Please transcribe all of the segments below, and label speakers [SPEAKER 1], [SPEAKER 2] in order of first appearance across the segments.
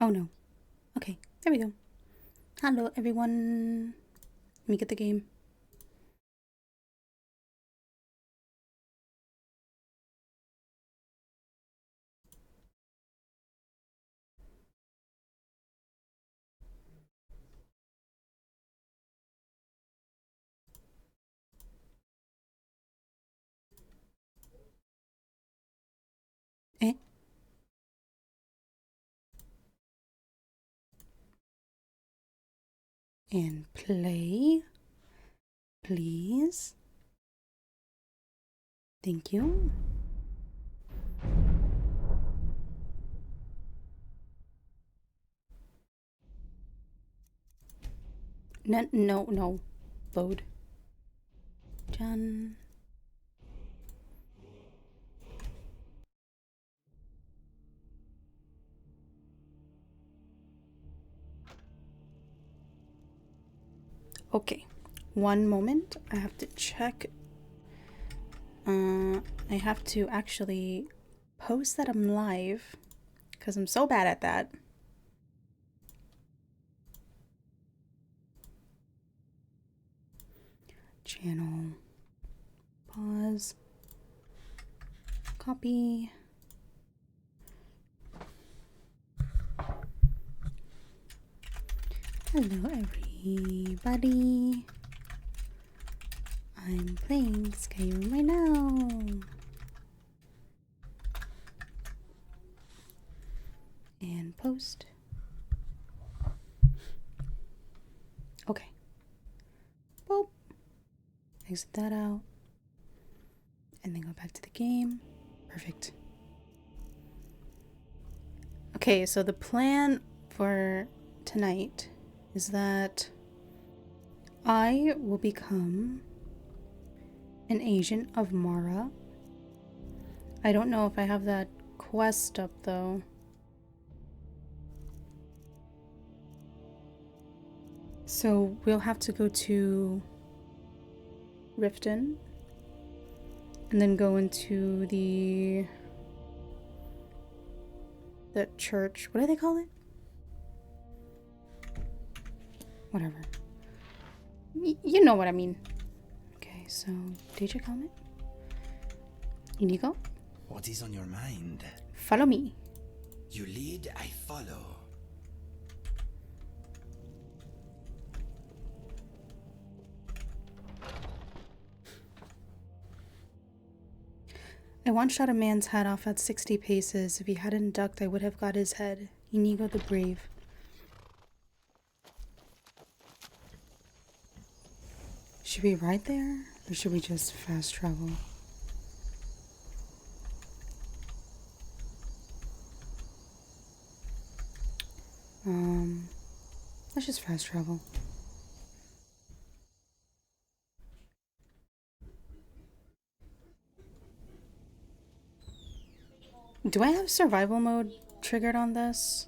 [SPEAKER 1] Oh no. Okay, there we go. Hello everyone. Let me get the game. Eh? And play. Please. Thank you. No. Load. Done. Okay. One moment. I have to check. I have to actually post that I'm live because I'm so bad at that. Channel. Pause. Copy. Hello everybody. I'm playing Skyrim right now. And post. Okay. Boop. Exit that out. And then go back to the game. Perfect. Okay, so the plan for tonight is that I will become an agent of Mara. I don't know if I have that quest up though. So we'll have to go to Riften and then go into the church. What do they call it? Whatever. You know what I mean. Okay, so DJ comment. Inigo.
[SPEAKER 2] What is on your mind?
[SPEAKER 1] Follow me.
[SPEAKER 2] You lead, I follow.
[SPEAKER 1] I once shot a man's head off at 60 paces. If he hadn't ducked, I would have got his head. Inigo the Brave. Should we ride there? Or should we just fast travel? Let's just fast travel. Do I have survival mode triggered on this?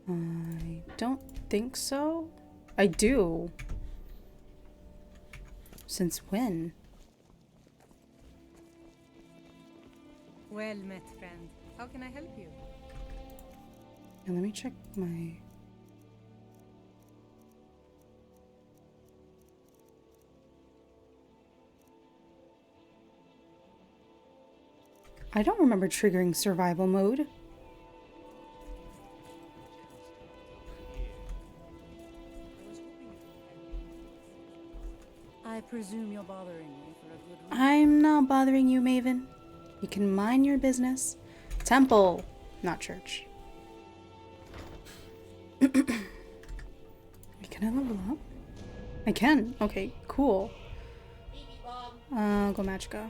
[SPEAKER 1] I don't think so. I do. Since when?
[SPEAKER 3] Well met, friend. How can I help you?
[SPEAKER 1] Yeah, let me check my... I don't remember triggering survival mode.
[SPEAKER 3] I presume you're bothering me for a good reason.
[SPEAKER 1] I'm not bothering you, Maven. You can mind your business. Temple, not church. Can I level up? I can. Okay, cool. Go Magica.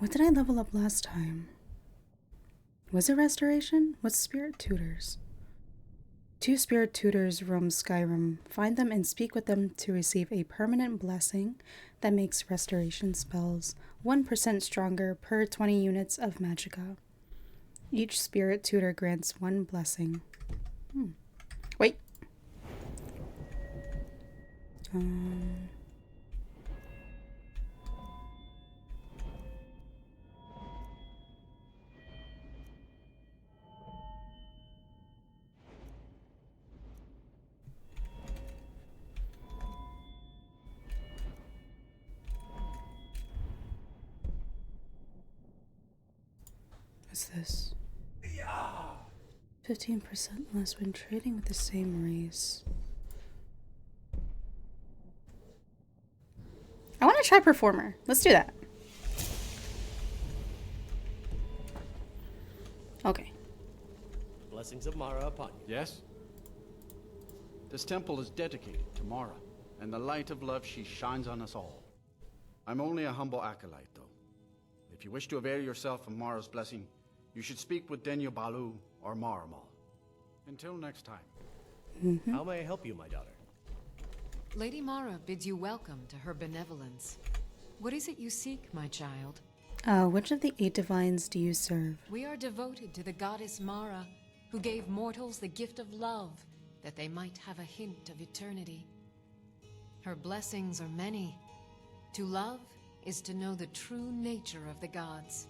[SPEAKER 1] What did I level up last time? Was it restoration? What's spirit tutors? 2 spirit tutors roam Skyrim. Find them and speak with them to receive a permanent blessing that makes restoration spells 1% stronger per 20 units of magicka. Each spirit tutor grants 1 blessing. Wait. What's this? 15% less when trading with the same race. I want to try Performer. Let's do that. Okay.
[SPEAKER 4] Blessings of Mara upon you.
[SPEAKER 5] Yes? This temple is dedicated to Mara, and the light of love she shines on us all. I'm only a humble acolyte, though. If you wish to avail yourself of Mara's blessing, you should speak with Denyo Balu or Maramal. Until next time.
[SPEAKER 4] How may I help you, my daughter?
[SPEAKER 6] Lady Mara bids you welcome to her benevolence. What is it you seek, my child?
[SPEAKER 1] Which of the 8 divines do you serve?
[SPEAKER 6] We are devoted to the goddess Mara, who gave mortals the gift of love, that they might have a hint of eternity. Her blessings are many. To love is to know the true nature of the gods.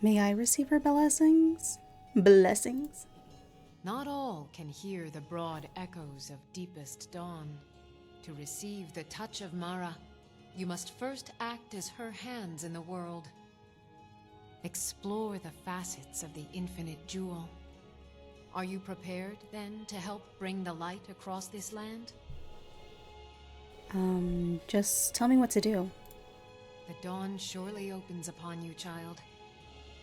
[SPEAKER 1] May I receive her blessings? Blessings?
[SPEAKER 6] Not all can hear the broad echoes of deepest dawn. To receive the touch of Mara, you must first act as her hands in the world. Explore the facets of the infinite jewel. Are you prepared, then, to help bring the light across this land?
[SPEAKER 1] Just tell me what to do.
[SPEAKER 6] The dawn surely opens upon you, child.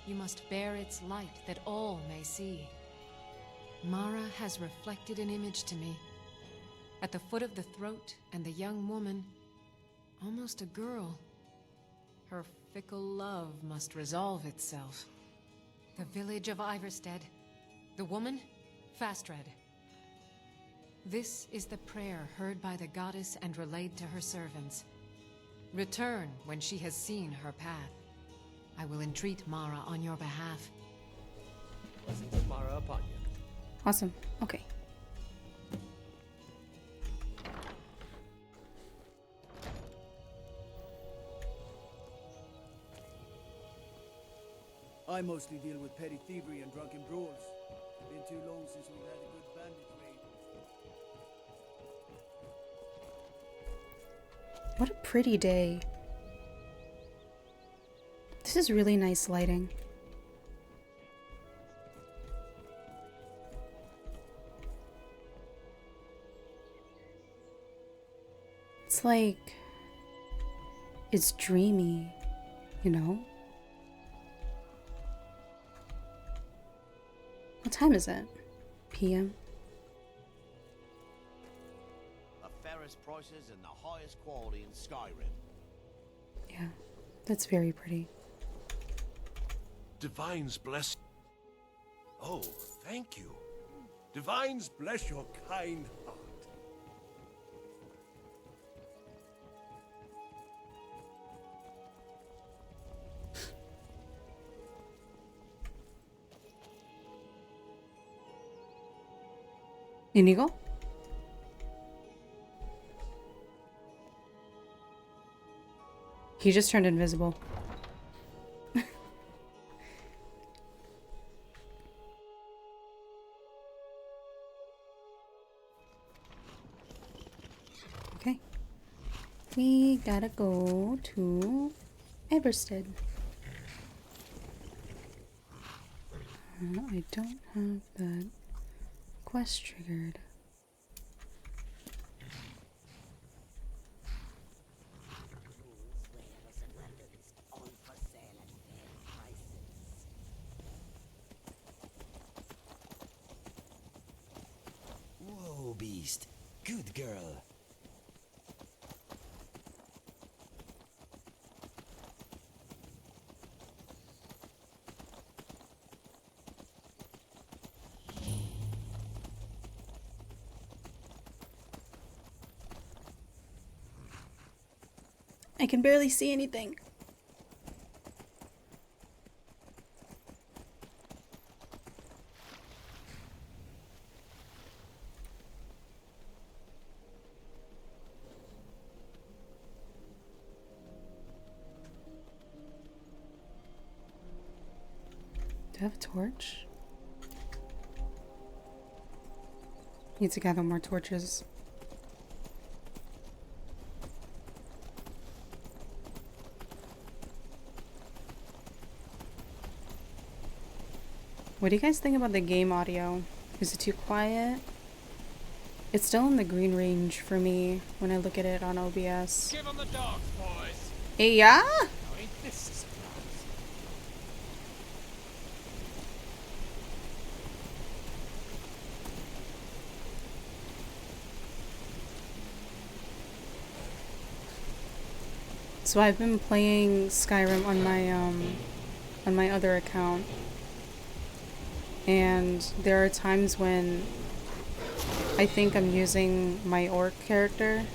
[SPEAKER 6] You must bear its light that all may see. Mara has reflected an image to me. At the foot of the throat and the young woman, almost a girl. Her fickle love must resolve itself. The village of Ivarstead. The woman, Fastred. This is the prayer heard by the goddess and relayed to her servants. Return when she has seen her path. I will entreat Mara on your behalf.
[SPEAKER 4] Blessings of Mara upon you.
[SPEAKER 1] Awesome. Okay.
[SPEAKER 7] I mostly deal with petty thievery and drunken brawls. Been too long since we've had a good bandit raid.
[SPEAKER 1] What a pretty day. This is really nice lighting. It's like, it's dreamy, you know? What time is it? PM?
[SPEAKER 8] The fairest prices and the highest quality in Skyrim.
[SPEAKER 1] Yeah, that's very pretty.
[SPEAKER 9] Divines bless. Oh, thank you. Divines bless your kind heart.
[SPEAKER 1] Inigo? He just turned invisible. Okay. We gotta go to Ivarstead. I don't have that quest triggered.
[SPEAKER 2] least. Good girl.
[SPEAKER 1] I can barely see anything. Do I have a torch? Need to gather more torches. What do you guys think about the game audio? Is it too quiet? It's still in the green range for me when I look at it on OBS.
[SPEAKER 9] Give 'em the dogs, boys.
[SPEAKER 1] Hey, yeah?
[SPEAKER 9] Now, ain't this a surprise?
[SPEAKER 1] So I've been playing Skyrim on my other account. And there are times when I think I'm using my orc character.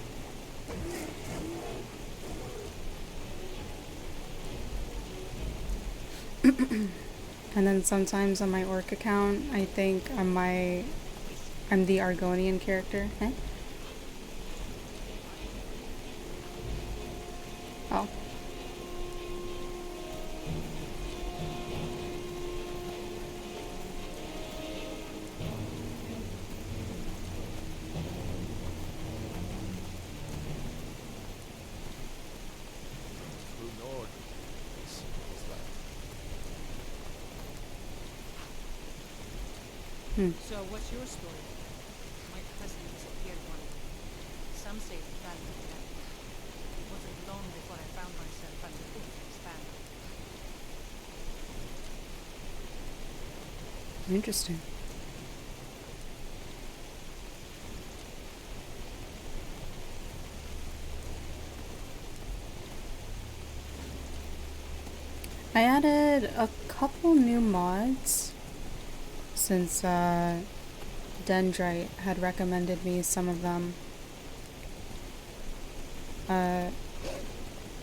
[SPEAKER 1] And then sometimes on my orc account, I think I'm the Argonian character. Eh? Oh.
[SPEAKER 3] So, what's your story? My cousin disappeared one day. Some say the plan was dead. It wasn't long before I found myself under Ulf's banner.
[SPEAKER 1] Interesting. I added a couple new mods since Dendrite had recommended me some of them. I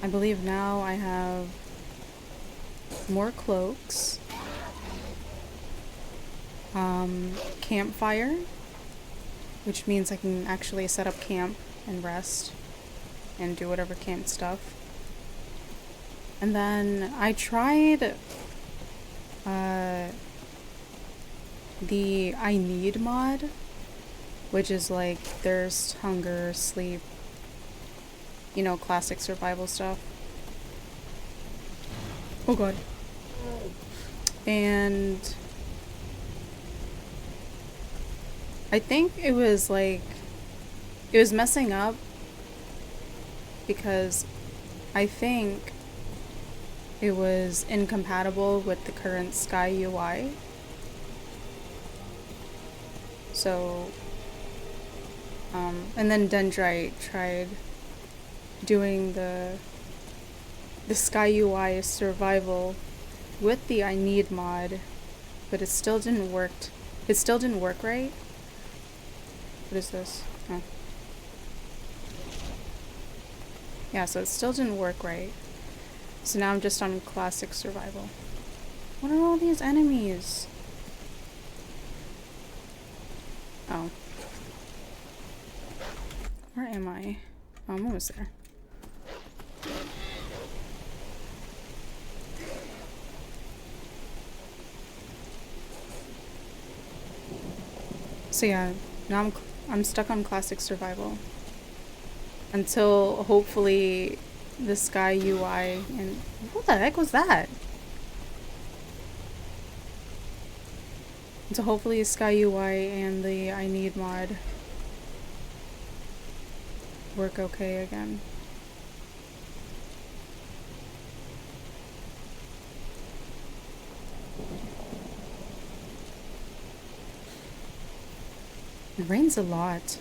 [SPEAKER 1] believe now I have more cloaks, campfire, which means I can actually set up camp and rest and do whatever camp stuff. And then I tried the I Need mod, which is like thirst, hunger, sleep, you know, classic survival stuff. Oh god. And I think it was messing up because I think it was incompatible with the current Sky UI. So, and then Dendrite tried doing the Sky UI survival with the I Need mod, but it still didn't work. It still didn't work right. What is this? Oh. Yeah, so it still didn't work right. So now I'm just on classic survival. What are all these enemies? Oh. Where am I? Oh, I'm almost there. So yeah, now I'm stuck on classic survival until hopefully the Sky UI and what the heck was that? Until hopefully Sky UI and the I Need mod work okay again. It rains a lot.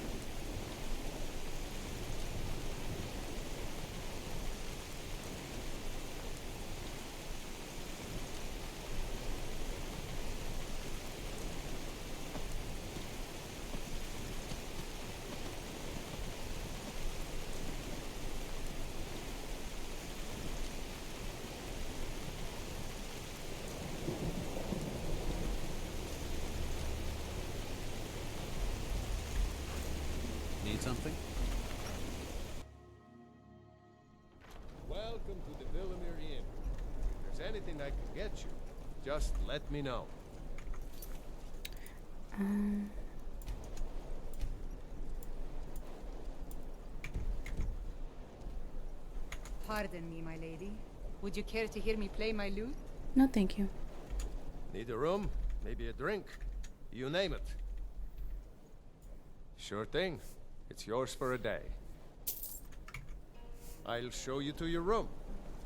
[SPEAKER 10] something?
[SPEAKER 9] Welcome to the Villamere Inn. If there's anything I can get you, just let me know.
[SPEAKER 3] Pardon me, my lady. Would you care to hear me play my lute?
[SPEAKER 1] No, thank you.
[SPEAKER 9] Need a room? Maybe a drink? You name it. Sure thing. It's yours for a day. I'll show you to your room.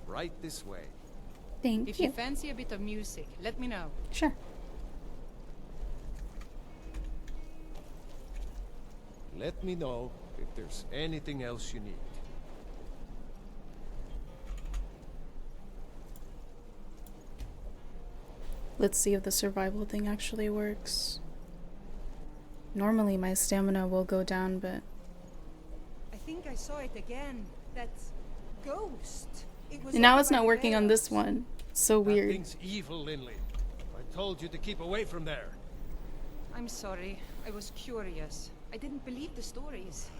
[SPEAKER 9] Right this way.
[SPEAKER 1] Thank
[SPEAKER 3] If you fancy a bit of music, let me know.
[SPEAKER 1] Sure.
[SPEAKER 9] Let me know if there's anything else you need.
[SPEAKER 1] Let's see if the survival thing actually works. Normally my stamina will go down, but...
[SPEAKER 3] I think I saw it again. That ghost. It was
[SPEAKER 1] now
[SPEAKER 3] over
[SPEAKER 1] it's
[SPEAKER 3] by
[SPEAKER 1] not
[SPEAKER 3] the
[SPEAKER 1] working on this
[SPEAKER 3] warehouse.
[SPEAKER 1] one. So
[SPEAKER 9] That
[SPEAKER 1] weird.
[SPEAKER 9] thing's evil, Linley. I told you to keep away from there.
[SPEAKER 3] I'm sorry. I was curious. I didn't believe the stories.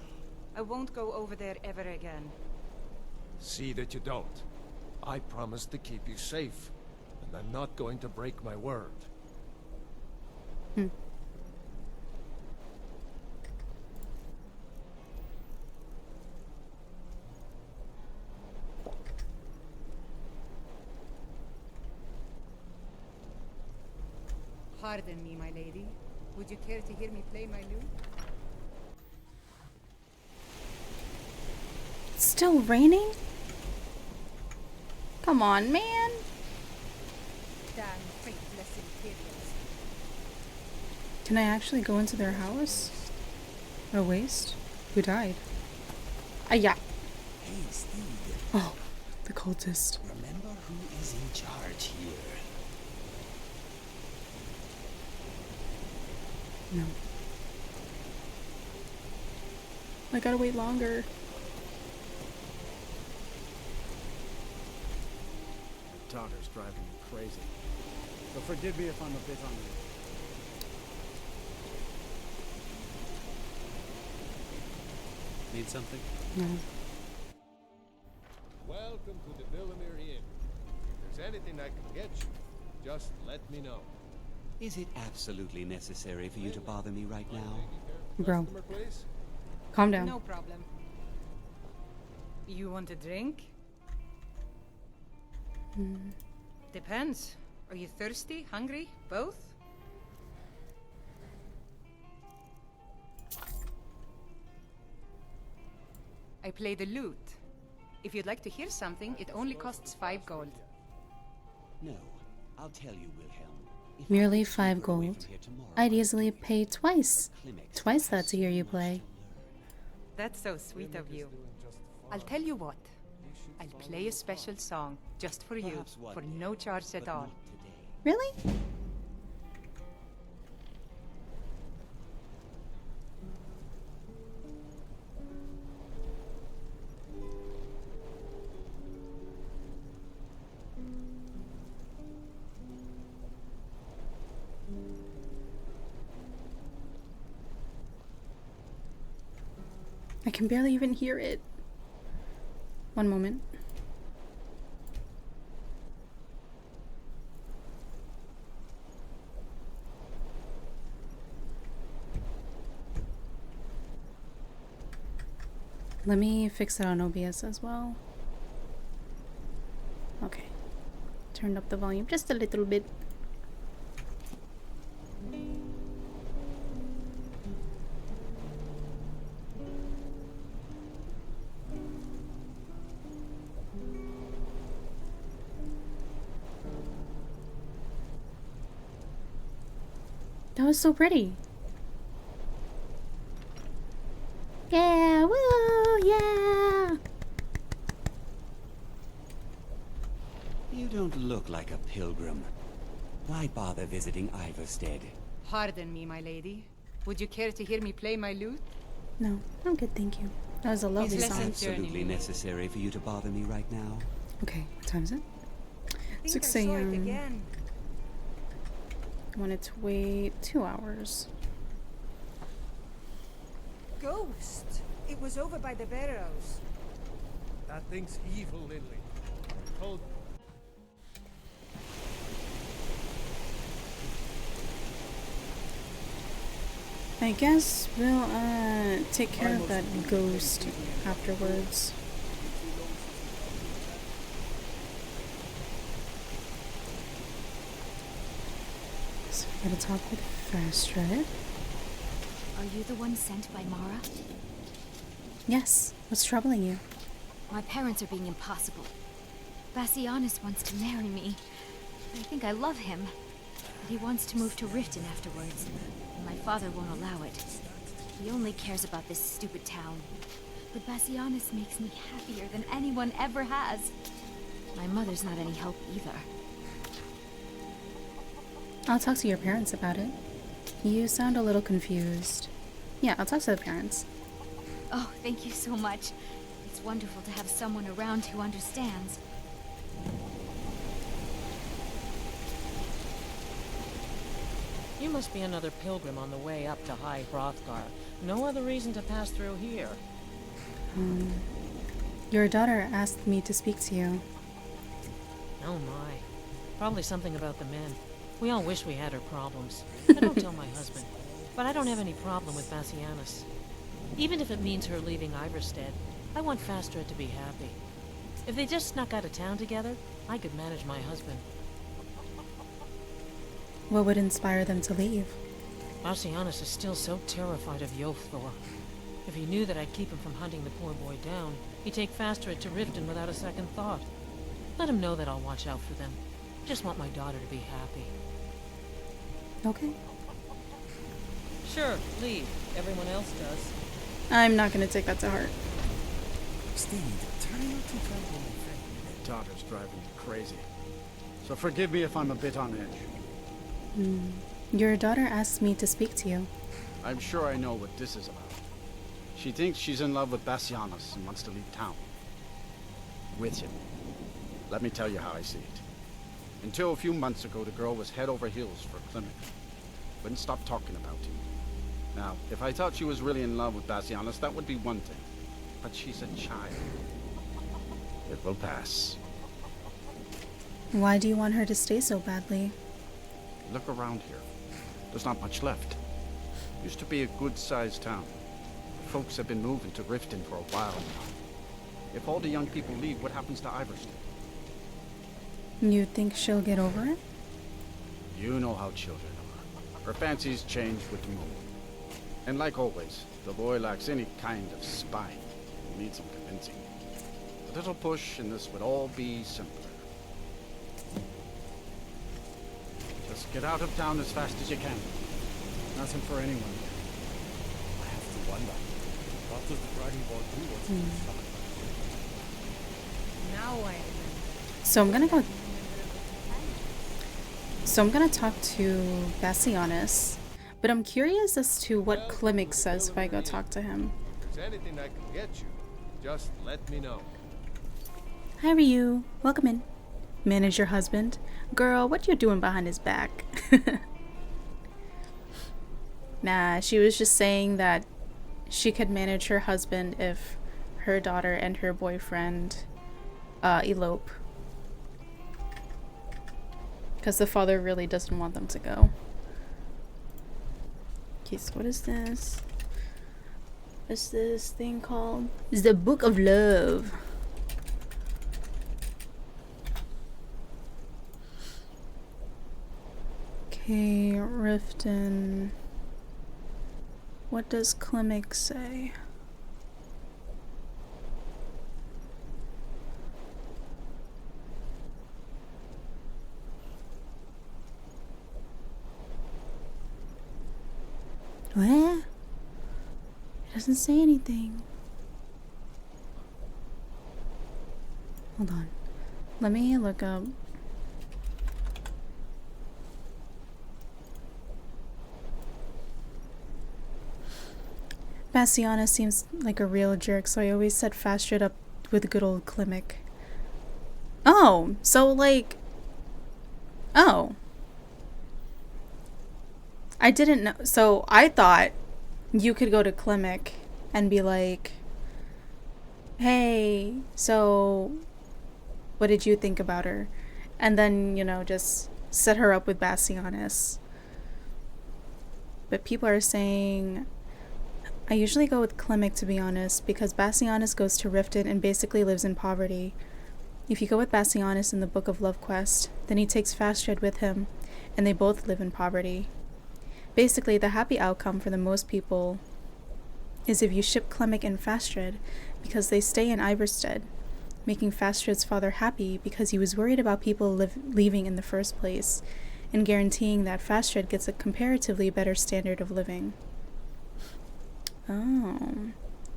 [SPEAKER 3] I won't go over there ever again.
[SPEAKER 9] See that you don't. I promised to keep you safe, and I'm not going to break my word.
[SPEAKER 3] Pardon me, my lady. Would you care to hear me play my lute?
[SPEAKER 1] It's still raining? Come on, man.
[SPEAKER 3] Damn faithless Imperials.
[SPEAKER 1] Can I actually go into their house? A waste? Who died? Yeah.
[SPEAKER 2] Hey, Steed.
[SPEAKER 1] Oh, the cultist.
[SPEAKER 2] Remember who is in charge here.
[SPEAKER 1] No. I gotta wait longer.
[SPEAKER 5] Your daughter's driving you crazy. So forgive me if I'm a bit on you.
[SPEAKER 10] Need something?
[SPEAKER 1] No.
[SPEAKER 9] Welcome to the Villamere Inn. If there's anything I can get you, just let me know.
[SPEAKER 10] Is it absolutely necessary for you to bother me right now?
[SPEAKER 1] Bro.
[SPEAKER 9] Customer, please?
[SPEAKER 1] Calm down.
[SPEAKER 3] No problem. You want a drink? Depends. Are you thirsty? Hungry? Both? I play the lute. If you'd like to hear something, it only costs 5 gold.
[SPEAKER 10] No. I'll tell you, Wilhelm. If
[SPEAKER 1] Merely
[SPEAKER 10] I keep
[SPEAKER 1] 5
[SPEAKER 10] her away
[SPEAKER 1] gold.
[SPEAKER 10] from here tomorrow,
[SPEAKER 1] I'd easily pay twice.
[SPEAKER 10] clinics
[SPEAKER 1] Twice that
[SPEAKER 10] has
[SPEAKER 1] to hear
[SPEAKER 10] so
[SPEAKER 1] you
[SPEAKER 10] much
[SPEAKER 1] play.
[SPEAKER 10] to learn.
[SPEAKER 3] That's so sweet of you. I'll tell you what. I'll play a special song just for you,
[SPEAKER 10] Perhaps one
[SPEAKER 3] for
[SPEAKER 10] day,
[SPEAKER 3] no charge at
[SPEAKER 10] but
[SPEAKER 3] all.
[SPEAKER 10] not today.
[SPEAKER 1] Really? I can barely even hear it. One moment. Let me fix it on OBS as well. Okay. Turned up the volume just a little bit. That was so pretty. Yeah, woo, yeah.
[SPEAKER 10] You don't look like a pilgrim. Why bother visiting Ivarstead?
[SPEAKER 3] Pardon me, my lady. Would you care to hear me play my lute?
[SPEAKER 1] No, I'm good, thank you. That was a lovely
[SPEAKER 3] His
[SPEAKER 1] song.
[SPEAKER 3] lessons-
[SPEAKER 10] Absolutely necessary for you to bother me right now?
[SPEAKER 1] Okay, what time is it?
[SPEAKER 3] I think
[SPEAKER 1] 6
[SPEAKER 3] I saw it
[SPEAKER 1] a.m.
[SPEAKER 3] again.
[SPEAKER 1] I wanted to wait 2 hours.
[SPEAKER 3] Ghost.
[SPEAKER 7] It was over by the barrows.
[SPEAKER 9] That thing's evil, Lindley. Told
[SPEAKER 1] I guess we'll take care of that ghost afterwards. So we gotta talk with Ivarstead.
[SPEAKER 11] Are you the one sent by Mara?
[SPEAKER 1] Yes. What's troubling you?
[SPEAKER 11] My parents are being impossible. Bassianus wants to marry me. I think I love him. But he wants to move to Riften afterwards. And my father won't allow it. He only cares about this stupid town. But Bassianus makes me happier than anyone ever has. My mother's not any help either.
[SPEAKER 1] I'll talk to your parents about it. You sound a little confused. Yeah, I'll talk to the parents.
[SPEAKER 11] Oh, thank you so much. It's wonderful to have someone around who understands.
[SPEAKER 3] You must be another pilgrim on the way up to High Hrothgar. No other reason to pass through here.
[SPEAKER 1] Your daughter asked me to speak to you.
[SPEAKER 3] Oh my. Probably something about the men. We all wish we had her problems. I don't tell my husband. But I don't have any problem with Bassianus. Even if it means her leaving Ivarstead, I want Fastred to be happy. If they just snuck out of town together, I could manage my husband.
[SPEAKER 1] What would inspire them to leave?
[SPEAKER 3] Bassianus is still so terrified of Yolthor. If he knew that I'd keep him from hunting the poor boy down, he'd take Fastred to Riften without a second thought. Let him know that I'll watch out for them. Just want my daughter to be happy.
[SPEAKER 1] Okay.
[SPEAKER 3] Sure, leave. Everyone else does.
[SPEAKER 1] I'm not gonna take that to heart.
[SPEAKER 2] Steed, try not to drive on my friend.
[SPEAKER 5] My daughter's driving me crazy. So forgive me if I'm a bit on edge.
[SPEAKER 1] Your daughter asked me to speak to you.
[SPEAKER 5] I'm sure I know what this is about. She thinks she's in love with Bassianus and wants to leave town. With him. Let me tell you how I see it. Until a few months ago, the girl was head over heels for Clement. Wouldn't stop talking about him. Now, if I thought she was really in love with Bassianus, that would be one thing. But she's a child. It will pass.
[SPEAKER 1] Why do you want her to stay so badly?
[SPEAKER 5] Look around here. There's not much left. Used to be a good-sized town. Folks have been moving to Riften for a while now. If all the young people leave, what happens to Ivarstead?
[SPEAKER 1] You think she'll get over it?
[SPEAKER 5] You know how children are. Her fancies change with the moon. And like always, the boy lacks any kind of spine. He needs some convincing. A little push and this would all be simpler. Just get out of town as fast as you can. Nothing for anyone here.
[SPEAKER 9] I have to wonder, what does the Dragon Ball do once it's shot?
[SPEAKER 3] Now I remember.
[SPEAKER 1] So I'm gonna talk to Bassianus, but I'm curious as to what Klimek says if I go talk to him.
[SPEAKER 9] If there's anything I can get you, just let me know.
[SPEAKER 1] How are you? Welcome in. Manage your husband. Girl, what you doing behind his back? Nah, she was just saying that she could manage her husband if her daughter and her boyfriend elope. Because the father really doesn't want them to go. Okay, so what is this? What's this thing called? It's the Book of Love. Okay, Riften. What does Klimek say? What? It doesn't say anything. Hold on. Let me look up. Bassianus seems like a real jerk, so I always set Fastred up with good old Klimek. Oh, so like... Oh. I didn't know. So I thought you could go to Klimek and be like, hey, so what did you think about her? And then, you know, just set her up with Bassianus. But people are saying, I usually go with Klimek, to be honest, because Bassianus goes to Riften and basically lives in poverty. If you go with Bassianus in the Book of Love quest, then he takes Fastred with him, and they both live in poverty. Basically, the happy outcome for the most people is if you ship Klimek and Fastred, because they stay in Ivarstead, making Fastred's father happy because he was worried about people leaving in the first place, and guaranteeing that Fastred gets a comparatively better standard of living. Oh,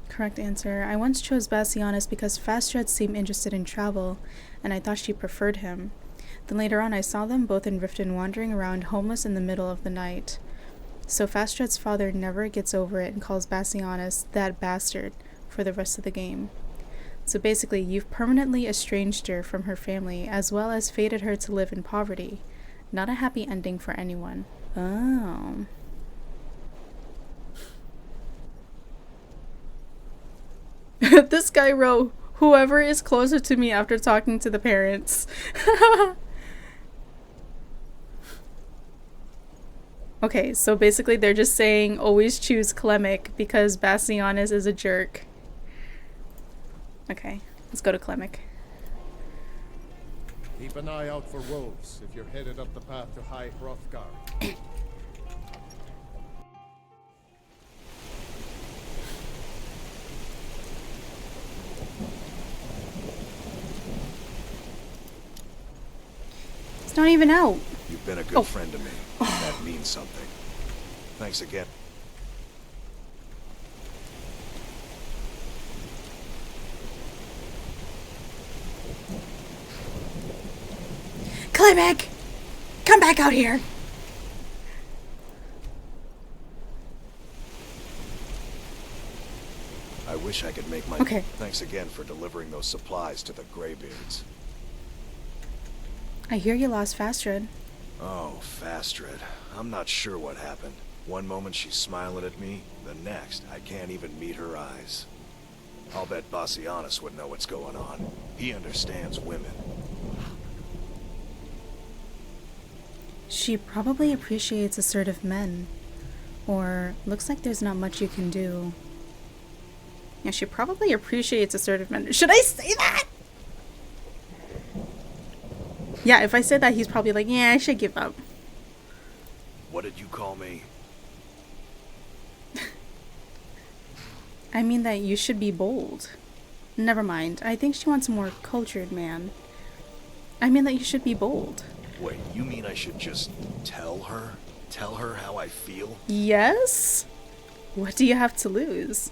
[SPEAKER 1] correct answer. I once chose Bassianus because Fastred seemed interested in travel, and I thought she preferred him. Then later on I saw them both in Riften wandering around homeless in the middle of the night. So Fastred's father never gets over it and calls Bassianus that bastard for the rest of the game. So basically, you've permanently estranged her from her family, as well as fated her to live in poverty. Not a happy ending for anyone. Oh. This guy wrote, whoever is closer to me after talking to the parents. Okay, so basically they're just saying always choose Klimek because Bassianus is a jerk. Okay, let's go to Klimek.
[SPEAKER 9] Keep an eye out for wolves if you're headed up the path to High Hrothgar.
[SPEAKER 1] It's not even out.
[SPEAKER 12] You've been a good friend to me. That means something. Thanks again.
[SPEAKER 1] Klimek! Come back out here!
[SPEAKER 12] I wish I could make my...
[SPEAKER 1] Okay.
[SPEAKER 12] Thanks again for delivering those supplies to the Greybeards.
[SPEAKER 1] I hear you lost Fastred.
[SPEAKER 12] Oh, Fastred. I'm not sure what happened. One moment she's smiling at me, the next I can't even meet her eyes. I'll bet Bassianus would know what's going on. He understands women.
[SPEAKER 1] She probably appreciates assertive men. Or looks like there's not much you can do. Yeah, she probably appreciates assertive men. Should I say that? Yeah, if I said that, he's probably like, yeah, I should give up.
[SPEAKER 12] What did you call me?
[SPEAKER 1] I mean that you should be bold. Never mind. I think she wants a more cultured man. I mean that you should be bold.
[SPEAKER 12] Wait, you mean I should just tell her? Tell her how I feel?
[SPEAKER 1] Yes? What do you have to lose?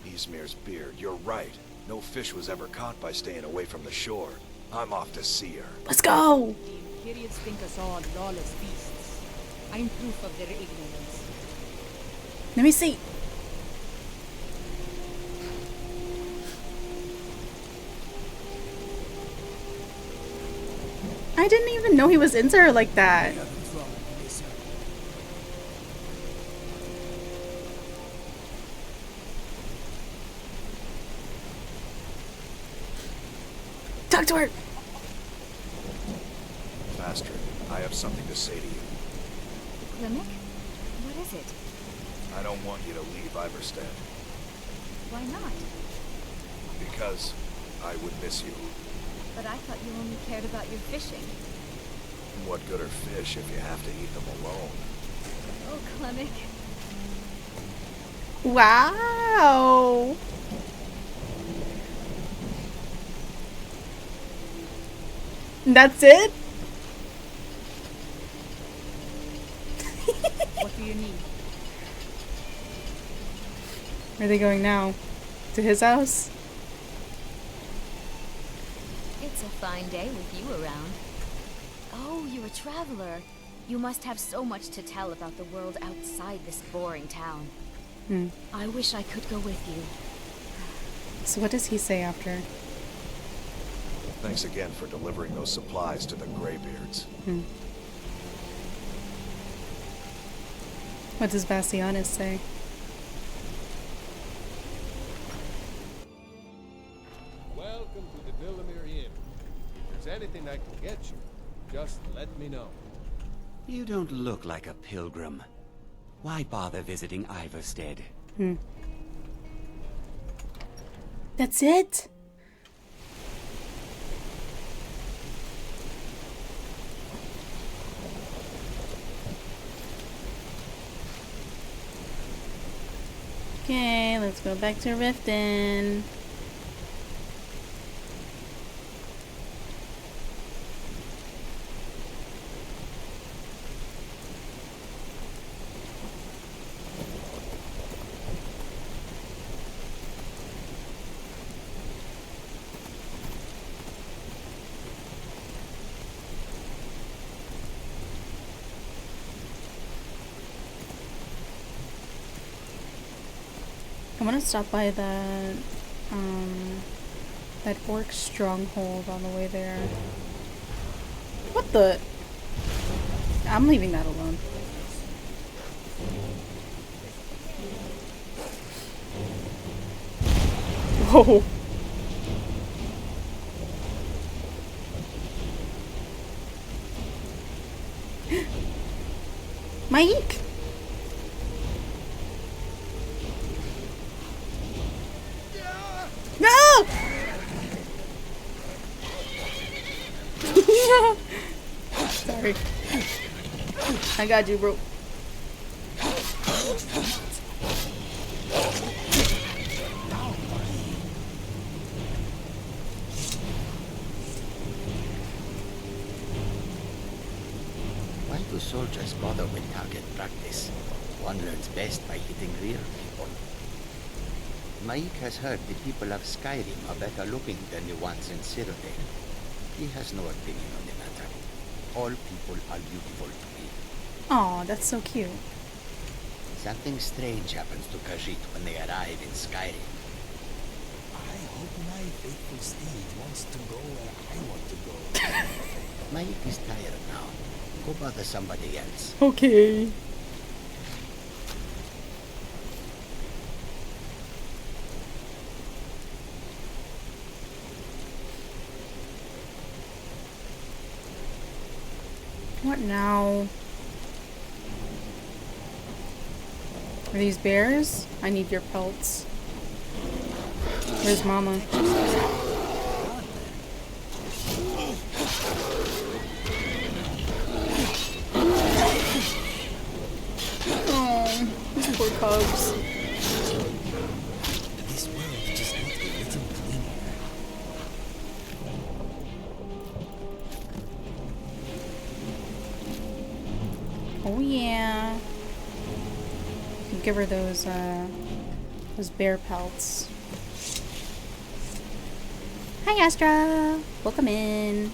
[SPEAKER 12] Ysmir's beard, you're right. No fish was ever caught by staying away from the shore. I'm off to see her.
[SPEAKER 1] Let's go!
[SPEAKER 13] The Imperials think us all lawless beasts. I'm proof of their ignorance.
[SPEAKER 1] Let me see. I didn't even know he was into her like that. Talk to her!
[SPEAKER 12] Fastred, I have something to say to you.
[SPEAKER 11] Klimek? What is it?
[SPEAKER 12] I don't want you to leave Ivarstead.
[SPEAKER 11] Why not?
[SPEAKER 12] Because I would miss you.
[SPEAKER 11] But I thought you only cared about your fishing.
[SPEAKER 12] What good are fish if you have to eat them alone?
[SPEAKER 11] Oh, Klimek.
[SPEAKER 1] Wow! That's it?
[SPEAKER 13] What do you need?
[SPEAKER 1] Where are they going now? To his house?
[SPEAKER 11] It's a fine day with you around. Oh, you're a traveler. You must have so much to tell about the world outside this boring town. I wish I could go with you.
[SPEAKER 1] So what does he say after?
[SPEAKER 12] Thanks again for delivering those supplies to the Greybeards.
[SPEAKER 1] What does Bassianus say?
[SPEAKER 9] to get you. Just let me know.
[SPEAKER 10] You don't look like a pilgrim. Why bother visiting Ivarstead?
[SPEAKER 1] That's it? Okay, let's go back to Riften. I want to stop by that orc stronghold on the way there. What the? I'm leaving that alone. Whoa. Mike! No! Sorry. I got you, bro.
[SPEAKER 14] Why do soldiers bother with target practice? One learns best by hitting real people. Maik has heard the people of Skyrim are better looking than the ones in Cyrodiil. He has no opinion on the matter. All people are beautiful to me.
[SPEAKER 1] Aw, that's so cute.
[SPEAKER 14] Something strange happens to Khajiit when they arrive in Skyrim.
[SPEAKER 2] I hope my faithful steed wants to go where I want to go.
[SPEAKER 14] Maik is tired now. Go bother somebody else.
[SPEAKER 1] Okay. What now? Are these bears? I need your pelts. Where's Mama? Oh, these poor cubs.
[SPEAKER 2] This world just got a little cleaner.
[SPEAKER 1] Oh yeah. Give her those bear pelts. Hi Astra! Welcome in.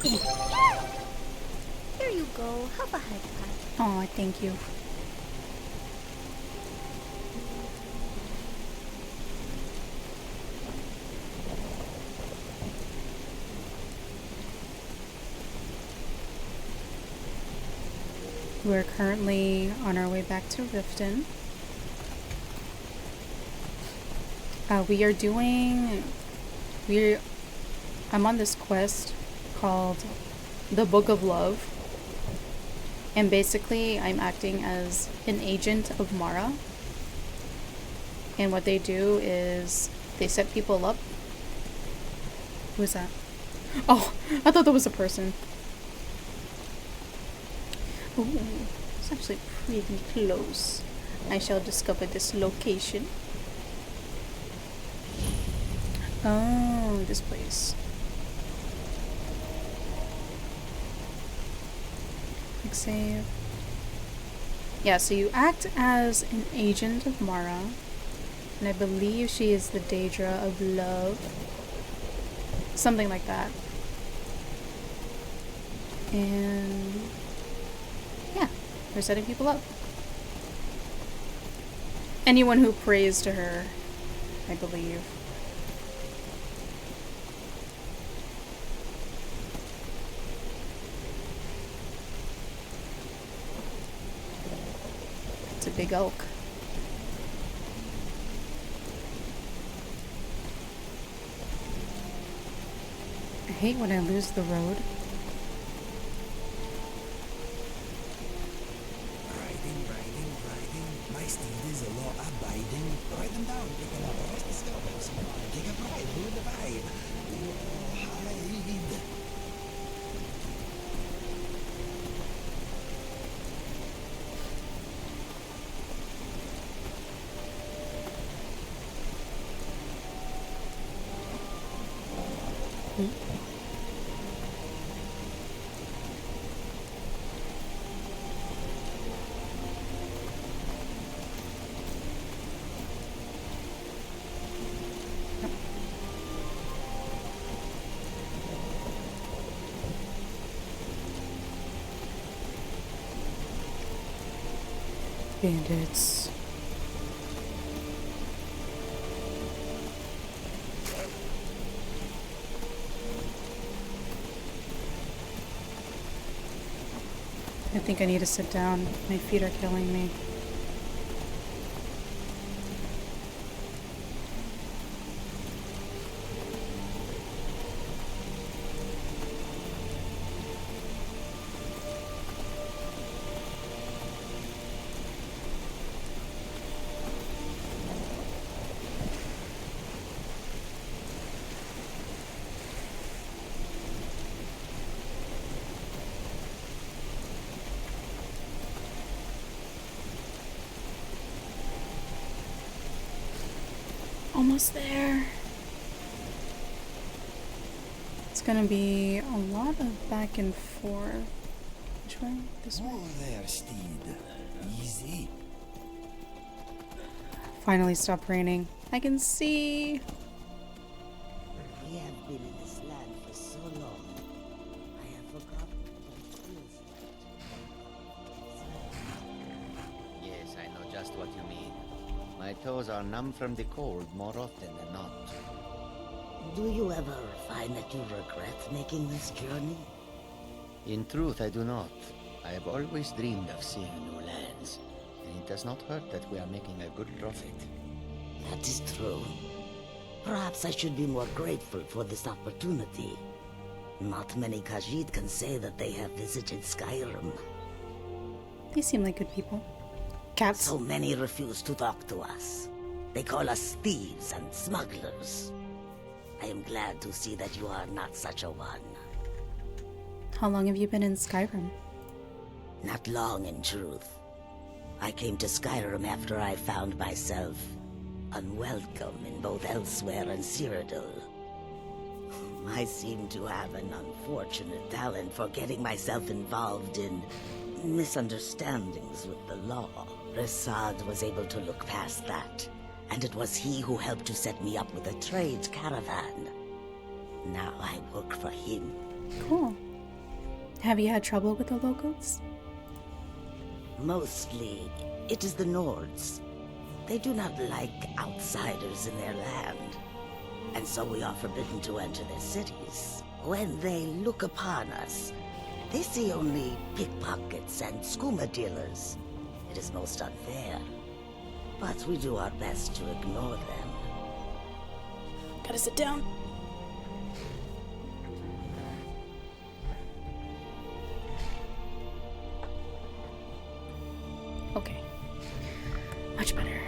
[SPEAKER 11] Here you go. Have a high five.
[SPEAKER 1] Oh, thank you. We're currently on our way back to Riften. I'm on this quest called the Book of Love. And basically, I'm acting as an agent of Mara. And what they do is they set people up. Who is that? Oh, I thought that was a person. Ooh, it's actually pretty close. I shall discover this location. Oh, this place. Quick save. Yeah, so you act as an agent of Mara. And I believe she is the Daedra of Love. Something like that. And yeah, they're setting people up. Anyone who prays to her, I believe. It's a big oak. I hate when I lose the road.
[SPEAKER 2] Riding. My steed is a law abiding. Write them down. Take a lot. Rest the scalpels. Take a pride. Do the vibe. Hide.
[SPEAKER 1] Bandits. I think I need to sit down. My feet are killing me. Almost there. It's gonna be a lot of back and forth. Which way? This way?
[SPEAKER 2] Oh, there, steed. Easy.
[SPEAKER 1] Finally stopped raining. I can see.
[SPEAKER 15] We have been in this land for so long. I have forgotten what it feels like.
[SPEAKER 14] Yes, I know just what you mean. My toes are numb from the cold more often than not.
[SPEAKER 15] Do you ever find that you regret making this journey?
[SPEAKER 14] In truth, I do not. I have always dreamed of seeing new lands, and it does not hurt that we are making a good profit.
[SPEAKER 15] That is true. Perhaps I should be more grateful for this opportunity. Not many Khajiit can say that they have visited Skyrim.
[SPEAKER 1] They seem like good people. Cats.
[SPEAKER 15] So many refuse to talk to us. They call us thieves and smugglers. I am glad to see that you are not such a one.
[SPEAKER 1] How long have you been in Skyrim?
[SPEAKER 15] Not long, in truth. I came to Skyrim after I found myself unwelcome in both Elsewhere and Cyrodiil. I seem to have an unfortunate talent for getting myself involved in misunderstandings with the law. Rasad was able to look past that, and it was he who helped to set me up with a trade caravan. Now I work for him.
[SPEAKER 1] Cool. Have you had trouble with the locals?
[SPEAKER 15] Mostly, it is the Nords. They do not like outsiders in their land, and so we are forbidden to enter their cities. When they look upon us, they see only pickpockets and skooma dealers. It is most unfair, but we do our best to ignore them.
[SPEAKER 1] Gotta sit down. Okay. Much better.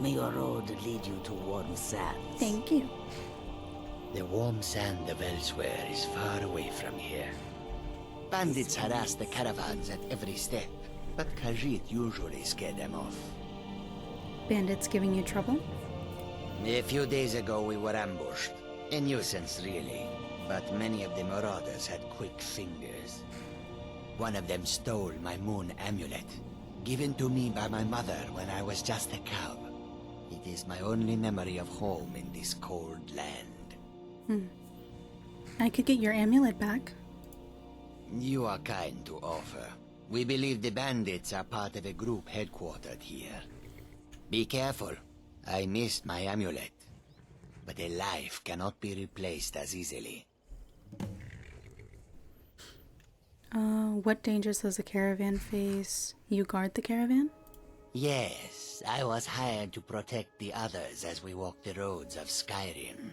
[SPEAKER 15] May your road lead you to warm sands.
[SPEAKER 1] Thank you.
[SPEAKER 14] The warm sand of Elsewhere is far away from here. Bandits harass the caravans at every step, but Khajiit usually scare them off.
[SPEAKER 1] Bandits giving you trouble?
[SPEAKER 14] A few days ago we were ambushed. A nuisance, really. But many of the marauders had quick fingers. One of them stole my moon amulet, given to me by my mother when I was just a cub. It is my only memory of home in this cold land.
[SPEAKER 1] I could get your amulet back.
[SPEAKER 14] You are kind to offer. We believe the bandits are part of a group headquartered here. Be careful. I missed my amulet. But a life cannot be replaced as easily.
[SPEAKER 1] What dangers does the caravan face? You guard the caravan?
[SPEAKER 14] Yes, I was hired to protect the others as we walk the roads of Skyrim.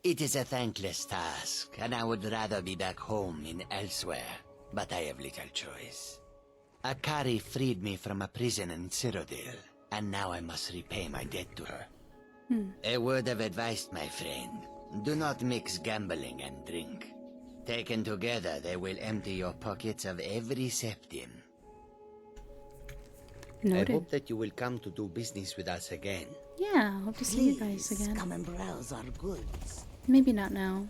[SPEAKER 14] It is a thankless task, and I would rather be back home in elsewhere, but I have little choice. Akari freed me from a prison in Cyrodiil, and now I must repay my debt to her. A word of advice, my friend. Do not mix gambling and drink. Taken together, they will empty your pockets of every septim.
[SPEAKER 1] Noted.
[SPEAKER 14] I hope that you will come to do business with us again.
[SPEAKER 1] Yeah, hope to see you guys again.
[SPEAKER 15] Come and browse our goods.
[SPEAKER 1] Maybe not now.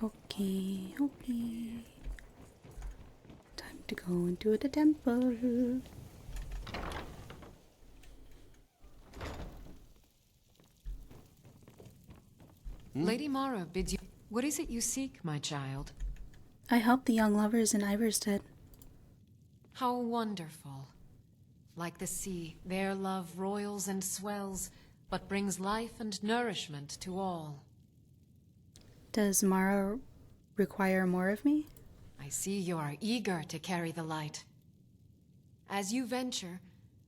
[SPEAKER 1] Okay, okay. Time to go into the temple.
[SPEAKER 6] Lady Mara bids you. What is it you seek, my child?
[SPEAKER 1] I helped the young lovers in Ivarstead.
[SPEAKER 6] How wonderful. Like the sea, their love roils and swells, but brings life and nourishment to all.
[SPEAKER 1] Does Mara require more of me?
[SPEAKER 6] I see you are eager to carry the light. As you venture,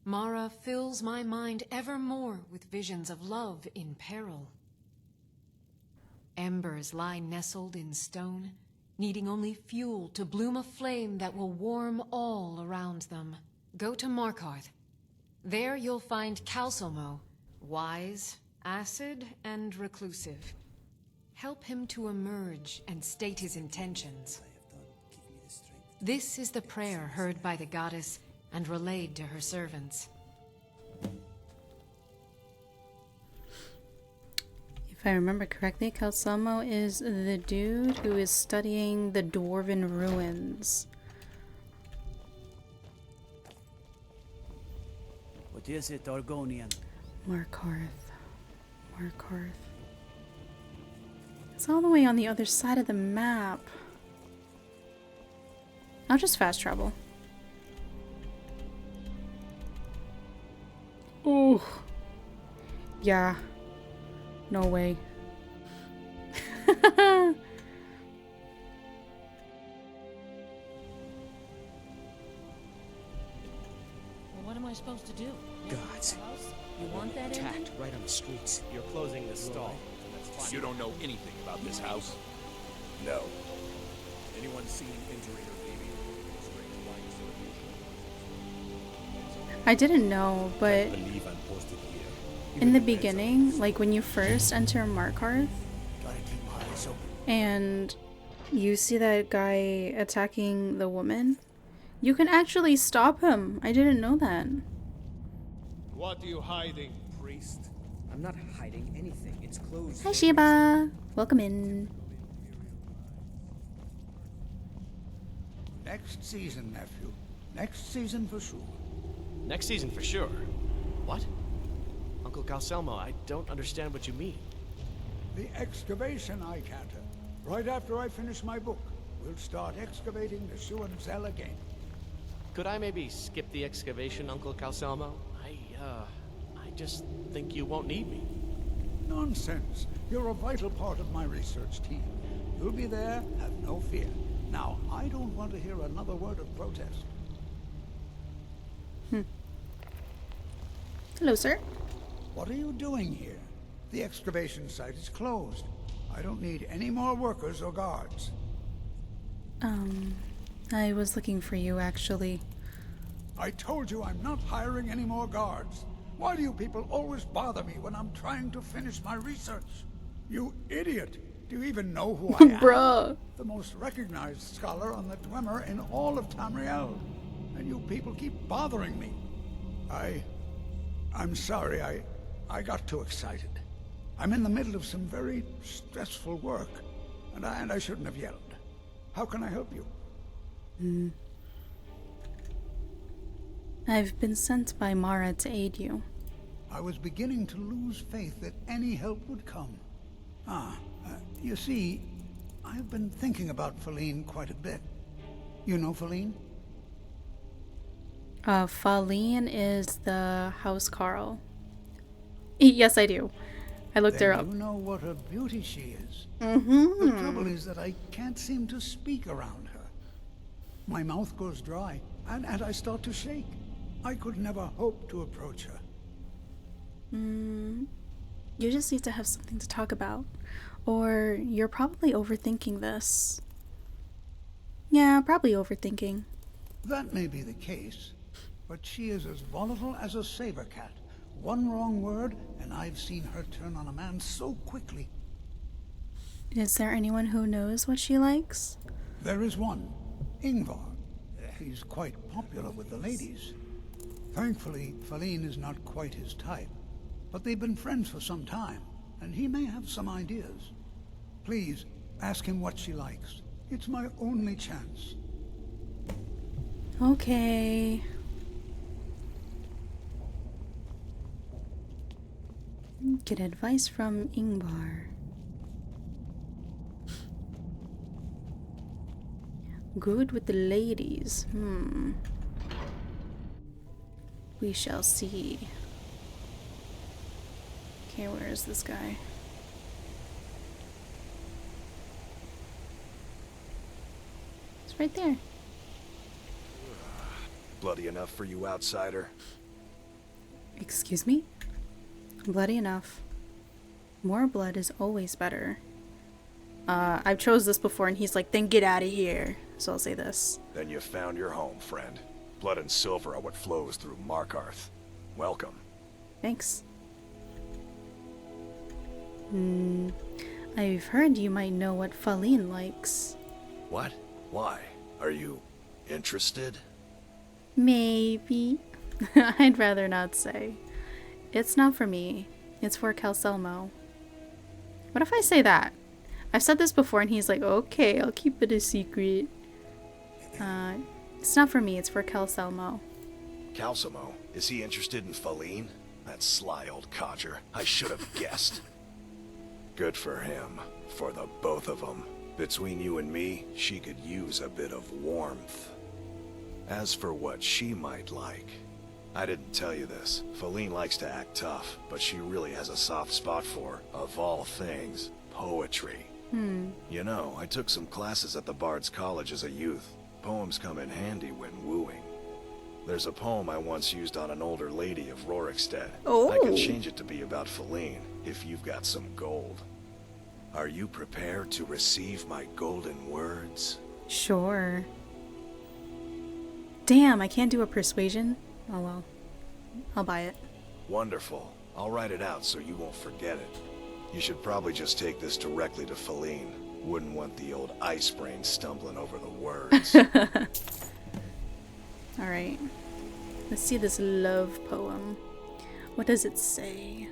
[SPEAKER 6] Mara fills my mind ever more with visions of love in peril. Embers lie nestled in stone, needing only fuel to bloom a flame that will warm all around them. Go to Markarth. There you'll find Calcelmo, wise, acid, and reclusive. Help him to emerge and state his intentions. This is the prayer heard by the goddess and relayed to her servants.
[SPEAKER 1] If I remember correctly, Calcelmo is the dude who is studying the dwarven ruins.
[SPEAKER 7] What is it, Argonian?
[SPEAKER 1] Markarth. Markarth. It's all the way on the other side of the map. I'll just fast travel. Ooh. Yeah. No way.
[SPEAKER 3] Well, what am I supposed to do?
[SPEAKER 2] Gods.
[SPEAKER 3] You want that
[SPEAKER 2] Attacked
[SPEAKER 3] ending?
[SPEAKER 2] right on the streets.
[SPEAKER 4] You're closing the stall.
[SPEAKER 9] You don't know anything about this house?
[SPEAKER 12] No.
[SPEAKER 9] Anyone seen injury or baby?
[SPEAKER 1] I didn't know, but
[SPEAKER 9] believe I'm posted here.
[SPEAKER 1] in the beginning, like when you first enter Markarth,
[SPEAKER 2] Gotta keep my eyes open.
[SPEAKER 1] and you see that guy attacking the woman, you can actually stop him. I didn't know that.
[SPEAKER 9] What are you hiding, priest?
[SPEAKER 2] I'm not hiding anything. It's closed.
[SPEAKER 1] Hi Sheba! Welcome in.
[SPEAKER 16] Next season, nephew. Next season for sure.
[SPEAKER 4] Next season for sure. What? Uncle Calcelmo, I don't understand what you mean.
[SPEAKER 16] The excavation I canter. Right after I finish my book, we'll start excavating the Shuan Zell again.
[SPEAKER 4] Could I maybe skip the excavation, Uncle Calcelmo? I just think you won't need me.
[SPEAKER 16] Nonsense. You're a vital part of my research team. You'll be there, have no fear. Now, I don't want to hear another word of protest.
[SPEAKER 1] Hello, sir.
[SPEAKER 16] What are you doing here? The excavation site is closed. I don't need any more workers or guards.
[SPEAKER 1] I was looking for you, actually.
[SPEAKER 16] I told you I'm not hiring any more guards. Why do you people always bother me when I'm trying to finish my research? You idiot! Do you even know who I am?
[SPEAKER 1] Bruh.
[SPEAKER 16] The most recognized scholar on the Dwemer in all of Tamriel. And you people keep bothering me. I'm sorry, I got too excited. I'm in the middle of some very stressful work, and I shouldn't have yelled. How can I help you?
[SPEAKER 1] I've been sent by Mara to aid you.
[SPEAKER 16] I was beginning to lose faith that any help would come. Ah, You see, I've been thinking about Faline quite a bit. You know Faline?
[SPEAKER 1] Faline is the house Carl. Yes, I do. I looked her up.
[SPEAKER 16] You know what a beauty she is.
[SPEAKER 1] Mm-hmm.
[SPEAKER 16] The trouble is that I can't seem to speak around her. My mouth goes dry, and I start to shake. I could never hope to approach her.
[SPEAKER 1] You just need to have something to talk about. Or you're probably overthinking this. Yeah, probably overthinking.
[SPEAKER 16] That may be the case, but she is as volatile as a saber cat. One wrong word, and I've seen her turn on a man so quickly.
[SPEAKER 1] Is there anyone who knows what she likes?
[SPEAKER 16] There is one, Ingvar. He's quite popular with the ladies. Thankfully, Faline is not quite his type, but they've been friends for some time, and he may have some ideas. Please, ask him what she likes. It's my only chance.
[SPEAKER 1] Okay. Get advice from Ingvar. Good with the ladies. We shall see. Okay, where is this guy? It's right there.
[SPEAKER 12] Bloody enough for you, outsider?
[SPEAKER 1] Excuse me? Bloody enough. More blood is always better. I've chose this before and he's like, then get out of here. So I'll say this.
[SPEAKER 12] Then you found your home, friend. Blood and silver are what flows through Markarth. Welcome.
[SPEAKER 1] Thanks. I've heard you might know what Faline likes.
[SPEAKER 12] What? Why? Are you interested?
[SPEAKER 1] Maybe. I'd rather not say. It's not for me. It's for Calcelmo. What if I say that? I've said this before and he's like, okay, I'll keep it a secret. It's not for me, it's for Calcelmo.
[SPEAKER 12] Calcelmo? Is he interested in Faline? That sly old codger. I should have guessed. Good for him. For the both of them. Between you and me, she could use a bit of warmth. As for what she might like, I didn't tell you this. Faline likes to act tough, but she really has a soft spot for, of all things, poetry. You know, I took some classes at the Bard's College as a youth. Poems come in handy when wooing. There's a poem I once used on an older lady of Rorikstead. I can change it to be about Faline, if you've got some gold. Are you prepared to receive my golden words?
[SPEAKER 1] Sure. Damn, I can't do a persuasion? Oh well. I'll buy it.
[SPEAKER 12] Wonderful. I'll write it out so you won't forget it. You should probably just take this directly to Faline. Wouldn't want the old ice brain stumbling over the words.
[SPEAKER 1] Alright. Let's see this love poem. What does it say?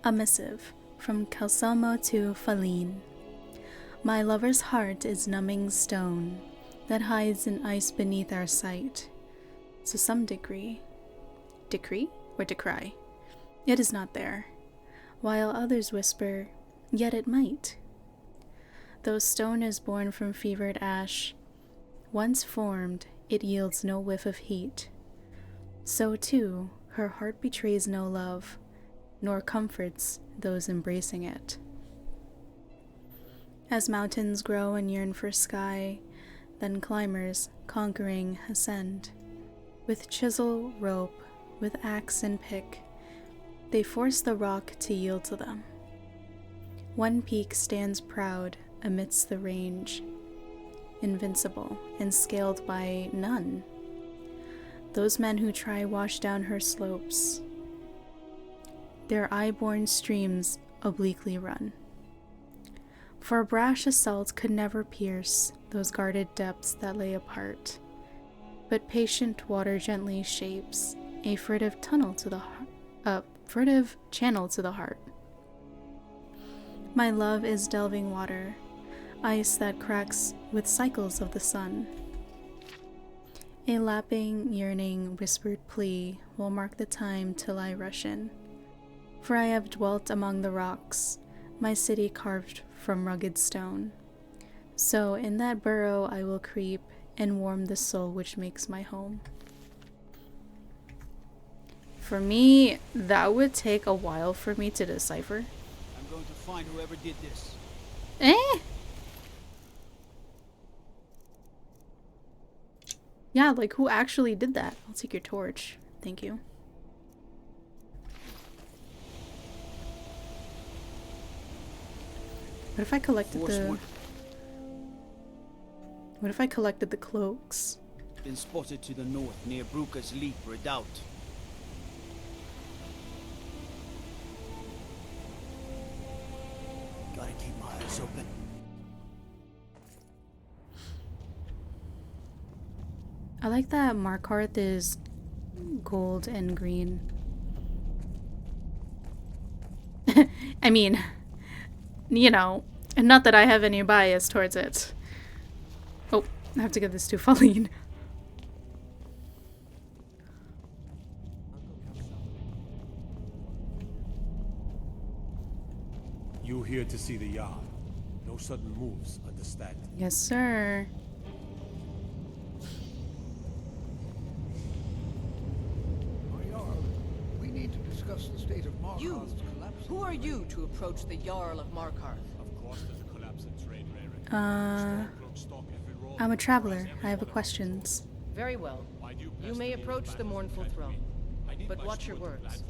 [SPEAKER 1] A missive from Calcelmo to Faline. My lover's heart is numbing stone that hides in ice beneath our sight. To some degree, decree or decry, it is not there, while others whisper, yet it might. Though stone is born from fevered ash, once formed, it yields no whiff of heat. So too, her heart betrays no love, nor comforts those embracing it. As mountains grow and yearn for sky, then climbers, conquering, ascend. With chisel, rope, with axe and pick, they force the rock to yield to them. One peak stands proud amidst the range, invincible and scaled by none. Those men who try wash down her slopes. Their eye-born streams obliquely run. For a brash assault could never pierce those guarded depths that lay apart. But patient water gently shapes a furtive channel to the heart. My love is delving water, ice that cracks with cycles of the sun. A lapping, yearning, whispered plea will mark the time till I rush in. For I have dwelt among the rocks, my city carved from rugged stone. So in that burrow I will creep and warm the soul which makes my home. For me, that would take a while for me to decipher.
[SPEAKER 7] I'm going to find whoever did this.
[SPEAKER 1] Eh? Yeah, like who actually did that? I'll take your torch. Thank you. What if I collected What if I collected the cloaks?
[SPEAKER 7] Been spotted to the north near Bruka's Leap Redoubt. Gotta keep my eyes open.
[SPEAKER 1] I like that Markarth is gold and green. I mean, you know, not that I have any bias towards it. Oh, I have to give this to Faline.
[SPEAKER 9] You here to see the Jarl. No sudden moves, understand?
[SPEAKER 1] Yes, sir.
[SPEAKER 16] We need to discuss the state of Markarth's
[SPEAKER 13] You!
[SPEAKER 16] collapse.
[SPEAKER 13] Who are you to approach the Jarl of Markarth?
[SPEAKER 9] Of course there's a collapse in trade,
[SPEAKER 1] I'm a traveler. I have questions.
[SPEAKER 13] Very well. You may approach the mournful throne, but watch your words.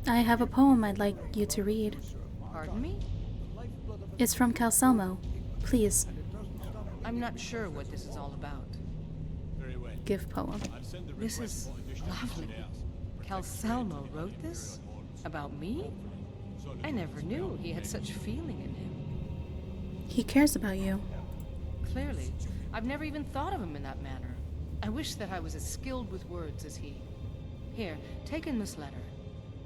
[SPEAKER 1] I have a poem I'd like you to read.
[SPEAKER 13] Pardon me?
[SPEAKER 1] It's from Calselmo. Please.
[SPEAKER 13] I'm not sure what this is all about.
[SPEAKER 1] Give poem.
[SPEAKER 13] This is lovely. Calselmo wrote this? About me? I never knew he had such feeling in him.
[SPEAKER 1] He cares about you.
[SPEAKER 13] Clearly. I've never even thought of him in that manner. I wish that I was as skilled with words as he. Here, take in this letter.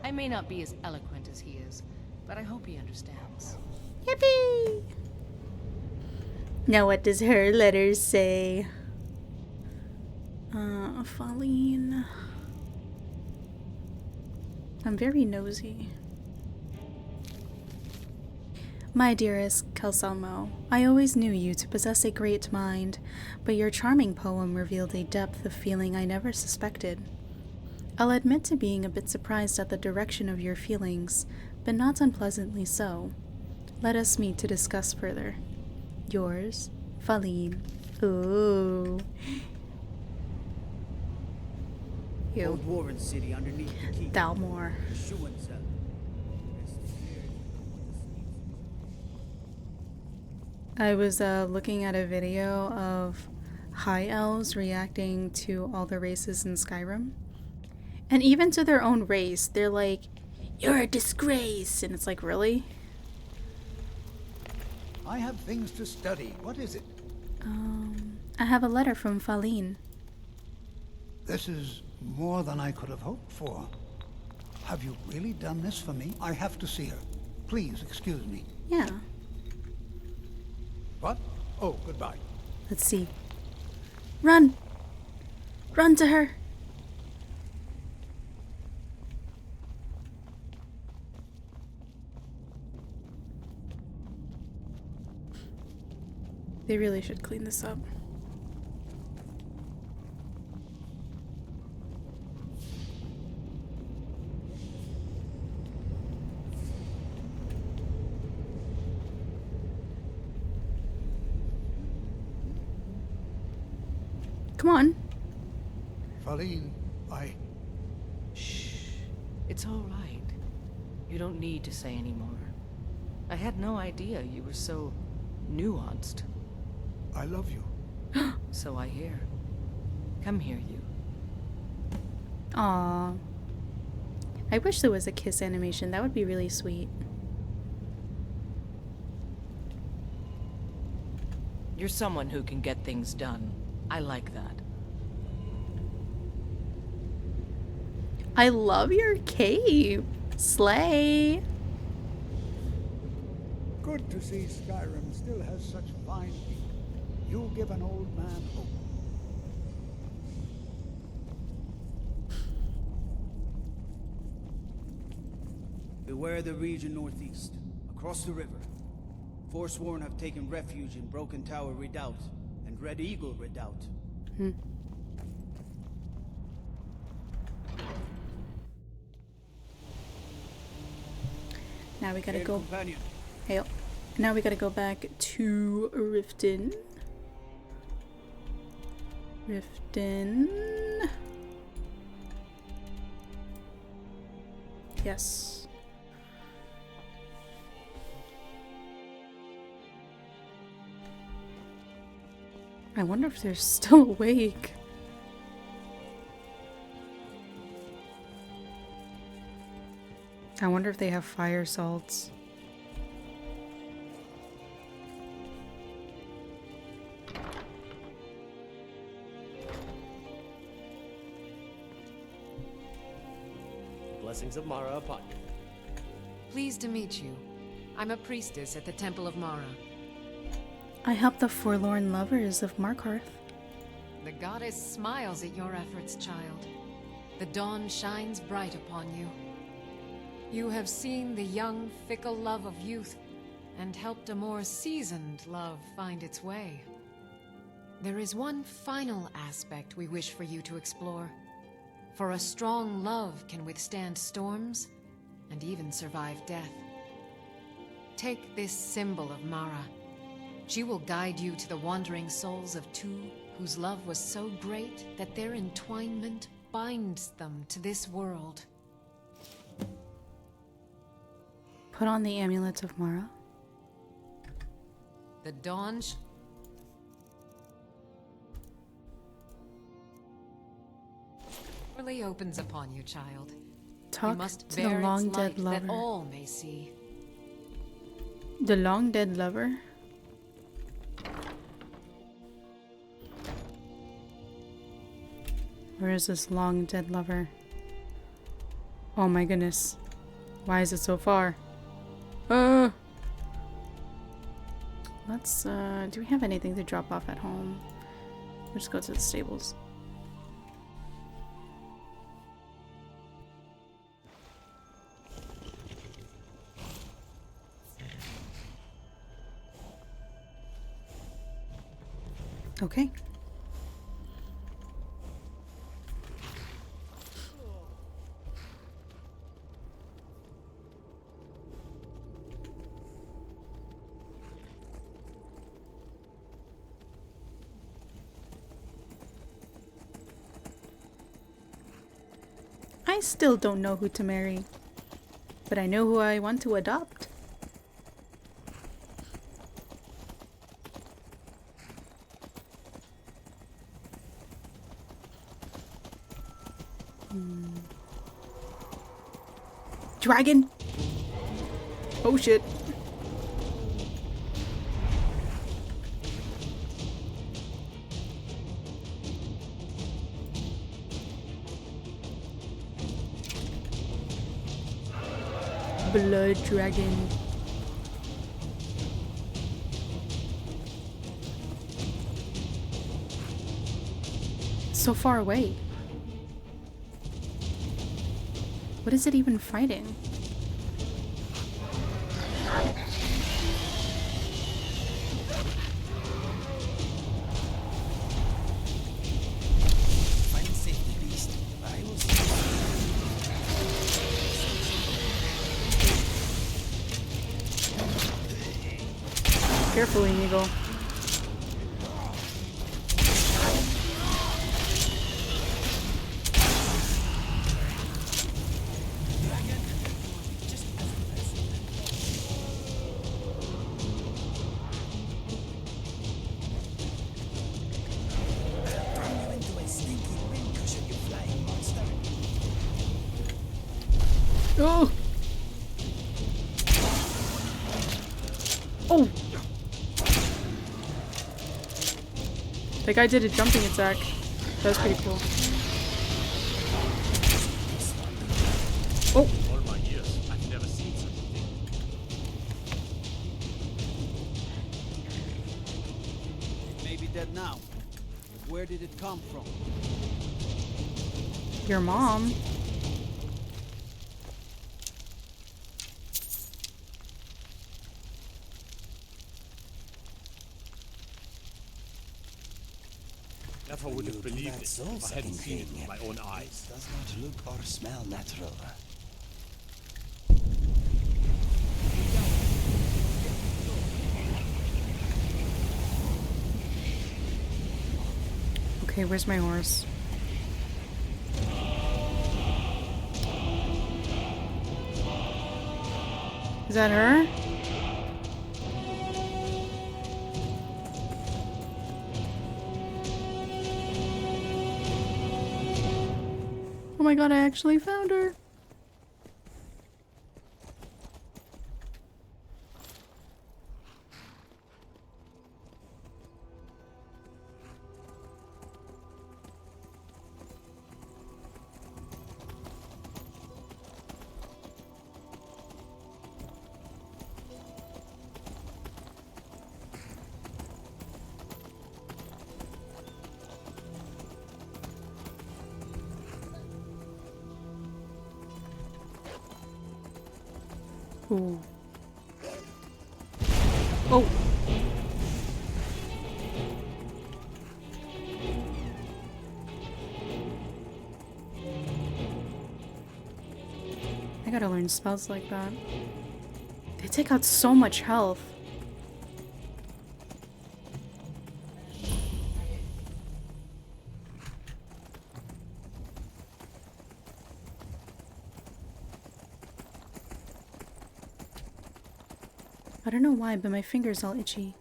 [SPEAKER 13] I may not be as eloquent as he is, but I hope he understands.
[SPEAKER 1] Yippee! Now what does her letter say? Faline. I'm very nosy. My dearest Calselmo, I always knew you to possess a great mind, but your charming poem revealed a depth of feeling I never suspected. I'll admit to being a bit surprised at the direction of your feelings, but not unpleasantly so. Let us meet to discuss further. Yours, Faline. Ooh.
[SPEAKER 7] Old Warren City underneath the keep.
[SPEAKER 1] Dalmore.
[SPEAKER 7] The Schumann cell.
[SPEAKER 1] I was looking at a video of high elves reacting to all the races in Skyrim. And even to their own race, they're like, "You're a disgrace." And it's like, really?
[SPEAKER 16] I have things to study. What is it?
[SPEAKER 1] I have a letter from Faline.
[SPEAKER 16] This is more than I could have hoped for. Have you really done this for me? I have to see her. Please excuse me.
[SPEAKER 1] Yeah.
[SPEAKER 16] What? Oh, goodbye.
[SPEAKER 1] Let's see. Run! Run to her! They really should clean this up. Come on.
[SPEAKER 16] Faline,
[SPEAKER 13] Shh. It's all right. You don't need to say any more. I had no idea you were so nuanced.
[SPEAKER 16] I love you.
[SPEAKER 13] So I hear. Come here, you.
[SPEAKER 1] Aww. I wish there was a kiss animation. That would be really sweet.
[SPEAKER 13] You're someone who can get things done. I like that.
[SPEAKER 1] I love your cape. Slay.
[SPEAKER 16] Good to see Skyrim still has such fine people. You give an old man hope.
[SPEAKER 7] Beware the region northeast, across the river. Forsworn have taken refuge in Broken Tower Redoubt and Red Eagle Redoubt.
[SPEAKER 1] Now we gotta
[SPEAKER 7] Hail,
[SPEAKER 1] go.
[SPEAKER 7] companion.
[SPEAKER 1] Hail. Now we gotta go back to Riften. Yes. I wonder if they're still awake. I wonder if they have fire salts.
[SPEAKER 4] Blessings of Mara upon you.
[SPEAKER 6] Pleased to meet you. I'm a priestess at the Temple of Mara.
[SPEAKER 1] I help the forlorn lovers of Markarth.
[SPEAKER 6] The goddess smiles at your efforts, child. The dawn shines bright upon you. You have seen the young, fickle love of youth, and helped a more seasoned love find its way. There is one final aspect we wish for you to explore. For a strong love can withstand storms, and even survive death. Take this symbol of Mara. She will guide you to the wandering souls of two whose love was so great that their entwinement binds them to this world.
[SPEAKER 1] Put on the amulets of Mara.
[SPEAKER 6] The dawn surely opens upon you, child.
[SPEAKER 1] Talk
[SPEAKER 6] you must
[SPEAKER 1] to the
[SPEAKER 6] bear
[SPEAKER 1] long
[SPEAKER 6] its
[SPEAKER 1] dead
[SPEAKER 6] light
[SPEAKER 1] lover.
[SPEAKER 6] that all may see.
[SPEAKER 1] The long dead lover? Where is this long dead lover? Oh my goodness. Why is it so far? Let's, do we have anything to drop off at home? We'll just go to the stables. Okay. I still don't know who to marry, but I know who I want to adopt. Dragon! Oh shit. Blood dragon. So far away. What is it even fighting?
[SPEAKER 2] Find safety, beast. I will see.
[SPEAKER 1] Carefully, Eagle. Oh! Oh! That guy did a jumping attack. That was pretty cool. Oh!
[SPEAKER 4] All my years, I've never seen such a thing.
[SPEAKER 7] Maybe Where did it come from?
[SPEAKER 1] Your mom.
[SPEAKER 9] Never would have believed it if I hadn't seen it with my own eyes.
[SPEAKER 2] Does not look or smell natural.
[SPEAKER 1] Okay, where's my horse? Is that her? Oh my god, I actually found her. Ooh. Oh. I gotta learn spells like that. They take out so much health. I don't know why, but my finger's all itchy.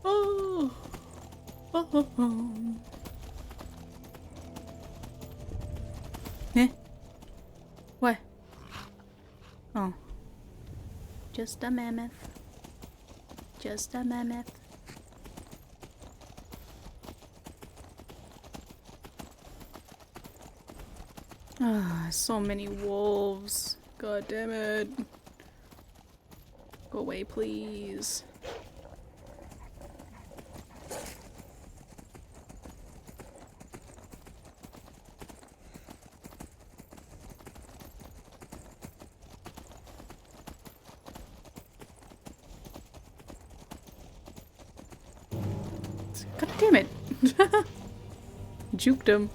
[SPEAKER 1] Oh. Oh, oh, oh. Eh? What? Oh. Just a mammoth. Just a mammoth. Ah, so many wolves. God damn it. Go away, please. God damn it. Juked him.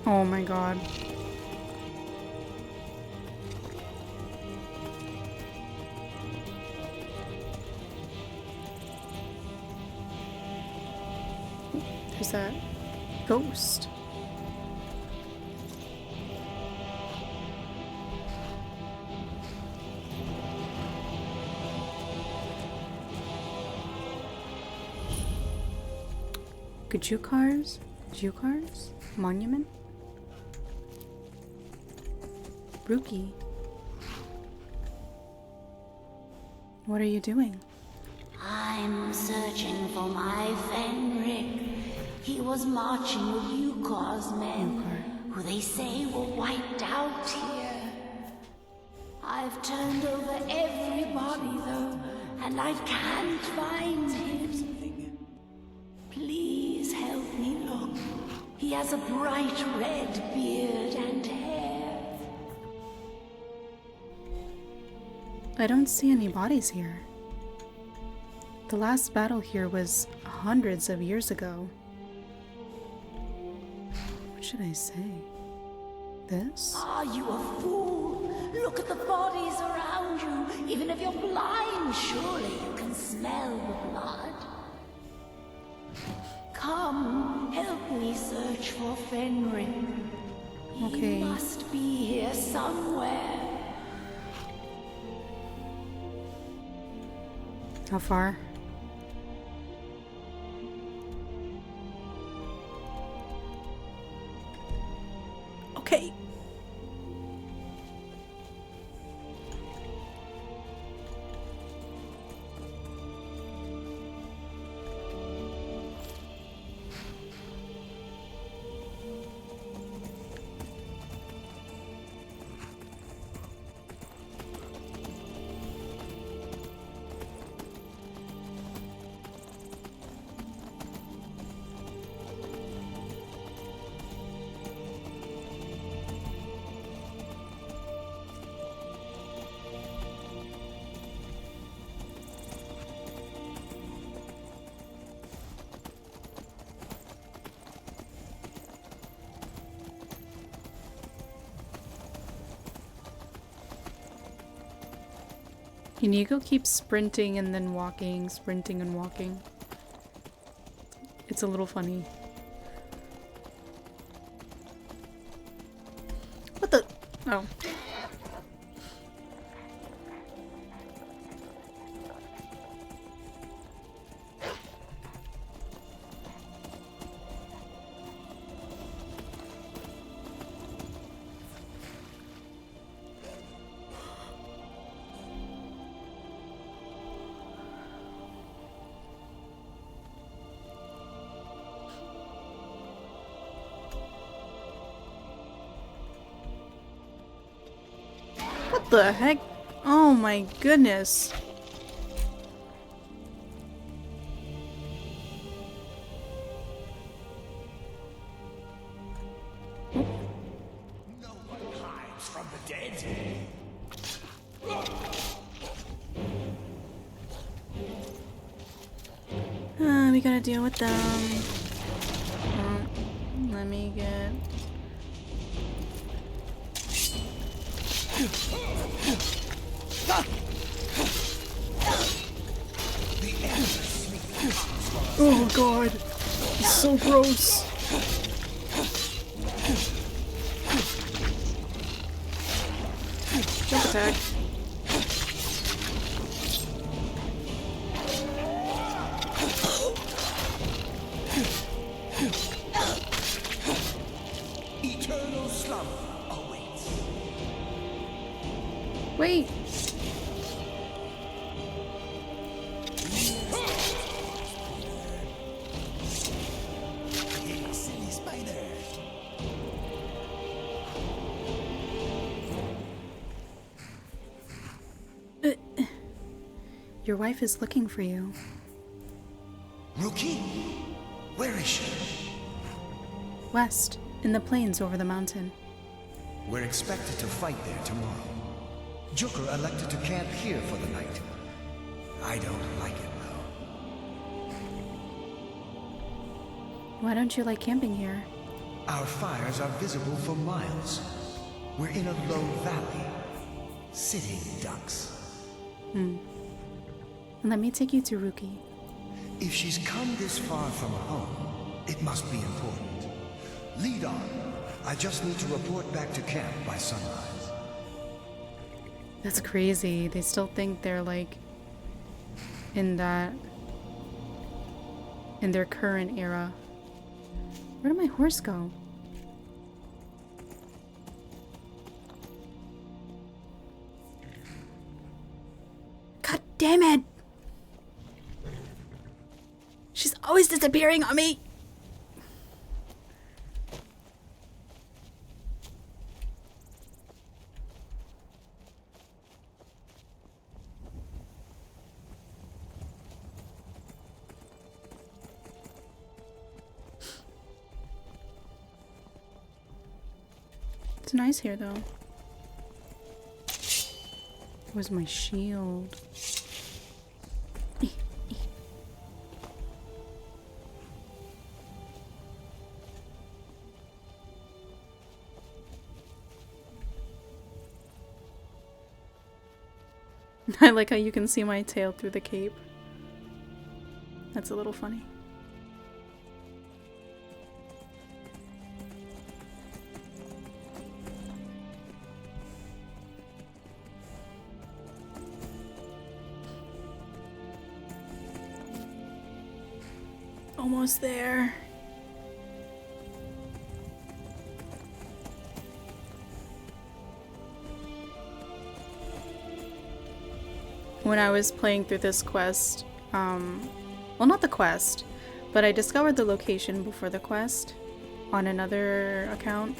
[SPEAKER 1] Oh my god. There's that ghost. Gajukars? Jukars? Monument? Brookie. What are you doing?
[SPEAKER 15] I'm searching for my Fenric. He was marching with Yukar's men, who they say were wiped out here. I've turned over every body, though, and I can't find him. Please help me look. He has a bright red beard and hair.
[SPEAKER 1] I don't see any bodies here. The last battle here was hundreds of years ago. What should I say? This?
[SPEAKER 15] Are you a fool? Look at the bodies around you. Even if you're blind, surely you can smell the blood. Come, help me search for Fenric.
[SPEAKER 1] Okay.
[SPEAKER 15] He must be here somewhere.
[SPEAKER 1] How far? Inigo keeps sprinting and then walking, sprinting and walking. It's a little funny. What the? Oh. What the heck? Oh my goodness.
[SPEAKER 2] No one hides from the dead.
[SPEAKER 1] We gotta deal with them. Let me get... Oh god, it's so gross. Jump attack.
[SPEAKER 2] Eternal slumber awaits.
[SPEAKER 1] Wait.
[SPEAKER 2] Silly spider.
[SPEAKER 1] Your wife is looking for you.
[SPEAKER 2] Rookie? Where is she?
[SPEAKER 1] West, in the plains over the mountain.
[SPEAKER 17] We're expected to fight there tomorrow. Joker elected to camp here for the night. I don't like it, though.
[SPEAKER 1] Why don't you like camping here?
[SPEAKER 17] Our fires are visible for miles. We're in a low valley. Sitting ducks.
[SPEAKER 1] Let me take you to Rookie.
[SPEAKER 17] If she's come this far from home, it must be important. Lead on. I just need to report back to camp by sunrise.
[SPEAKER 1] That's crazy. They still think they're like in their current era. Where did my horse go? God damn it! She's always disappearing on me! It's nice here though. Where's my shield? I like how you can see my tail through the cape. That's a little funny. Almost there. When I was playing through this quest, well, not the quest, but I discovered the location before the quest on another account,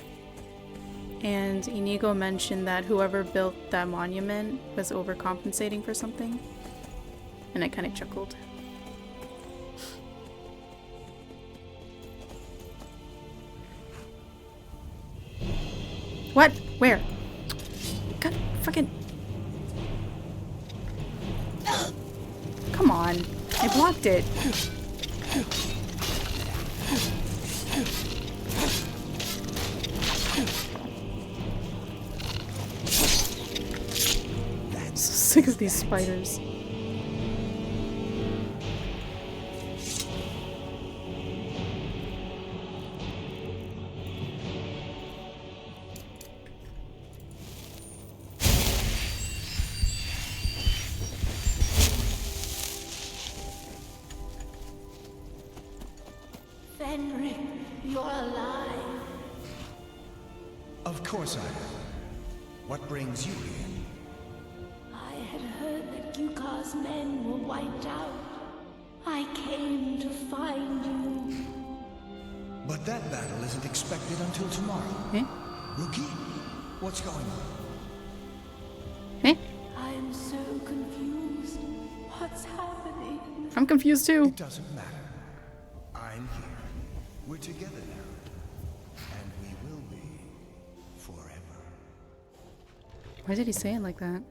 [SPEAKER 1] and Inigo mentioned that whoever built that monument was overcompensating for something, and I kind of chuckled. What? Where? God, fucking... Come on. I blocked it. That's so sick of these spiders.
[SPEAKER 18] Fenric, you're alive.
[SPEAKER 17] Of course I am. What brings you here?
[SPEAKER 18] I had heard that Yukar's men were wiped out. I came to find you.
[SPEAKER 17] But that battle isn't expected until tomorrow.
[SPEAKER 1] Eh?
[SPEAKER 17] Rookie, what's going on?
[SPEAKER 1] Eh?
[SPEAKER 18] I'm so confused. What's happening?
[SPEAKER 1] I'm confused too.
[SPEAKER 17] It doesn't matter. I'm here. We're together now. And we will be forever.
[SPEAKER 1] Why did he say it like that?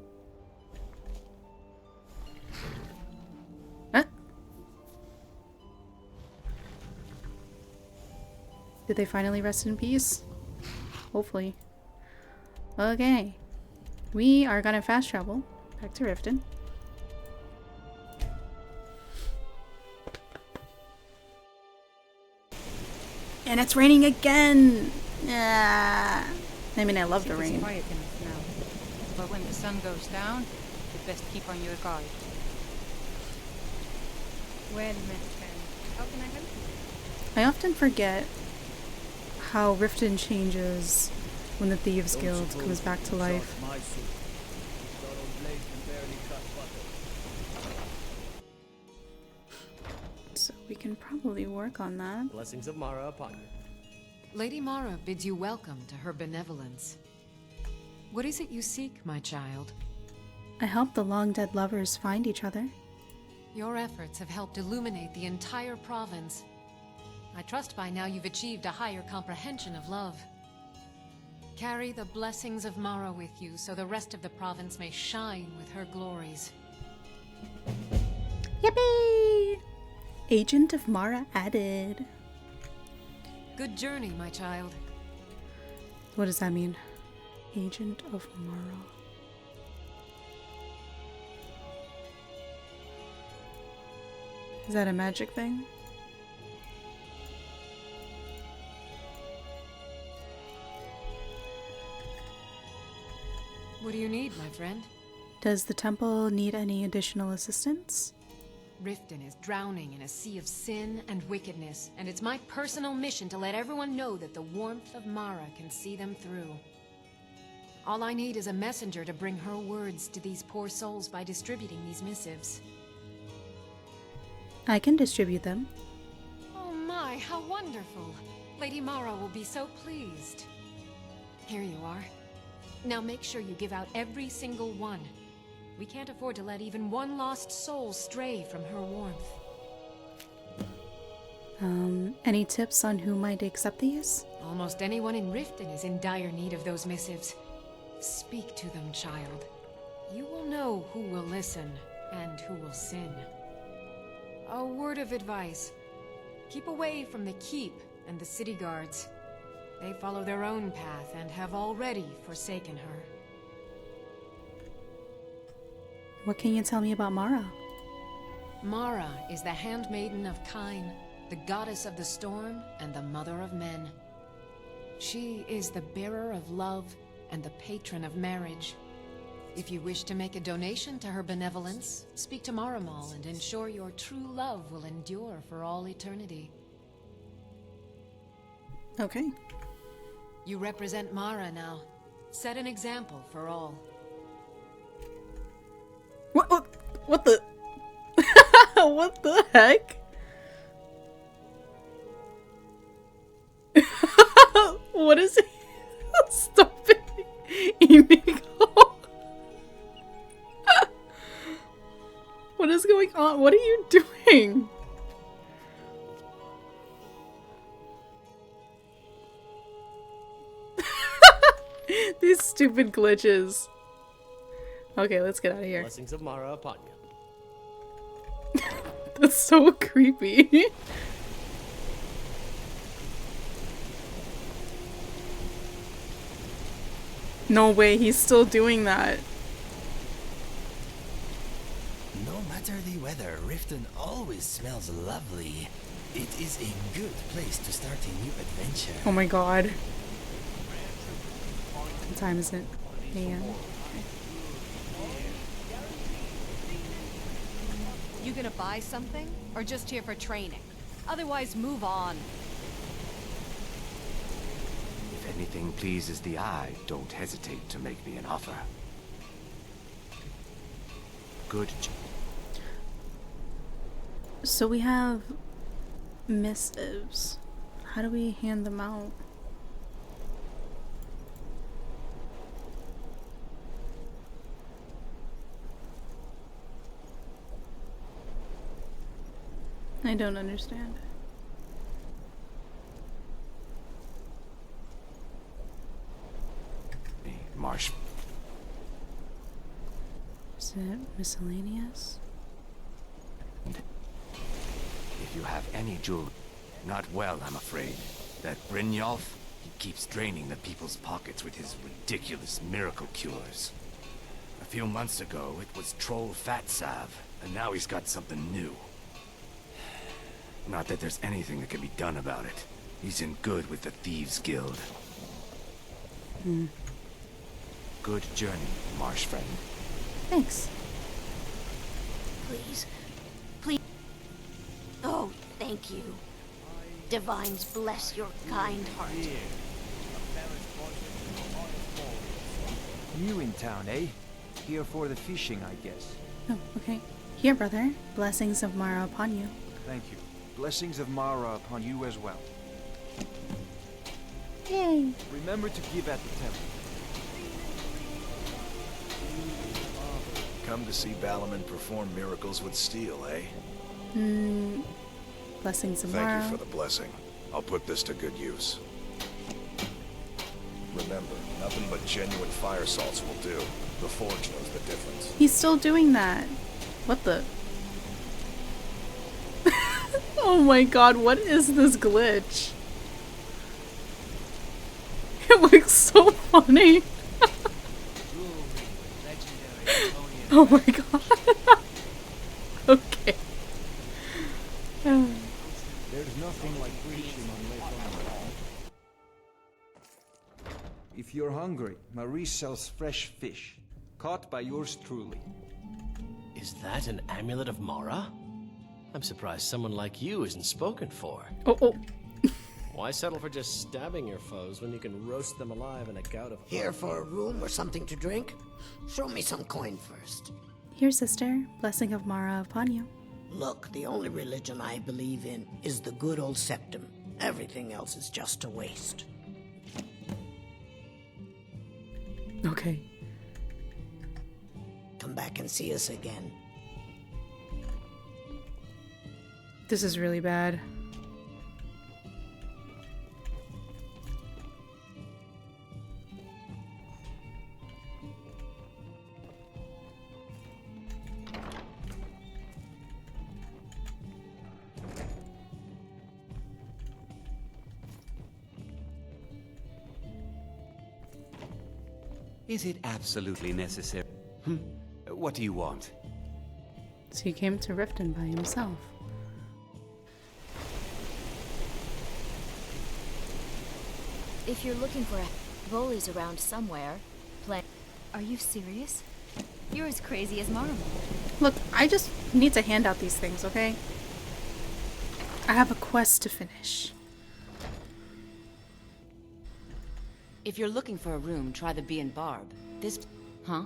[SPEAKER 1] Huh? Did they finally rest in peace? Hopefully. Okay. We are gonna fast travel back to Riften. And it's raining again! Ah. I mean, I love the rain.
[SPEAKER 19] It's quiet enough now. But when the sun goes down, you'd best keep on your guard. Well met, friend. How can I help you?
[SPEAKER 1] I often forget how Riften changes when the Thieves Guild comes back to life. So we can probably work on that.
[SPEAKER 4] Blessings of Mara upon you.
[SPEAKER 6] Lady Mara bids you welcome to her benevolence. What is it you seek, my child?
[SPEAKER 1] I helped the long-dead lovers find each other.
[SPEAKER 6] Your efforts have helped illuminate the entire province. I trust by now you've achieved a higher comprehension of love. Carry the blessings of Mara with you so the rest of the province may shine with her glories.
[SPEAKER 1] Yippee! Agent of Mara added.
[SPEAKER 6] Good journey, my child.
[SPEAKER 1] What does that mean? Agent of Mara. Is that a magic thing?
[SPEAKER 6] What do you need, my friend?
[SPEAKER 1] Does the temple need any additional assistance?
[SPEAKER 6] Riften is drowning in a sea of sin and wickedness, and it's my personal mission to let everyone know that the warmth of Mara can see them through. All I need is a messenger to bring her words to these poor souls by distributing these missives.
[SPEAKER 1] I can distribute them.
[SPEAKER 6] Oh my, how wonderful! Lady Mara will be so pleased. Here you are. Now make sure you give out every single one. We can't afford to let even one lost soul stray from her warmth.
[SPEAKER 1] Any tips on who might accept these?
[SPEAKER 6] Almost anyone in Riften is in dire need of those missives. Speak to them, child. You will know who will listen and who will sin. A word of advice. Keep away from the Keep and the city guards. They follow their own path and have already forsaken her.
[SPEAKER 1] What can you tell me about Mara?
[SPEAKER 6] Mara is the handmaiden of Kine, the goddess of the storm and the mother of men. She is the bearer of love and the patron of marriage. If you wish to make a donation to her benevolence, speak to Maramal and ensure your true love will endure for all eternity.
[SPEAKER 1] Okay.
[SPEAKER 6] You represent Mara now. Set an example for all.
[SPEAKER 1] What the? What the heck? What is it? Stop it, Emigo. What is going on? What are you doing? These stupid glitches. Okay, let's get out of here.
[SPEAKER 4] Blessings of Mara upon you.
[SPEAKER 1] That's so creepy. No way, he's still doing that.
[SPEAKER 2] matter the weather, Riften always smells lovely. It is a good place to start a new adventure.
[SPEAKER 1] Oh my god. What time is it? AM.
[SPEAKER 6] You gonna buy something? Or just here for training? Otherwise, move on.
[SPEAKER 20] If anything pleases the eye, don't hesitate to make me an offer. Good.
[SPEAKER 1] So we have missives. How do we hand them out? I don't understand.
[SPEAKER 20] Marsh.
[SPEAKER 1] Is it miscellaneous?
[SPEAKER 20] If you have any jewel, not well, I'm afraid. That Brynjolf, he keeps draining the people's pockets with his ridiculous miracle cures. A few months ago, it was troll fat salve, and now he's got something new. Not that there's anything that can be done about it. He's in good with the Thieves' Guild. Good journey, Marsh friend.
[SPEAKER 1] Thanks.
[SPEAKER 18] Please. Please. Oh, thank you. Divines bless your kind heart.
[SPEAKER 21] New in town, eh? Here for the fishing, I guess.
[SPEAKER 1] Oh, okay. Here, brother. Blessings of Mara upon you.
[SPEAKER 21] Thank you. Blessings of Mara upon you as well.
[SPEAKER 1] Yay!
[SPEAKER 21] Remember to give at the temple.
[SPEAKER 12] Come to see Balaman perform miracles with steel, eh?
[SPEAKER 1] Blessings of
[SPEAKER 12] Thank
[SPEAKER 1] Mara.
[SPEAKER 12] you for the blessing. I'll put this to good use. Remember, nothing but genuine fire salts will do. The Forge knows the difference.
[SPEAKER 1] He's still doing that. What the? Oh my god, what is this glitch? It looks so funny. Oh my god. Okay.
[SPEAKER 21] There's nothing like preaching on Lake Honor. If you're hungry, Marie sells fresh fish, caught by yours truly.
[SPEAKER 4] Is that an amulet of Mara? I'm surprised someone like you isn't spoken for.
[SPEAKER 1] Oh.
[SPEAKER 4] Why settle for just stabbing your foes when you can roast them alive in a gout of...
[SPEAKER 15] Here for a room or something to drink? Show me some coin first.
[SPEAKER 1] Here, sister. Blessing of Mara upon you.
[SPEAKER 15] Look, the only religion I believe in is the good old septum. Everything else is just a waste.
[SPEAKER 1] Okay.
[SPEAKER 15] Come back and see us again.
[SPEAKER 1] This is really bad.
[SPEAKER 10] Is it absolutely necessary? What do you want?
[SPEAKER 1] So he came to Riften by himself.
[SPEAKER 11] If you're looking for a Voli's around somewhere, Are you serious? You're as crazy as Marmot.
[SPEAKER 1] Look, I just need to hand out these things, okay? I have a quest to finish.
[SPEAKER 22] If you're looking for a room, try the Bee and Barb. This... Huh?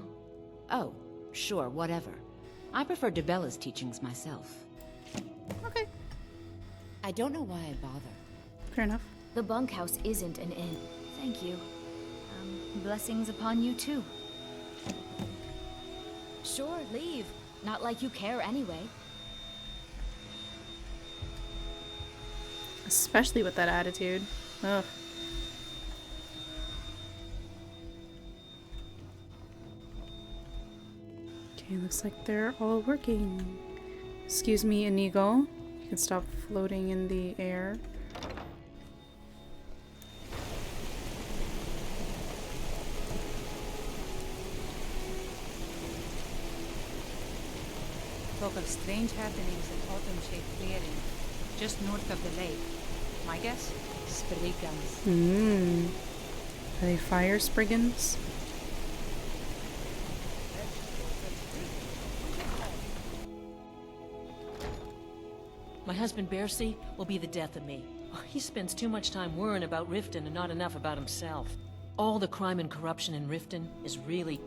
[SPEAKER 22] Oh, sure, whatever. I prefer DeBella's teachings myself.
[SPEAKER 1] Okay.
[SPEAKER 22] I don't know why I bother.
[SPEAKER 1] Fair enough.
[SPEAKER 11] The bunkhouse isn't an inn. Thank you. Blessings upon you too. Sure, leave. Not like you care anyway.
[SPEAKER 1] Especially with that attitude. Ugh. Okay, looks like they're all working. Excuse me, Inigo. You can stop floating in the air.
[SPEAKER 19] Talk of strange happenings at Autumn-Shade Clearing, just north of the lake. My guess? Spriggans.
[SPEAKER 1] Are they fire spriggans?
[SPEAKER 3] My husband Bercy will be the death of me. He spends too much time worrying about Riften and not enough about himself. All the crime and corruption in Riften is really...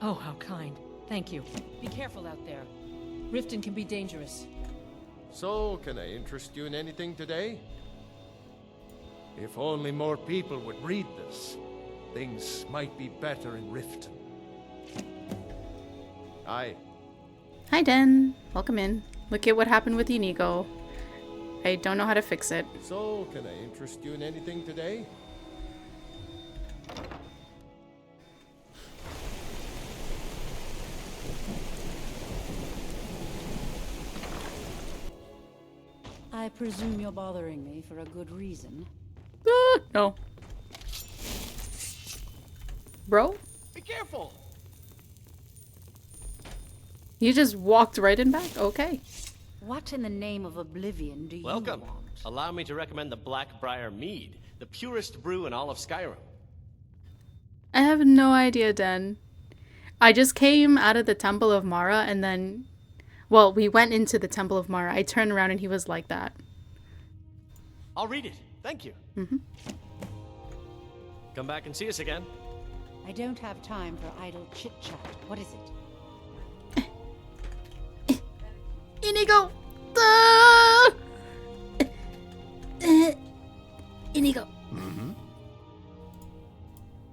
[SPEAKER 3] Oh, how kind. Thank you. Be careful out there. Riften can be dangerous.
[SPEAKER 9] So, can I interest you in anything today? If only more people would read this, things might be better in Riften. Hi.
[SPEAKER 1] Hi, Den. Welcome in. Look at what happened with Inigo. I don't know how to fix it.
[SPEAKER 9] So, can I interest you in anything today?
[SPEAKER 5] I presume you're bothering me for a good reason.
[SPEAKER 1] No. Bro?
[SPEAKER 4] Be careful!
[SPEAKER 1] You just walked right in back? Okay.
[SPEAKER 5] What in the name of oblivion do you
[SPEAKER 4] Welcome.
[SPEAKER 5] want?
[SPEAKER 4] Allow me to recommend the Blackbriar Mead, the purest brew in all of Skyrim.
[SPEAKER 1] I have no idea, Den. I just came out of the Temple of Mara and then... Well, we went into the Temple of Mara. I turned around and he was like that.
[SPEAKER 4] I'll read it. Thank you. Come back and see us again.
[SPEAKER 5] I don't have time for idle chit-chat. What is it?
[SPEAKER 1] Inigo! Inigo.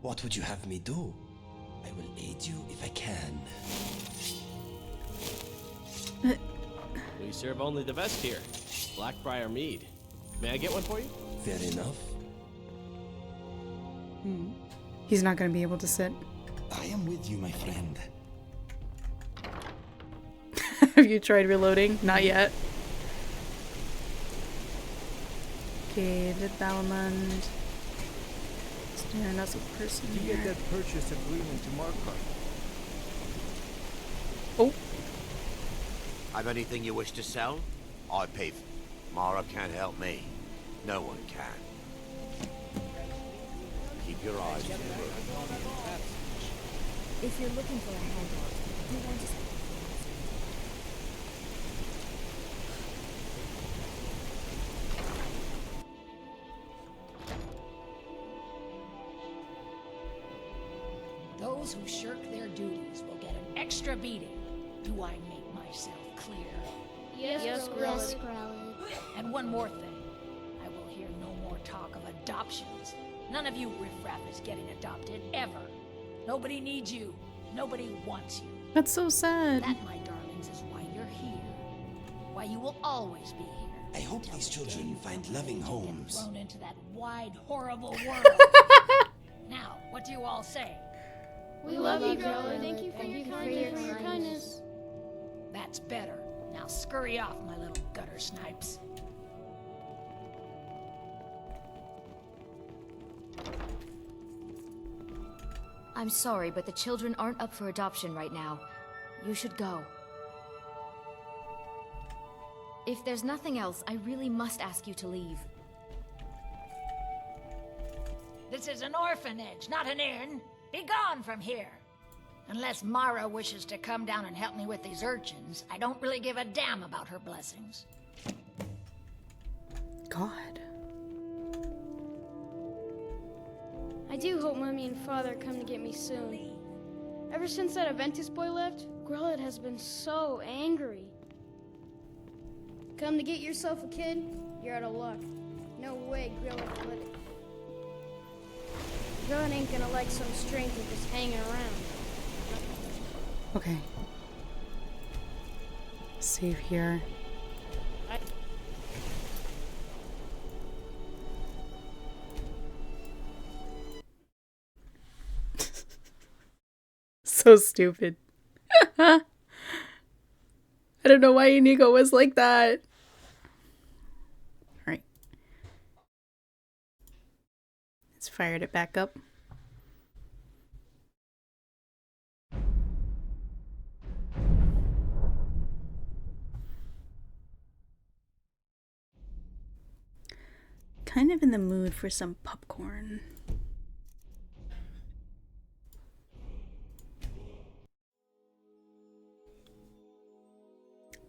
[SPEAKER 2] What would you have me do? I will aid you if I can.
[SPEAKER 4] We serve only the best here. Blackbriar Mead. May I get one for you?
[SPEAKER 2] Fair enough.
[SPEAKER 1] He's not going to be able to sit.
[SPEAKER 2] I am with you, my friend.
[SPEAKER 1] Have you tried reloading? Not yet. Okay, the Balamund. Staring as a person
[SPEAKER 21] You
[SPEAKER 1] here.
[SPEAKER 21] get that purchase agreement to Markarth.
[SPEAKER 1] Oh.
[SPEAKER 8] Have anything you wish to sell? I pay for. Mara can't help me. No one can. Keep your eyes peeled.
[SPEAKER 11] If you're looking for a handout, you want to...
[SPEAKER 23] Those who shirk their duties will get an extra beating. Do I make myself clear?
[SPEAKER 18] Yes, Grelid.
[SPEAKER 23] And one more thing. I will hear no more talk of adoptions. None of you riffraff is getting adopted, ever. Nobody needs you. Nobody wants you.
[SPEAKER 1] That's so sad.
[SPEAKER 23] That, my darlings, is why you're here. Why you will always be here.
[SPEAKER 2] I hope these children find loving homes.
[SPEAKER 23] Thrown into that wide, horrible world. Now, what do you all say?
[SPEAKER 18] We love you, Grelid. Thank you for your kindness.
[SPEAKER 23] That's better. Now scurry off, my little gutter snipes.
[SPEAKER 11] I'm sorry, but the children aren't up for adoption right now. You should go. If there's nothing else, I really must ask you to leave.
[SPEAKER 23] This is an orphanage, not an inn. Be gone from here. Unless Mara wishes to come down and help me with these urchins, I don't really give a damn about her blessings.
[SPEAKER 1] God.
[SPEAKER 18] I do hope Mommy and Father come to get me soon. Ever since that Aventus boy left, Grelid has been so angry. Come to get yourself a kid? You're out of luck. No way Grelid will let it. Grelid ain't gonna like some stranger just hanging around.
[SPEAKER 1] Okay. Save here. So stupid. I don't know why Inigo was like that. Alright. Let's fire it back up. kind of in the mood for some popcorn.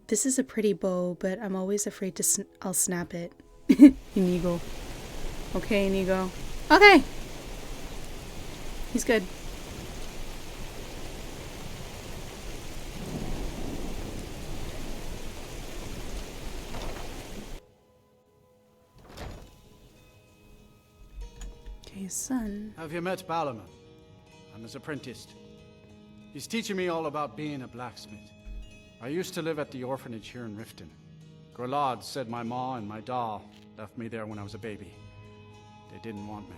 [SPEAKER 1] This is a pretty bow, but I'm always afraid to I'll snap it. Inigo. Okay, Inigo. Okay! He's good. Okay, son.
[SPEAKER 7] Have you met Balaman? I'm his apprentice. He's teaching me all about being a blacksmith. I used to live at the orphanage here in Riften. Grelad said my ma and my da left me there when I was a baby. They didn't want me.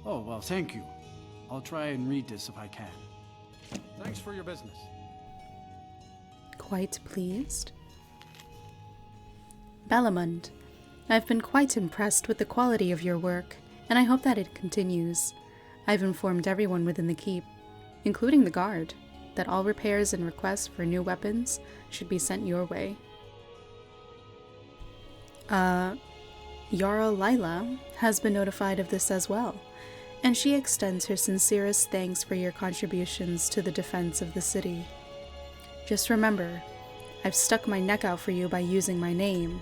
[SPEAKER 7] Oh, well, thank you. I'll try and read this if I can. Thanks for your business.
[SPEAKER 1] Quite pleased. Balamund, I've been quite impressed with the quality of your work, and I hope that it continues. I've informed everyone within the keep, including the guard, that all repairs and requests for new weapons should be sent your way. Jarl Lila has been notified of this as well, and she extends her sincerest thanks for your contributions to the defense of the city. Just remember, I've stuck my neck out for you by using my name,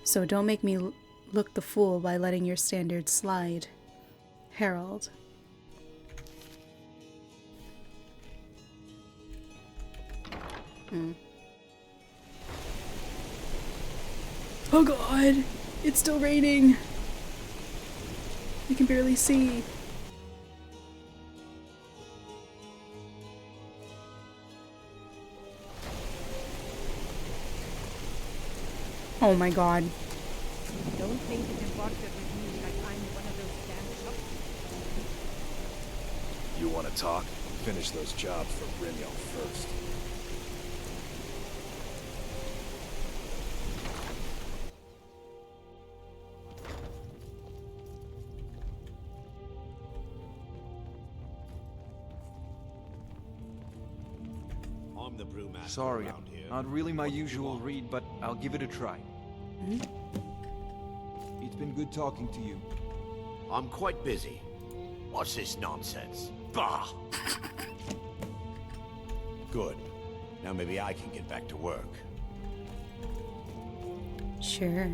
[SPEAKER 1] so don't make me look the fool by letting your standards slide. Harold. Oh god! It's still raining! I can barely see. Oh my god.
[SPEAKER 19] Don't think it embarked with me like I'm one of those damn shops.
[SPEAKER 12] You want to talk? Finish those jobs for Brynjolf first.
[SPEAKER 8] I'm the brewmaster.
[SPEAKER 21] Sorry,
[SPEAKER 8] around here.
[SPEAKER 21] not really my usual read, but I'll give it a try. It's been good talking to you.
[SPEAKER 8] I'm quite busy. What's this nonsense? Bah! Good. Now maybe I can get back to work.
[SPEAKER 1] Sure.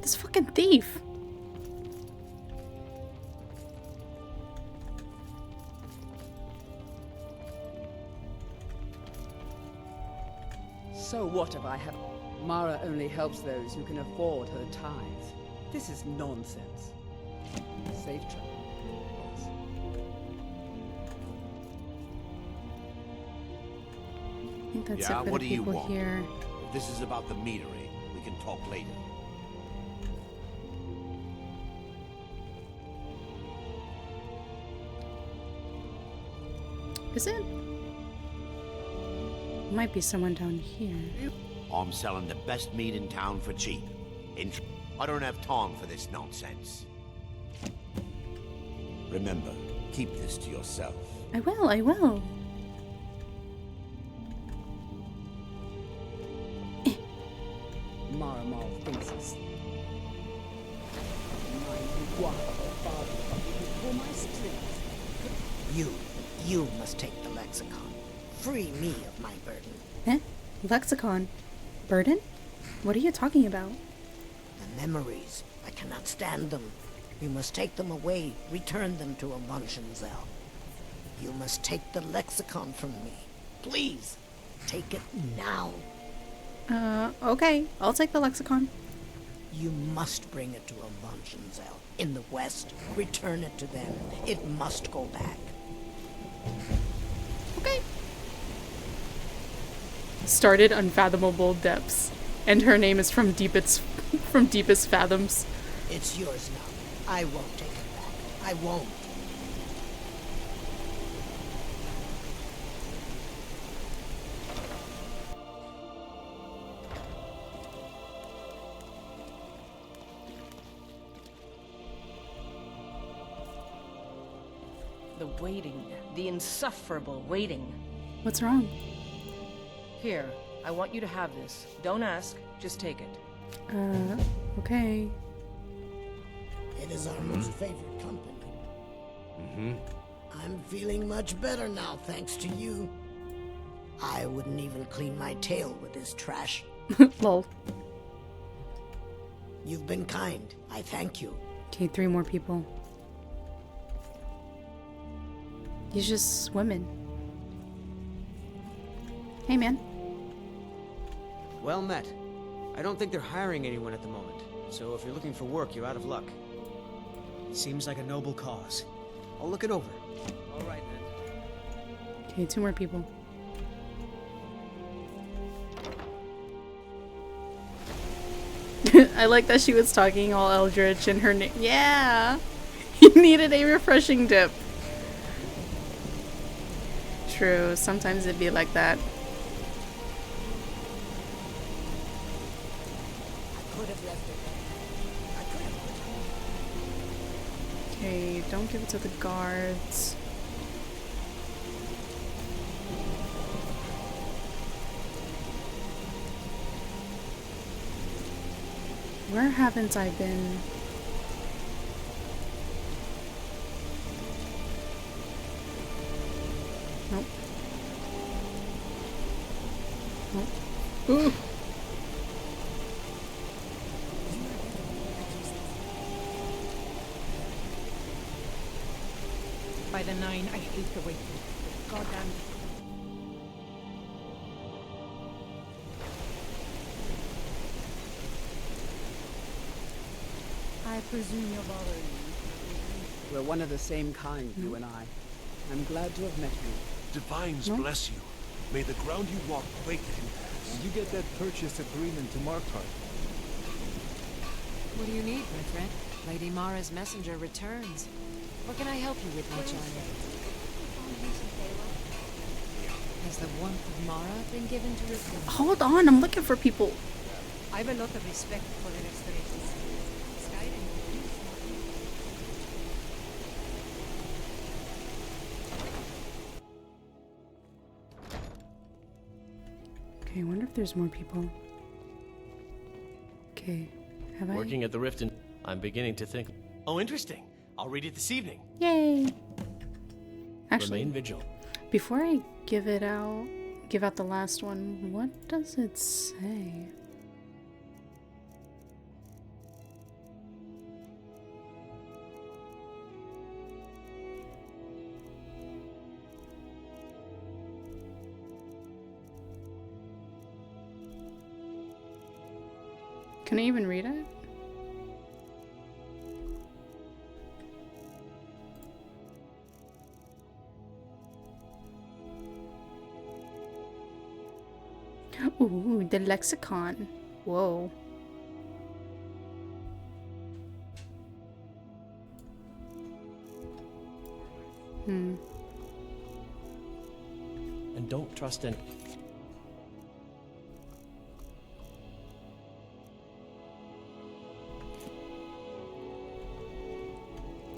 [SPEAKER 1] This fucking thief!
[SPEAKER 13] So what if I have... Mara only helps those who can afford her tithe. This is nonsense. Safe travel.
[SPEAKER 1] I think that's
[SPEAKER 8] Yeah,
[SPEAKER 1] it for
[SPEAKER 8] what
[SPEAKER 1] the
[SPEAKER 8] do you
[SPEAKER 1] people
[SPEAKER 8] want?
[SPEAKER 1] here.
[SPEAKER 8] If this is about the metering, we can talk later.
[SPEAKER 1] Is it? Might be someone down here.
[SPEAKER 8] I'm selling the best meat in town for cheap. I don't have time for this nonsense. Remember, keep this to yourself.
[SPEAKER 1] I will.
[SPEAKER 13] Mara Mal thinks he's... My father, pull my strings.
[SPEAKER 15] You must take the lexicon. Free me of my burden.
[SPEAKER 1] Eh? Lexicon? Burden? What are you talking about?
[SPEAKER 15] The memories. I cannot stand them. You must take them away. Return them to Amunshenzell. You must take the lexicon from me. Please. Take it now.
[SPEAKER 1] Okay. I'll take the lexicon.
[SPEAKER 15] You must bring it to Amunshenzell. In the west. Return it to them. It must go back.
[SPEAKER 1] Okay. Started unfathomable depths, and her name is from deepest fathoms.
[SPEAKER 15] It's yours now. I won't take it back. I won't.
[SPEAKER 13] The waiting. The insufferable waiting.
[SPEAKER 1] What's wrong?
[SPEAKER 13] Here, I want you to have this. Don't ask, just take it.
[SPEAKER 1] Okay.
[SPEAKER 2] It is our most favorite company. I'm feeling much better now, thanks to you. I wouldn't even clean my tail with this trash.
[SPEAKER 1] Lol.
[SPEAKER 2] You've been kind. I thank you.
[SPEAKER 1] Okay, 3 more people. He's just swimming. Hey, man.
[SPEAKER 14] Well met. I don't think they're hiring anyone at the moment, so if you're looking for work, you're out of luck. Seems like a noble cause. I'll look it over. All right, then.
[SPEAKER 1] Okay, 2 more people. I like that she was talking all eldritch and her name. Yeah! You needed a refreshing dip. True, sometimes it'd be like that. Okay, don't give it to the guards. Where haven't I been? Nope. Nope. Ooh.
[SPEAKER 19] By the 9, I hate the waiting. Goddamn.
[SPEAKER 5] I presume you're bothering me.
[SPEAKER 13] We're one of the same kind, you and I. I'm glad to have met you.
[SPEAKER 16] Divines bless you. May the ground you walk quake at you pass.
[SPEAKER 21] Did you get that purchase agreement to Markarth?
[SPEAKER 6] What do you need, my friend? Lady Mara's messenger returns. What can I help you with, my child? Has the warmth of Mara been given to Riften?
[SPEAKER 1] Hold on, I'm looking for people.
[SPEAKER 19] I have a lot of respect for the restorations. Skyrim.
[SPEAKER 1] Okay, I wonder if there's more people. Okay, have
[SPEAKER 4] Working at the Rift and I'm beginning to think. Oh, interesting. I'll read it this evening.
[SPEAKER 1] Yay! Actually,
[SPEAKER 4] Remain vigilant.
[SPEAKER 1] before I give out the last one, what does it say? Can I even read it? Ooh, the lexicon. Whoa.
[SPEAKER 4] And don't trust in.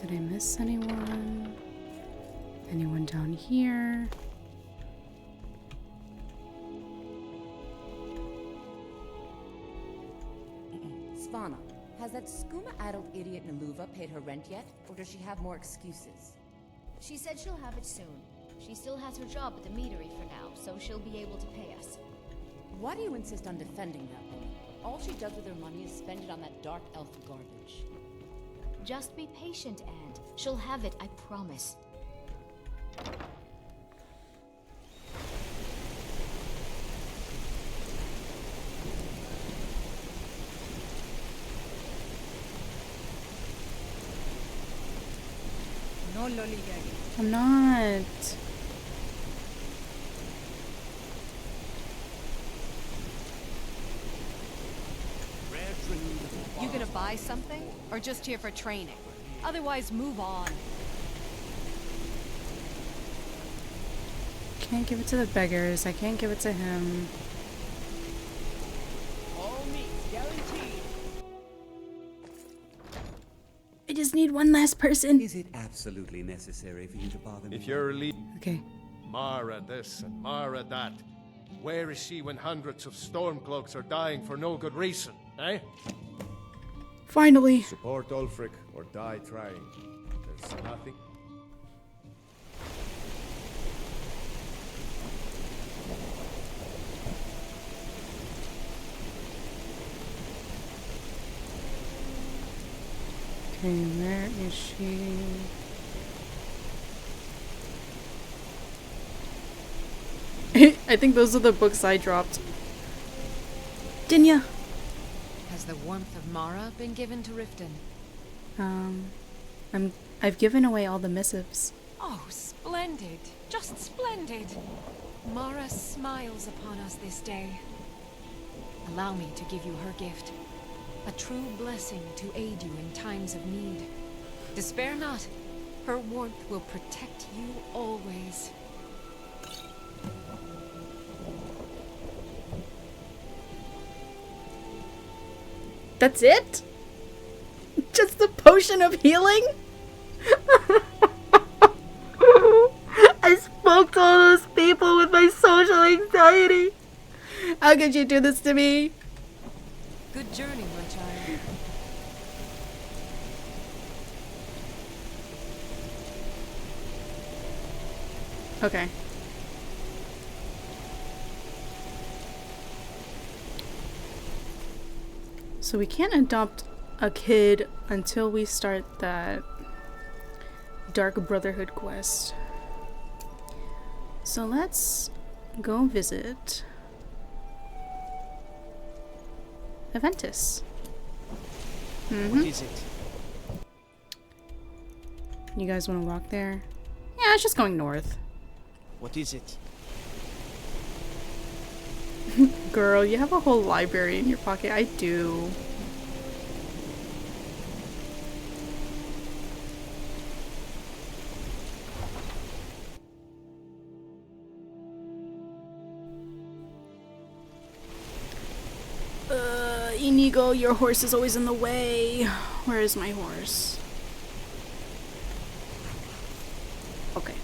[SPEAKER 1] Did I miss anyone? Anyone down here?
[SPEAKER 22] Svana, has that skooma-addled idiot Naluva paid her rent yet? Or does she have more excuses?
[SPEAKER 11] She said she'll have it soon. She still has her job at the meadery for now, so she'll be able to pay us.
[SPEAKER 22] Why do you insist on defending that woman? All she does with her money is spend it on that dark elf garbage.
[SPEAKER 11] Just be patient, Aunt. She'll have it, I promise.
[SPEAKER 19] No lollygagging.
[SPEAKER 1] I'm not.
[SPEAKER 17] You gonna buy something? Or just here for training? Otherwise, move on.
[SPEAKER 1] Can't give it to the beggars. I can't give it to him.
[SPEAKER 21] All meats guaranteed.
[SPEAKER 1] I just need one last person.
[SPEAKER 10] Is it absolutely necessary for you to bother me?
[SPEAKER 9] If you're
[SPEAKER 1] Okay.
[SPEAKER 9] Mara this and Mara that. Where is she when hundreds of Stormcloaks are dying for no good reason? Eh?
[SPEAKER 1] Finally.
[SPEAKER 9] Support Ulfric or die trying. There's nothing.
[SPEAKER 1] Okay, where is she? I think those are the books I dropped. Dinya!
[SPEAKER 6] Has the warmth of Mara been given to Riften?
[SPEAKER 1] I've given away all the missives.
[SPEAKER 6] Oh, splendid. Just splendid. Mara smiles upon us this day. Allow me to give you her gift. A true blessing to aid you in times of need. Despair not. Her warmth will protect you always.
[SPEAKER 1] That's it? Just the potion of healing? I spoke to all those people with my social anxiety. How could you do this to me?
[SPEAKER 6] Good journey, my child.
[SPEAKER 1] Okay. So we can't adopt a kid until we start that Dark Brotherhood quest. So let's go visit Aventus.
[SPEAKER 14] What is it?
[SPEAKER 1] You guys want to walk there? Yeah, it's just going north.
[SPEAKER 14] What is it?
[SPEAKER 1] Girl, you have a whole library in your pocket. I do. Inigo, your horse is always in the way. Where is my horse? Okay.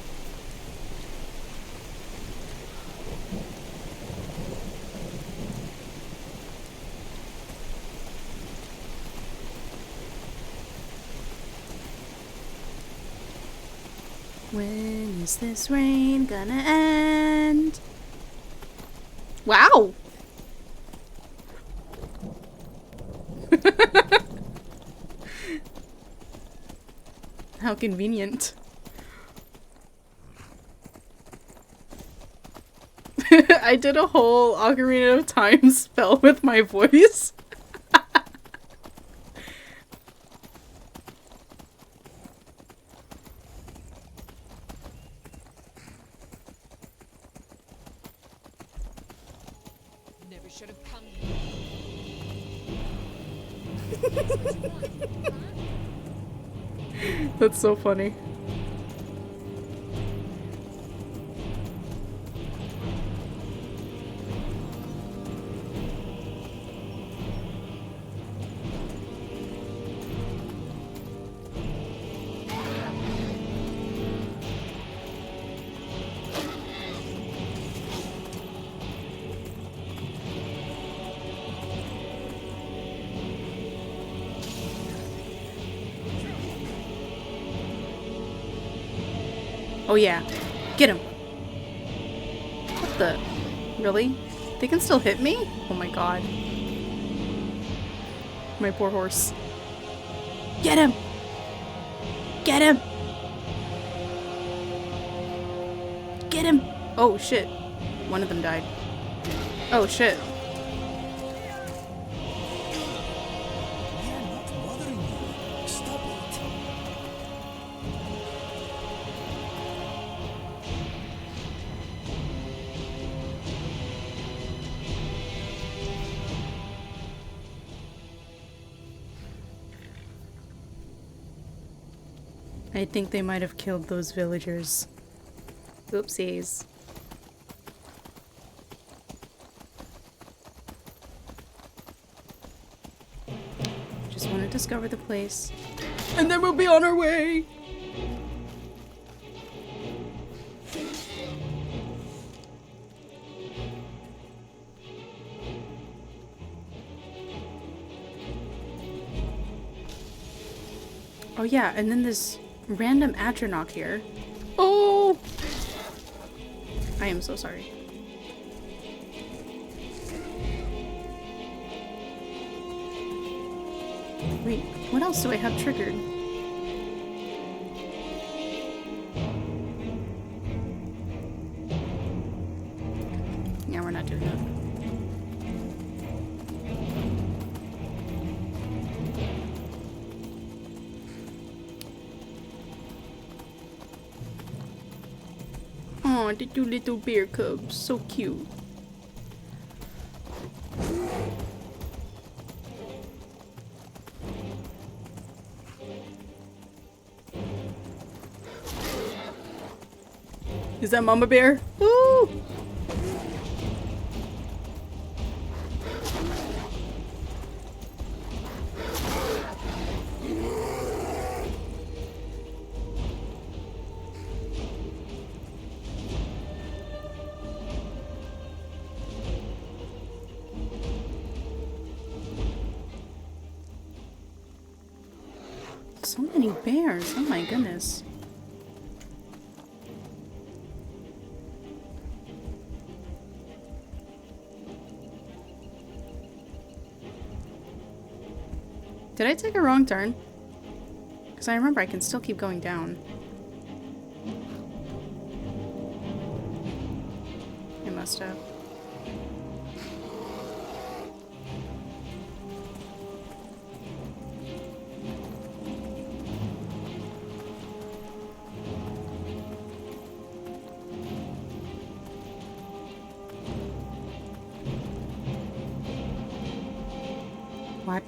[SPEAKER 1] When is this rain gonna end? Wow! How convenient. I did a whole Ocarina of Time spell with my voice.
[SPEAKER 6] Never should have come
[SPEAKER 1] That's so funny. Oh yeah, get him. What the? Really? They can still hit me? Oh my god. My poor horse. Get him! Get him! Get him! Oh shit. One of them died. Oh shit. I think they might have killed those villagers. Oopsies. Just want to discover the place. And then we'll be on our way! Oh yeah, and then this random Atronach here. Oh! I am so sorry. Wait, what else do I have triggered? Yeah, we're not doing that. Oh, the two little bear cubs. So cute. Is that Mama Bear? Woo! So many bears. Oh my goodness. Did I take a wrong turn? Because I remember I can still keep going down. I must have. What?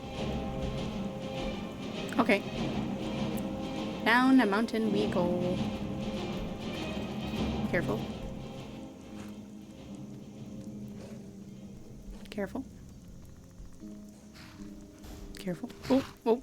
[SPEAKER 1] Okay. Down the mountain we go. Careful. Careful. Careful. Oh, oh.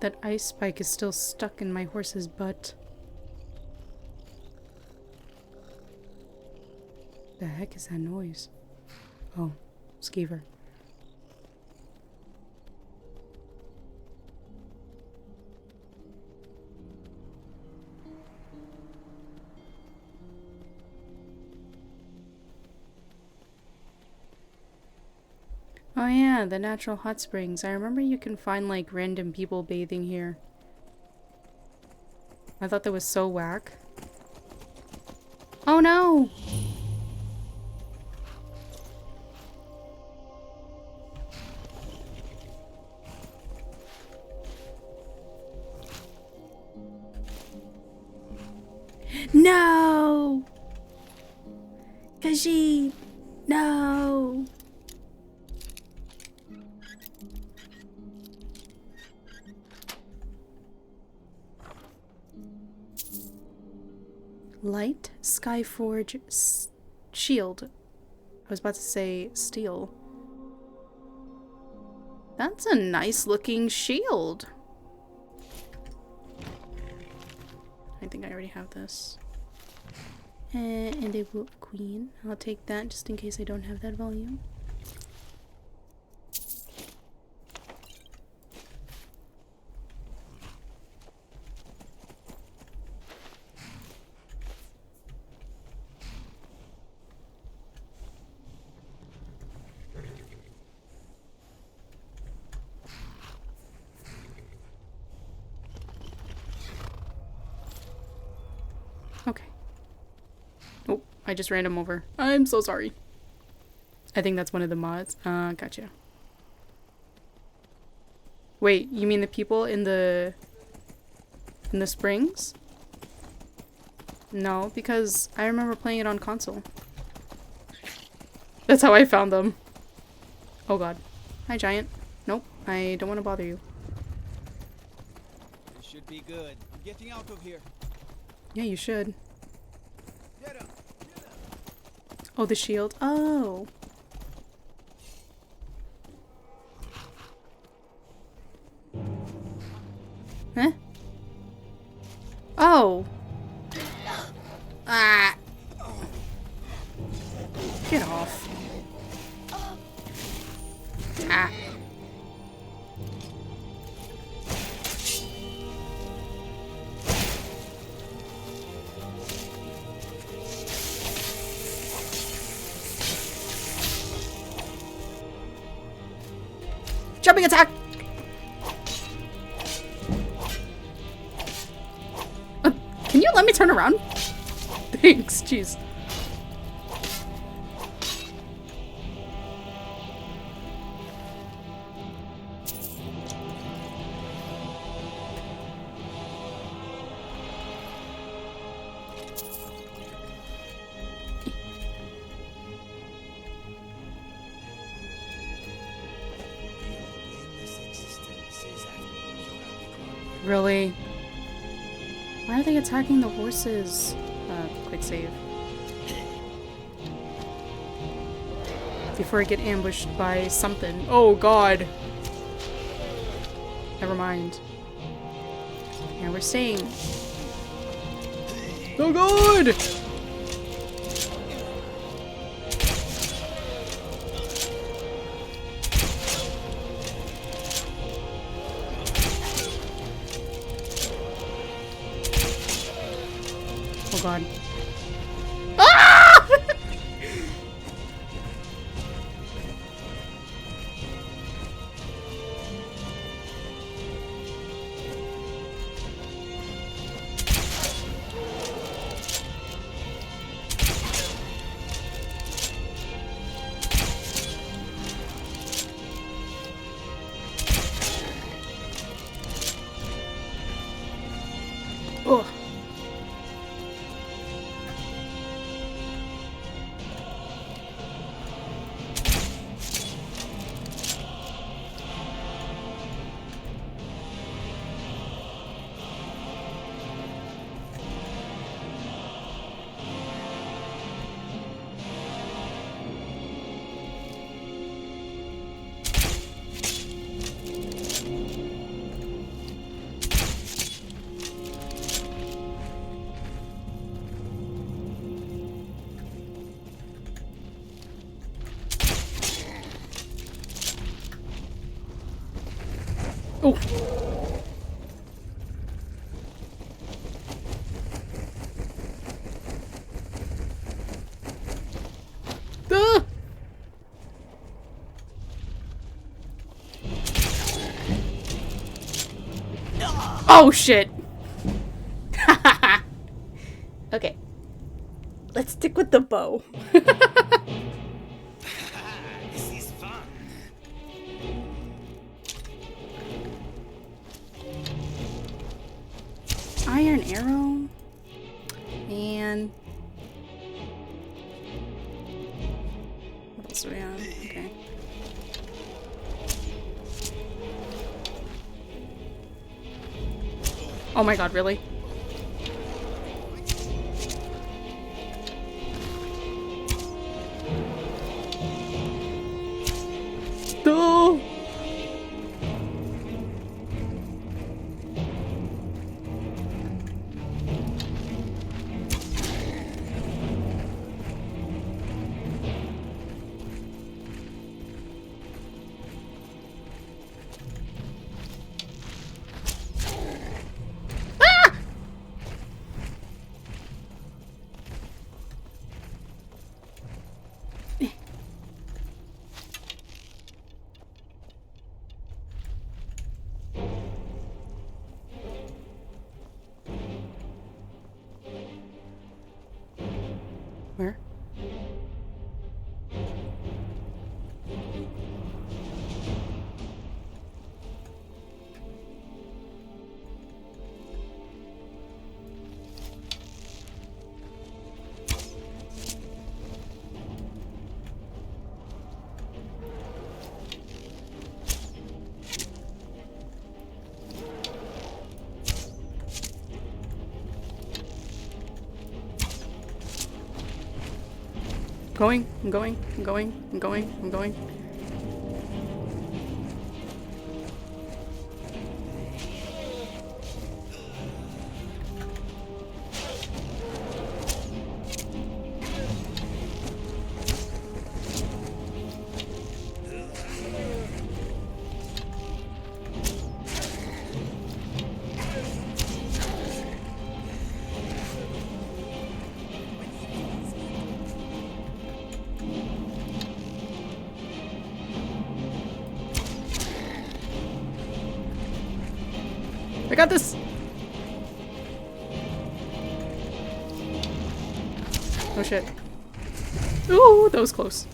[SPEAKER 1] That ice spike is still stuck in my horse's butt. The heck is that noise? Oh, Skeever. Oh yeah, the natural hot springs. I remember you can find like random people bathing here. I thought that was so whack. Oh no! No! Khajiit! No! Light Skyforge shield. I was about to say steel. That's a nice looking shield. I think I already have this. And a Whoop Queen. I'll take that just in case I don't have that volume. Okay. Oh, I just ran him over. I'm so sorry. I think that's one of the mods. Gotcha. Wait, you mean the people in the springs? No, because I remember playing it on console. That's how I found them. Oh god. Hi, giant. Nope, I don't want to bother you.
[SPEAKER 3] This should be good. I'm getting out of here.
[SPEAKER 1] Yeah, you should. Oh, the shield. Oh. Huh? Oh. Ah. Get off. Ah. Jumping attack! Can you let me turn around? Thanks, jeez. Really? Why are they attacking the horses? Quick save. Before I get ambushed by something. Oh god. Never mind. And we're staying. Oh god! Oh god. Ah! Oh. Oh. Ah! Oh shit. Okay. Let's stick with the bow.
[SPEAKER 2] This is fun.
[SPEAKER 1] Iron arrow. Man. What else do we have? Okay. Oh my god, really? No! Where? Going, I'm going, I'm going, I'm going, I'm going. I got this! Oh shit. Ooh, that was close.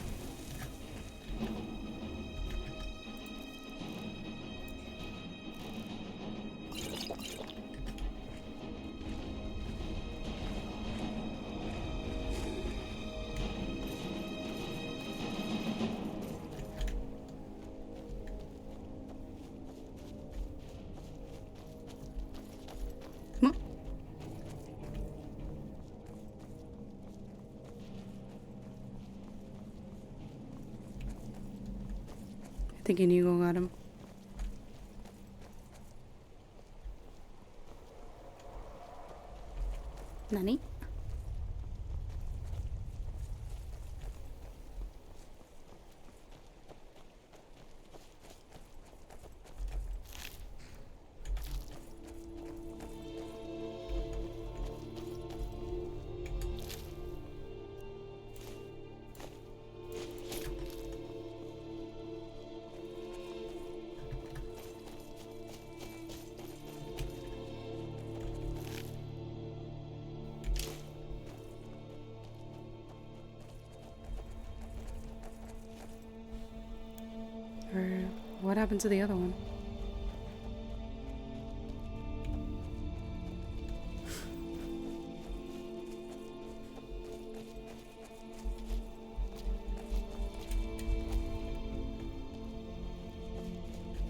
[SPEAKER 1] I think Inigo got him. Nani? Or what happened to the other one?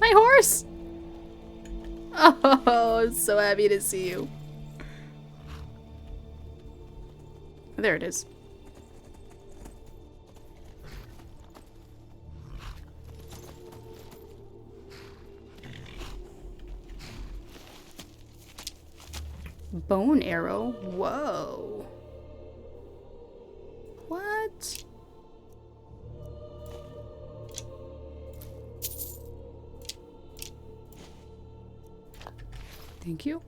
[SPEAKER 1] My horse! Oh, I'm so happy to see you. There it is. Bone arrow? Whoa. What? Thank you.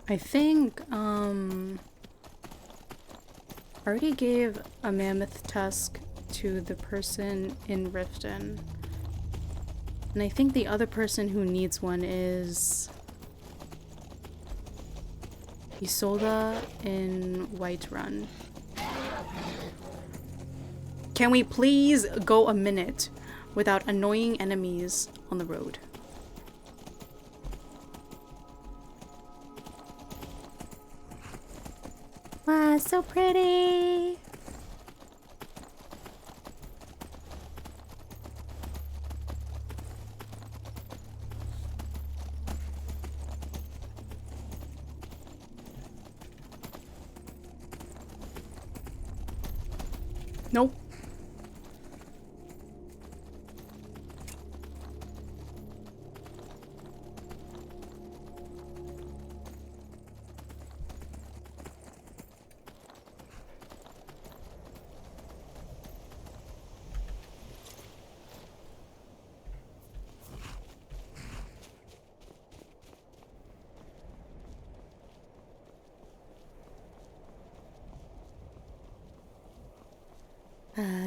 [SPEAKER 1] I think, I already gave a mammoth tusk to the person in Riften. And I think the other person who needs one is Isolda in Whiterun. Can we please go a minute without annoying enemies on the road? Wow, so pretty! Nope.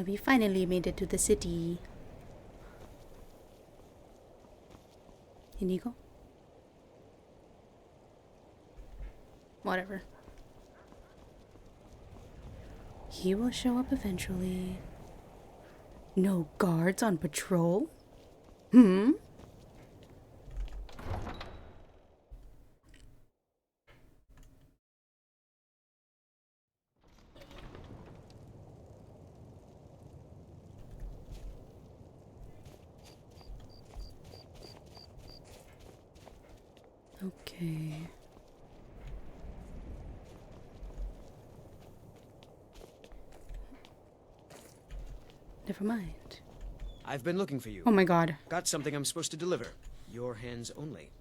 [SPEAKER 1] We finally made it to the city. Inigo? Whatever. He will show up eventually. No guards on patrol? Hmm? Okay. Never mind.
[SPEAKER 14] I've been looking for you.
[SPEAKER 1] Oh my god.
[SPEAKER 14] Got something I'm supposed to deliver. Your hands only.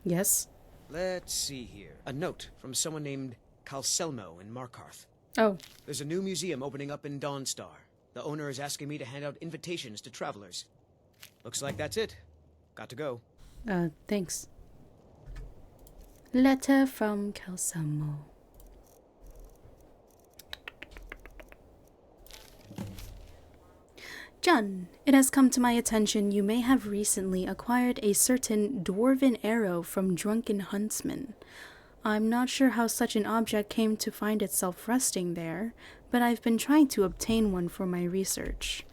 [SPEAKER 1] Yes?
[SPEAKER 14] Let's see here. A note from someone named Calselmo in Markarth.
[SPEAKER 1] Oh.
[SPEAKER 14] There's a new museum opening up in Dawnstar. The owner is asking me to hand out invitations to travelers. Looks like that's it. Got to go.
[SPEAKER 1] Thanks. Letter from Calselmo. Jun, it has come to my attention you may have recently acquired a certain dwarven arrow from drunken huntsmen. I'm not sure how such an object came to find itself resting there, but I've been trying to obtain one for my research.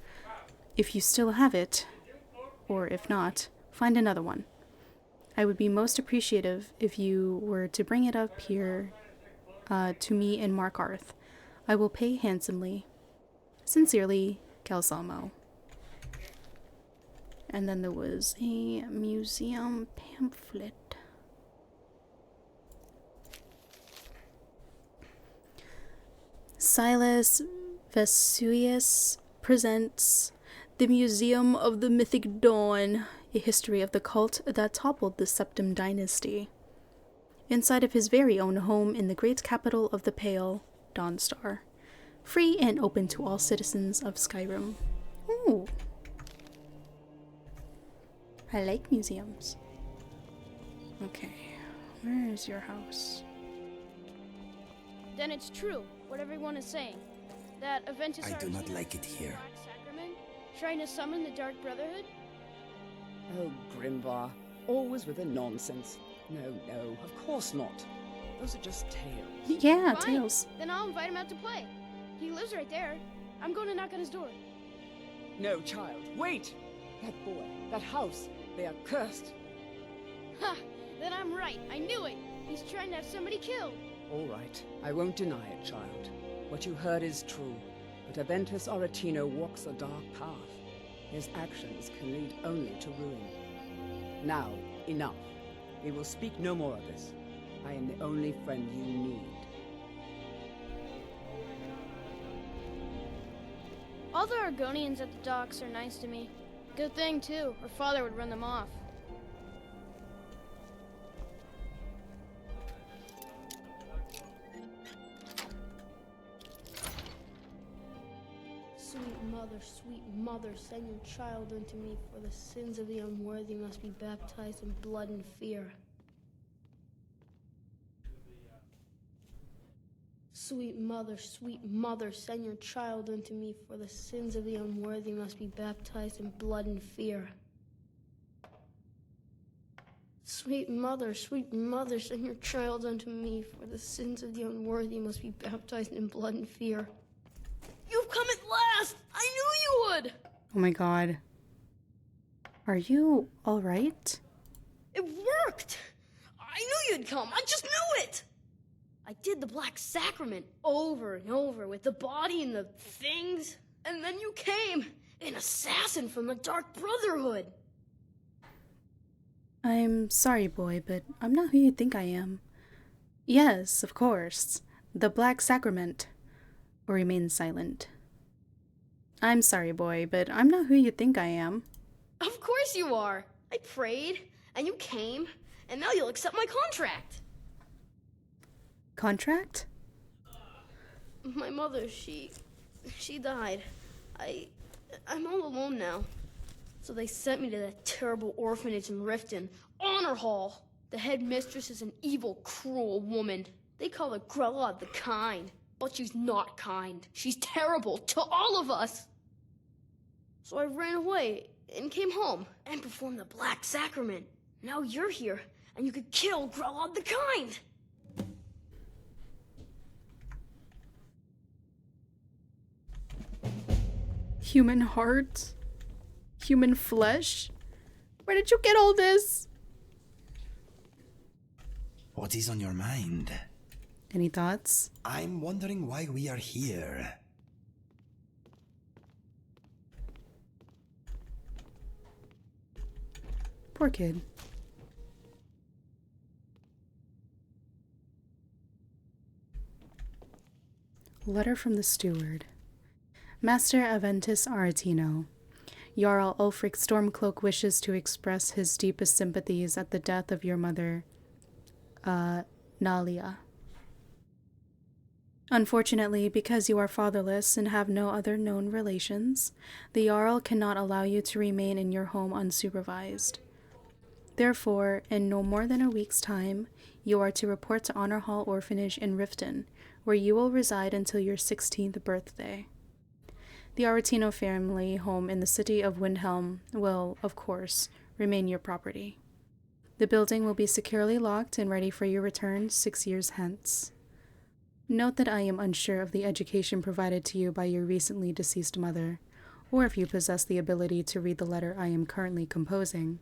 [SPEAKER 1] If you still have it, or if not, find another one. I would be most appreciative if you were to bring it up here to me in Markarth. I will pay handsomely. Sincerely, Calselmo. And then there was a museum pamphlet. Silas Vesuvius presents The Museum of the Mythic Dawn, a history of the cult that toppled the Septim dynasty. Inside of his very own home in the great capital of the Pale, Dawnstar. Free and open to all citizens of Skyrim. Ooh. I like museums. Okay, where is your house?
[SPEAKER 18] Then it's true, what everyone is saying. That Aventus
[SPEAKER 2] I do not like it here.
[SPEAKER 18] Sacrament, trying to summon the Dark Brotherhood?
[SPEAKER 13] Oh, Grimvar, always with the nonsense. No, of course not. Those are just tales.
[SPEAKER 1] Yeah,
[SPEAKER 18] Fine.
[SPEAKER 1] tales.
[SPEAKER 18] Then I'll invite him out to play. He lives right there. I'm going to knock on his door.
[SPEAKER 13] No, child, wait! That boy, that house, they are cursed.
[SPEAKER 18] Ha! Then I'm right. I knew it. He's trying to have somebody killed.
[SPEAKER 13] All right, I won't deny it, child. What you heard is true, but Aventus Aretino walks a dark path. His actions can lead only to ruin. Now, enough. We will speak no more of this. I am the only friend you need.
[SPEAKER 18] All the Argonians at the docks are nice to me. Good thing, too, or father would run them off. Sweet mother, send your child unto me, for the sins of the unworthy must be baptized in blood and fear. Sweet mother, send your child unto me, for the sins of the unworthy must be baptized in blood and fear. Sweet mother, send your child unto me, for the sins of the unworthy must be baptized in blood and fear. You've come at last! I knew you would!
[SPEAKER 1] Oh my god. Are you alright?
[SPEAKER 18] It worked! I knew you'd come! I just knew it! I did the Black Sacrament over and over with the body and the things, and then you came! An assassin from the Dark Brotherhood!
[SPEAKER 1] I'm sorry, boy, but I'm not who you think I am. Yes, of course. The Black Sacrament. Or remain silent. I'm sorry, boy, but I'm not who you think I am.
[SPEAKER 18] Of course you are! I prayed, and you came, and now you'll accept my contract!
[SPEAKER 1] Contract?
[SPEAKER 18] My mother, she died. I'm all alone now. So they sent me to that terrible orphanage in Riften, Honor Hall. The headmistress is an evil, cruel woman. They call her Grella the Kind. But she's not kind. She's terrible to all of us. So I ran away and came home and performed the Black Sacrament. Now you're here, and you could kill Grella the Kind.
[SPEAKER 1] Human heart? Human flesh? Where did you get all this?
[SPEAKER 2] What is on your mind?
[SPEAKER 1] Any thoughts?
[SPEAKER 2] I'm wondering why we are here.
[SPEAKER 1] Poor kid. Letter from the steward. Master Aventus Aretino. Jarl Ulfric Stormcloak wishes to express his deepest sympathies at the death of your mother, Nalia. Unfortunately, because you are fatherless and have no other known relations, the Jarl cannot allow you to remain in your home unsupervised. Therefore, in no more than a week's time, you are to report to Honor Hall Orphanage in Riften, where you will reside until your 16th birthday. The Aretino family home in the city of Windhelm will, of course, remain your property. The building will be securely locked and ready for your return 6 years hence. Note that I am unsure of the education provided to you by your recently deceased mother, or if you possess the ability to read the letter I am currently composing.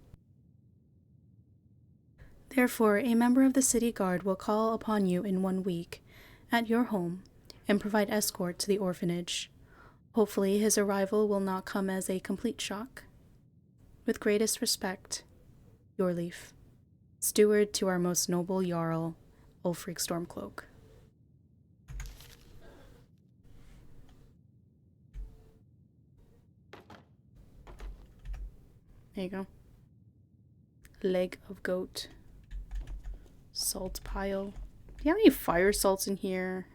[SPEAKER 1] Therefore, a member of the city guard will call upon you in 1 week, at your home, and provide escort to the orphanage. Hopefully his arrival will not come as a complete shock. With greatest respect, Yorleaf, steward to our most noble Jarl, Ulfric Stormcloak. There you go. Leg of goat. Salt pile. Do you have any fire salts in here?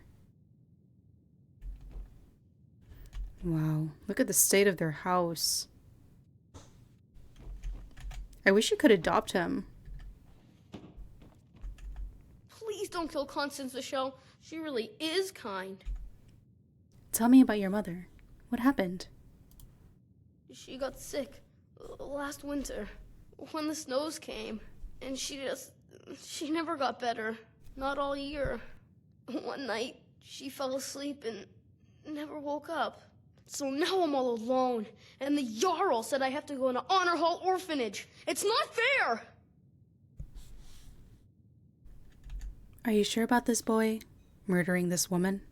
[SPEAKER 1] Wow, look at the state of their house. I wish you could adopt him.
[SPEAKER 18] Please don't kill Constance Michelle. She really is kind.
[SPEAKER 1] Tell me about your mother. What happened?
[SPEAKER 18] She got sick last winter when the snows came, and she never got better. Not all year. One night, she fell asleep and never woke up. So now I'm all alone, and the Jarl said I have to go in an Honor Hall orphanage. It's not fair!
[SPEAKER 1] Are you sure about this boy murdering this woman?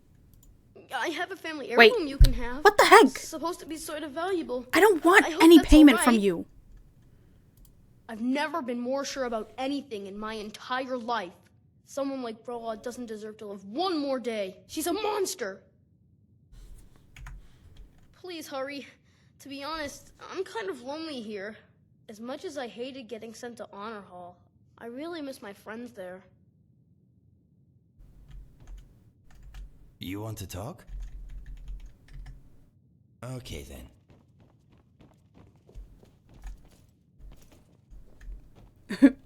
[SPEAKER 18] I have a family heirloom you can have.
[SPEAKER 1] What the heck?
[SPEAKER 18] It's supposed to be sort of valuable.
[SPEAKER 1] I don't want
[SPEAKER 18] hope
[SPEAKER 1] any
[SPEAKER 18] that's
[SPEAKER 1] payment
[SPEAKER 18] all
[SPEAKER 1] from
[SPEAKER 18] right.
[SPEAKER 1] you.
[SPEAKER 18] I've never been more sure about anything in my entire life. Someone like Broa doesn't deserve to live one more day. She's a monster. Please hurry. To be honest, I'm kind of lonely here. As much as I hated getting sent to Honor Hall, I really miss my friends there.
[SPEAKER 2] You want to talk? Okay then.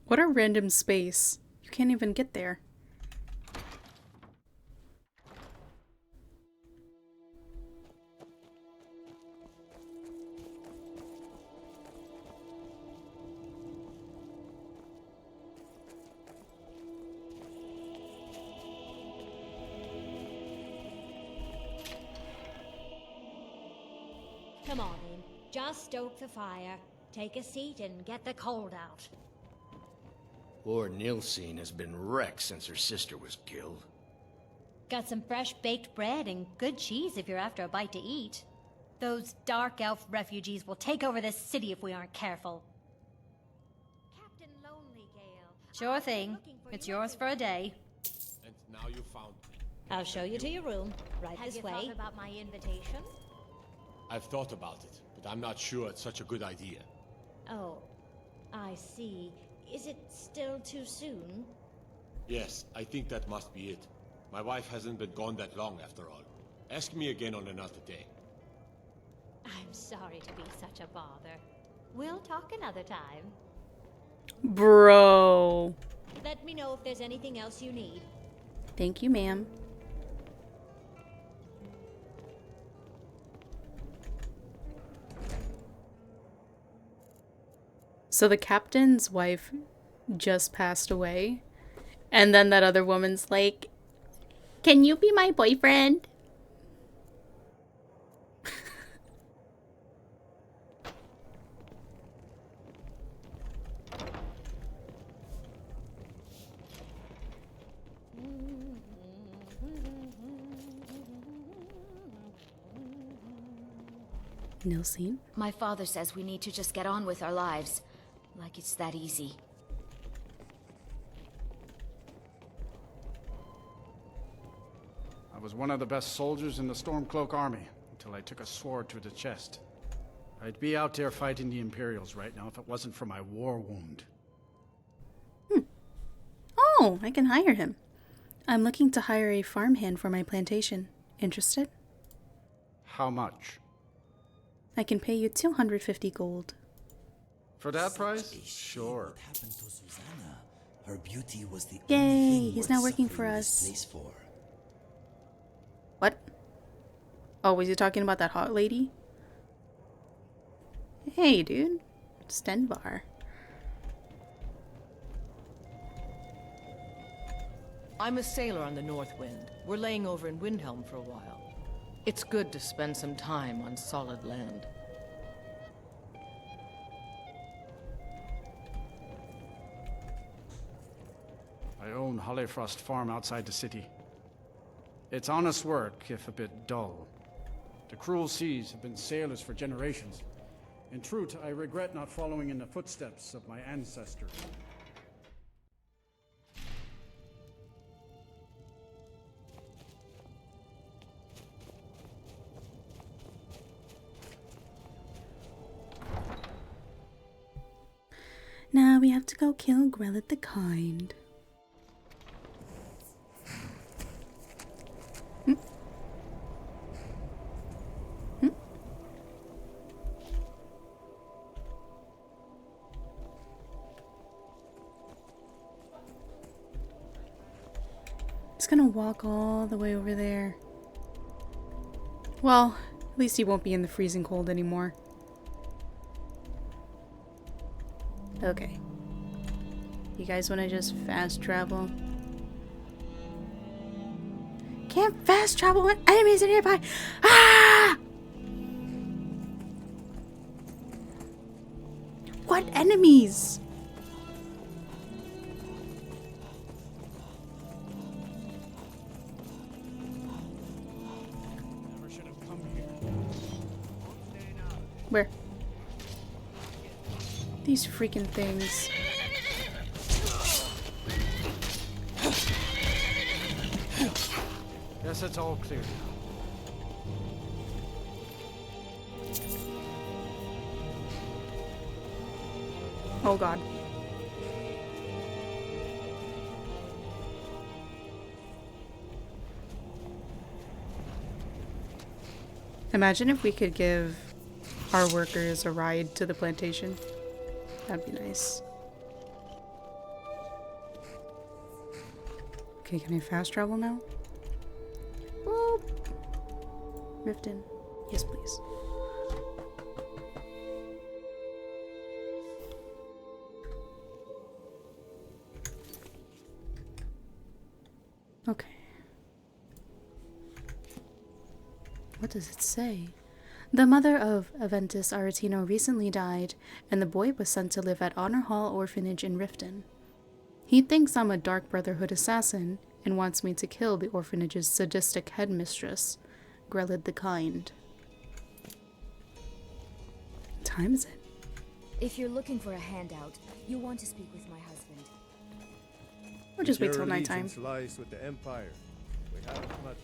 [SPEAKER 1] What a random space. You can't even get there.
[SPEAKER 7] Come on in. Just stoke the fire. Take a seat and get the cold out.
[SPEAKER 20] Poor Nilsine has been wrecked since her sister was killed.
[SPEAKER 7] Got some fresh baked bread and good cheese if you're after a bite to eat. Those dark elf refugees will take over this city if we aren't careful. Captain Lonelygale. Sure thing. It's yours for a day.
[SPEAKER 4] And now you found me.
[SPEAKER 7] I'll show you to your room. Right this way. Have you thought about my invitation?
[SPEAKER 4] I've thought about it, but I'm not sure it's such a good idea.
[SPEAKER 7] Oh, I see. Is it still too soon?
[SPEAKER 4] Yes, I think that must be it. My wife hasn't been gone that long after all. Ask me again on another day.
[SPEAKER 7] I'm sorry to be such a bother. We'll talk another time.
[SPEAKER 1] Bro.
[SPEAKER 7] Let me know if there's anything else you need.
[SPEAKER 1] Thank you, ma'am. So the captain's wife just passed away, and then that other woman's like, "Can you be my boyfriend?" Nilsine?
[SPEAKER 22] My father says we need to just get on with our lives. Like it's that easy.
[SPEAKER 23] I was one of the best soldiers in the Stormcloak army, until I took a sword to the chest.
[SPEAKER 3] I'd be out there fighting the Imperials right now if it wasn't for my war wound.
[SPEAKER 1] Oh, I can hire him. I'm looking to hire a farmhand for my plantation. Interested?
[SPEAKER 3] How much?
[SPEAKER 1] I can pay you 250 gold.
[SPEAKER 3] For that price? Sure.
[SPEAKER 2] What happened to Susanna? Her beauty was the
[SPEAKER 1] Yay,
[SPEAKER 2] only thing
[SPEAKER 1] he's
[SPEAKER 2] worth
[SPEAKER 1] now working
[SPEAKER 2] suffering
[SPEAKER 1] for
[SPEAKER 2] this
[SPEAKER 1] us.
[SPEAKER 2] place for.
[SPEAKER 1] What? Oh, was he talking about that hot lady? Hey, dude. Stenvar.
[SPEAKER 8] I'm a sailor on the North Wind. We're laying over in Windhelm for a while. It's good to spend some time on solid land.
[SPEAKER 3] I own Hollifrost Farm outside the city. It's honest work, if a bit dull. The cruel seas have been sailors for generations. In truth, I regret not following in the footsteps of my ancestors.
[SPEAKER 1] Now we have to go kill Grellet the Kind. It's gonna walk all the way over there. Well, at least he won't be in the freezing cold anymore. Okay. You guys want to just fast travel? Can't fast travel when enemies are nearby! Ah! What enemies?
[SPEAKER 3] Never should have come here.
[SPEAKER 1] Where? These freaking things.
[SPEAKER 3] Guess it's all clear now.
[SPEAKER 1] Oh god. Imagine if we could give our workers a ride to the plantation. That'd be nice. Okay, can I fast travel now? Boop. Riften. Yes, please. Okay. What does it say? The mother of Aventus Aretino recently died, and the boy was sent to live at Honor Hall Orphanage in Riften. He thinks I'm a Dark Brotherhood assassin and wants me to kill the orphanage's sadistic headmistress, Grellet the Kind. What time is it?
[SPEAKER 11] If you're looking for a handout, you'll want to speak with my husband.
[SPEAKER 1] We'll just wait
[SPEAKER 9] Your
[SPEAKER 1] till nighttime.
[SPEAKER 9] allegiance lies with the Empire. We haven't much.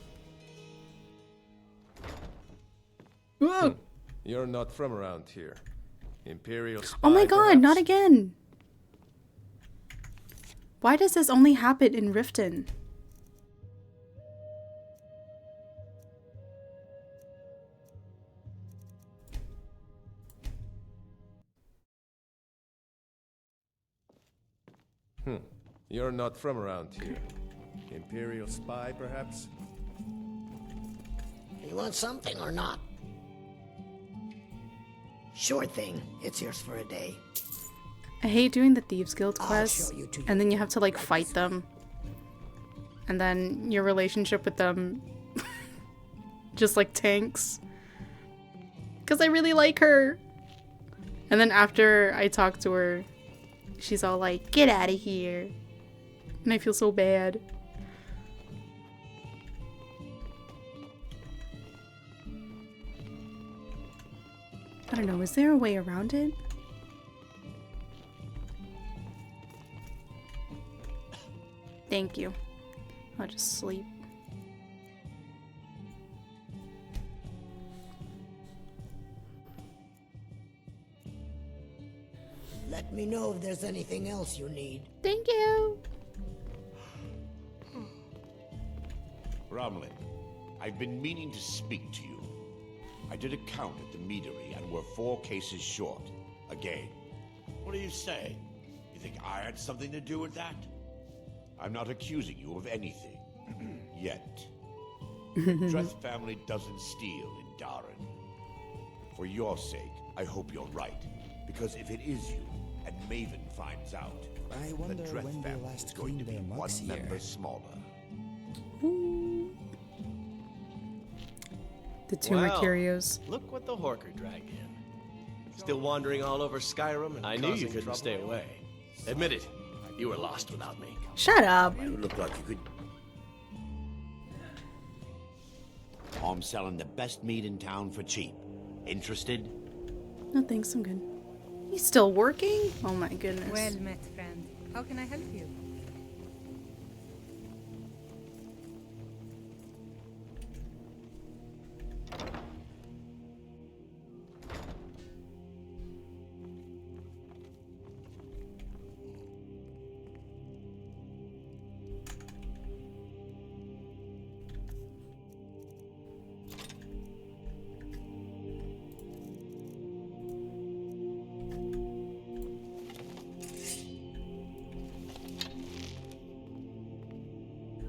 [SPEAKER 1] Whoa!
[SPEAKER 9] You're not from around here. Imperial spy,
[SPEAKER 1] Oh my god,
[SPEAKER 9] perhaps?
[SPEAKER 1] not again! Why does this only happen in Riften?
[SPEAKER 9] You're not from around here. Imperial spy, perhaps?
[SPEAKER 15] You want something or not? Sure thing. It's yours for a day.
[SPEAKER 1] I hate doing the Thieves Guild
[SPEAKER 15] I'll
[SPEAKER 1] quests,
[SPEAKER 15] show you to
[SPEAKER 1] and then you have to like fight them. And then your relationship with them just like tanks. Because I really like her. And then after I talk to her, she's all like, get out of here. And I feel so bad. I don't know, is there a way around it? Thank you. I'll just sleep.
[SPEAKER 15] Let me know if there's anything else you need.
[SPEAKER 1] Thank you.
[SPEAKER 5] Romlin, I've been meaning to speak to you. I did a count at the meadery and we're 4 cases short. Again. What do you say? You think I had something to do with that? I'm not accusing you of anything. Yet. The Dreth family doesn't steal in Darren. For your sake, I hope you're right. Because if it is you, and Maven finds out,
[SPEAKER 2] I wonder
[SPEAKER 5] the Dreth
[SPEAKER 2] when they
[SPEAKER 5] family
[SPEAKER 2] last
[SPEAKER 5] is going to be
[SPEAKER 2] cleaned their
[SPEAKER 5] one
[SPEAKER 2] mugs here.
[SPEAKER 5] member smaller.
[SPEAKER 1] The two Mercurios.
[SPEAKER 4] Look what the Horker dragged in. Still wandering all over Skyrim and I knew you couldn't stay away. Admit it, you were lost without me.
[SPEAKER 1] Shut up.
[SPEAKER 5] You look like you could... I'm selling the best meat in town for cheap. Interested?
[SPEAKER 1] No thanks, I'm good. He's still working? Oh my goodness.
[SPEAKER 19] Well met, friend. How can I help you?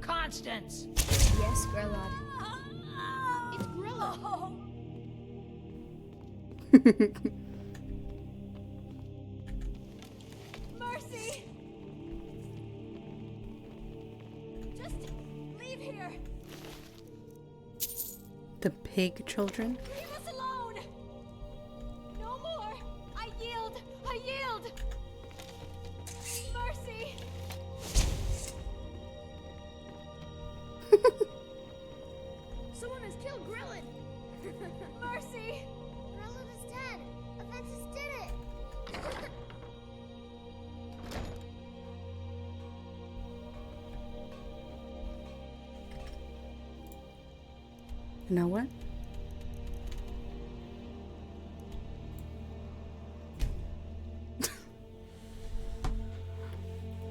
[SPEAKER 11] Constance!
[SPEAKER 12] Yes, Grelod.
[SPEAKER 18] It's Grilla.
[SPEAKER 12] Mercy! Just leave here.
[SPEAKER 1] The pig children?
[SPEAKER 12] Leave us alone. No more. I yield. I yield. Mercy.
[SPEAKER 18] Someone has killed Grillin.
[SPEAKER 12] Mercy.
[SPEAKER 18] Grillin is dead. Aventus did it.
[SPEAKER 1] Now what?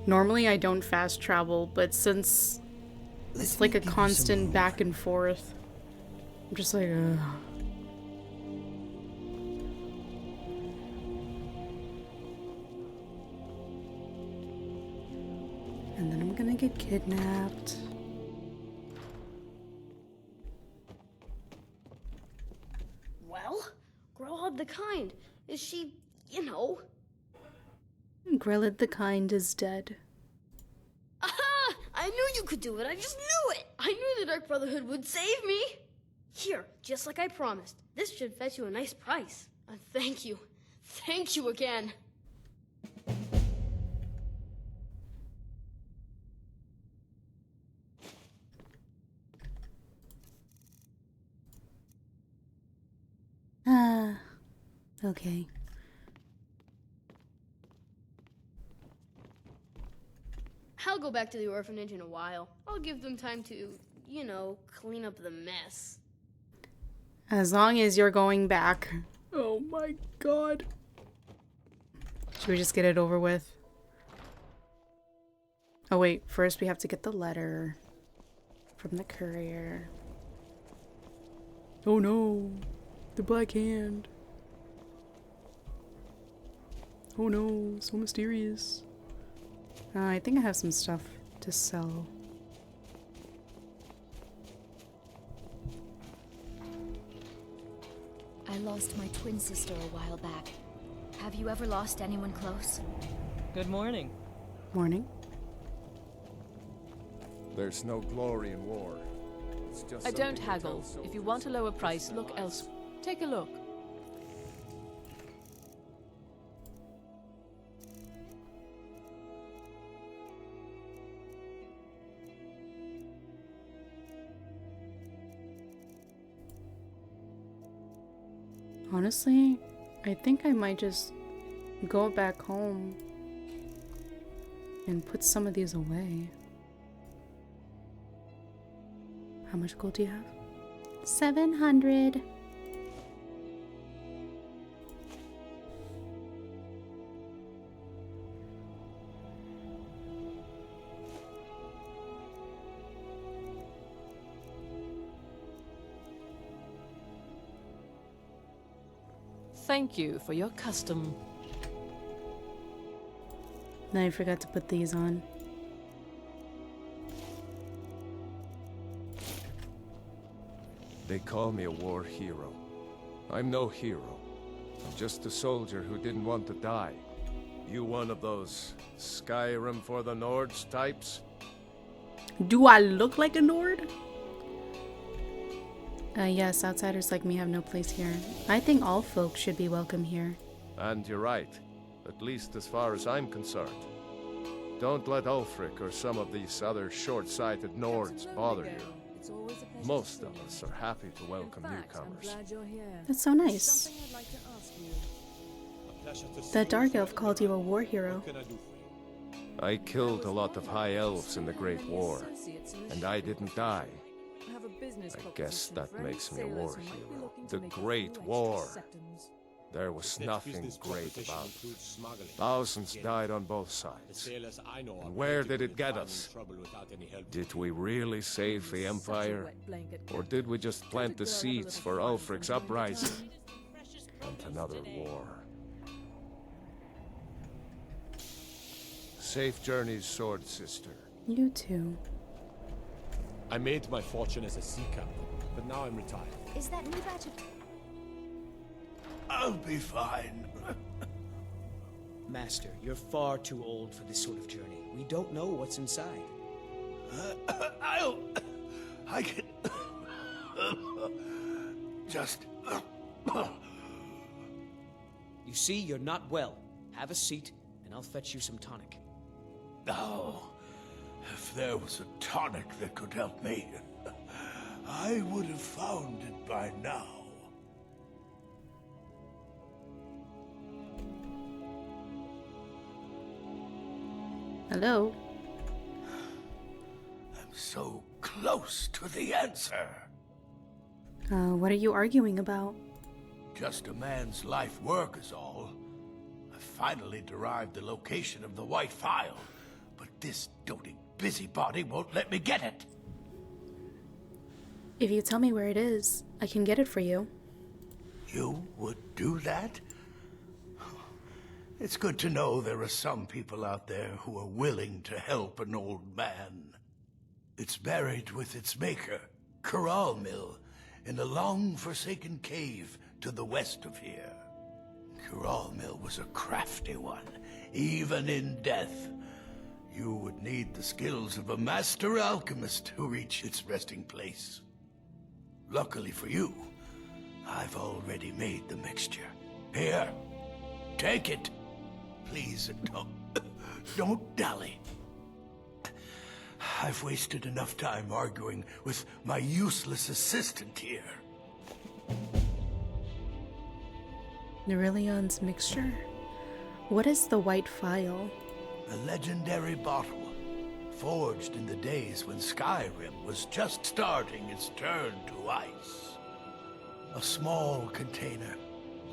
[SPEAKER 1] Normally I don't fast travel, but since it's like a constant back and forth, I'm just like, ugh. And then I'm gonna get kidnapped.
[SPEAKER 18] Well, Grillhub the Kind. Is she, you know?
[SPEAKER 1] Grilled the Kind is dead.
[SPEAKER 18] Aha! I knew you could do it. I just knew it. I knew the Dark Brotherhood would save me. Here, just like I promised. This should fetch you a nice price. Thank you. Thank you again.
[SPEAKER 1] Okay.
[SPEAKER 18] I'll go back to the orphanage in a while. I'll give them time to, you know, clean up the mess.
[SPEAKER 1] As long as you're going back. Oh my god. Should we just get it over with? Oh wait, first we have to get the letter from the courier. Oh no, the Black Hand. Oh no, so mysterious. I think I have some stuff to sell.
[SPEAKER 11] I lost my twin sister a while back. Have you ever lost anyone close?
[SPEAKER 23] Good morning.
[SPEAKER 1] Morning.
[SPEAKER 9] There's no glory in war. It's just
[SPEAKER 8] I don't
[SPEAKER 9] something to
[SPEAKER 8] haggle.
[SPEAKER 9] tell
[SPEAKER 8] If you want a lower price, look elsewhere. Take a look.
[SPEAKER 1] Honestly, I think I might just go back home and put some of these away. How much gold do you have? 700.
[SPEAKER 8] Thank you for your custom.
[SPEAKER 1] Then I forgot to put these on.
[SPEAKER 9] They call me a war hero. I'm no hero. I'm just a soldier who didn't want to die. You one of those Skyrim for the Nords types?
[SPEAKER 1] Do I look like a Nord? Yes, outsiders like me have no place here. I think all folk should be welcome here.
[SPEAKER 9] And you're right. At least as far as I'm concerned. Don't let Ulfric or some of these other short-sighted Nords bother you. Most of us are happy to welcome newcomers.
[SPEAKER 1] That's so nice. That Dark Elf called you a war hero.
[SPEAKER 9] I killed a lot of High Elves in the Great War, and I didn't die. I guess that makes me a war hero. The Great War. There was nothing great about it. Thousands died on both sides. And where did it get us? Did we really save the Empire? Or did we just plant the seeds for Ulfric's uprising? And another war. Safe journeys, Sword Sister.
[SPEAKER 1] You too.
[SPEAKER 4] I made my fortune as a sea captain, but now I'm retired.
[SPEAKER 12] Is that new batch of...
[SPEAKER 5] I'll be fine.
[SPEAKER 14] Master, you're far too old for this sort of journey. We don't know what's inside.
[SPEAKER 5] I can... just...
[SPEAKER 14] You see, you're not well. Have a seat, and I'll fetch you some tonic.
[SPEAKER 5] Oh, if there was a tonic that could help me, I would have found it by now.
[SPEAKER 1] Hello?
[SPEAKER 5] I'm so close to the answer.
[SPEAKER 1] What are you arguing about?
[SPEAKER 5] Just a man's life work is all. I finally derived the location of the White Phial, but this doting busybody won't let me get it.
[SPEAKER 1] If you tell me where it is, I can get it for you.
[SPEAKER 5] You would do that? It's good to know there are some people out there who are willing to help an old man. It's buried with its maker, Coralmill, in a long-forsaken cave to the west of here. Coralmill was a crafty one, even in death. You would need the skills of a master alchemist to reach its resting place. Luckily for you, I've already made the mixture. Here, take it. Please, don't dally. I've wasted enough time arguing with my useless assistant here.
[SPEAKER 1] Nerillion's mixture? What is the White Phial?
[SPEAKER 5] A legendary bottle, forged in the days when Skyrim was just starting its turn to ice. A small container,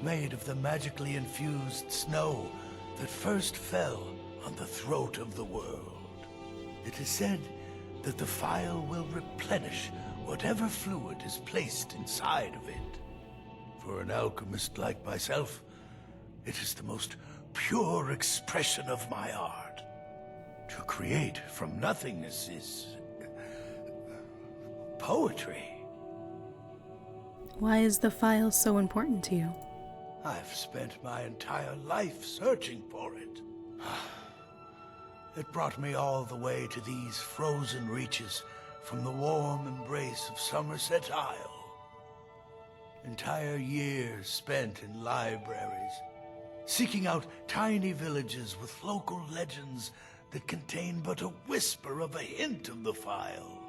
[SPEAKER 5] made of the magically infused snow that first fell on the throat of the world. It is said that the phial will replenish whatever fluid is placed inside of it. For an alchemist like myself, it is the most pure expression of my art. To create from nothingness is... poetry.
[SPEAKER 1] Why is the phial so important to you?
[SPEAKER 5] I've spent my entire life searching for it. It brought me all the way to these frozen reaches from the warm embrace of Somerset Isle. Entire years spent in libraries, seeking out tiny villages with local legends that contain but a whisper of a hint of the phial.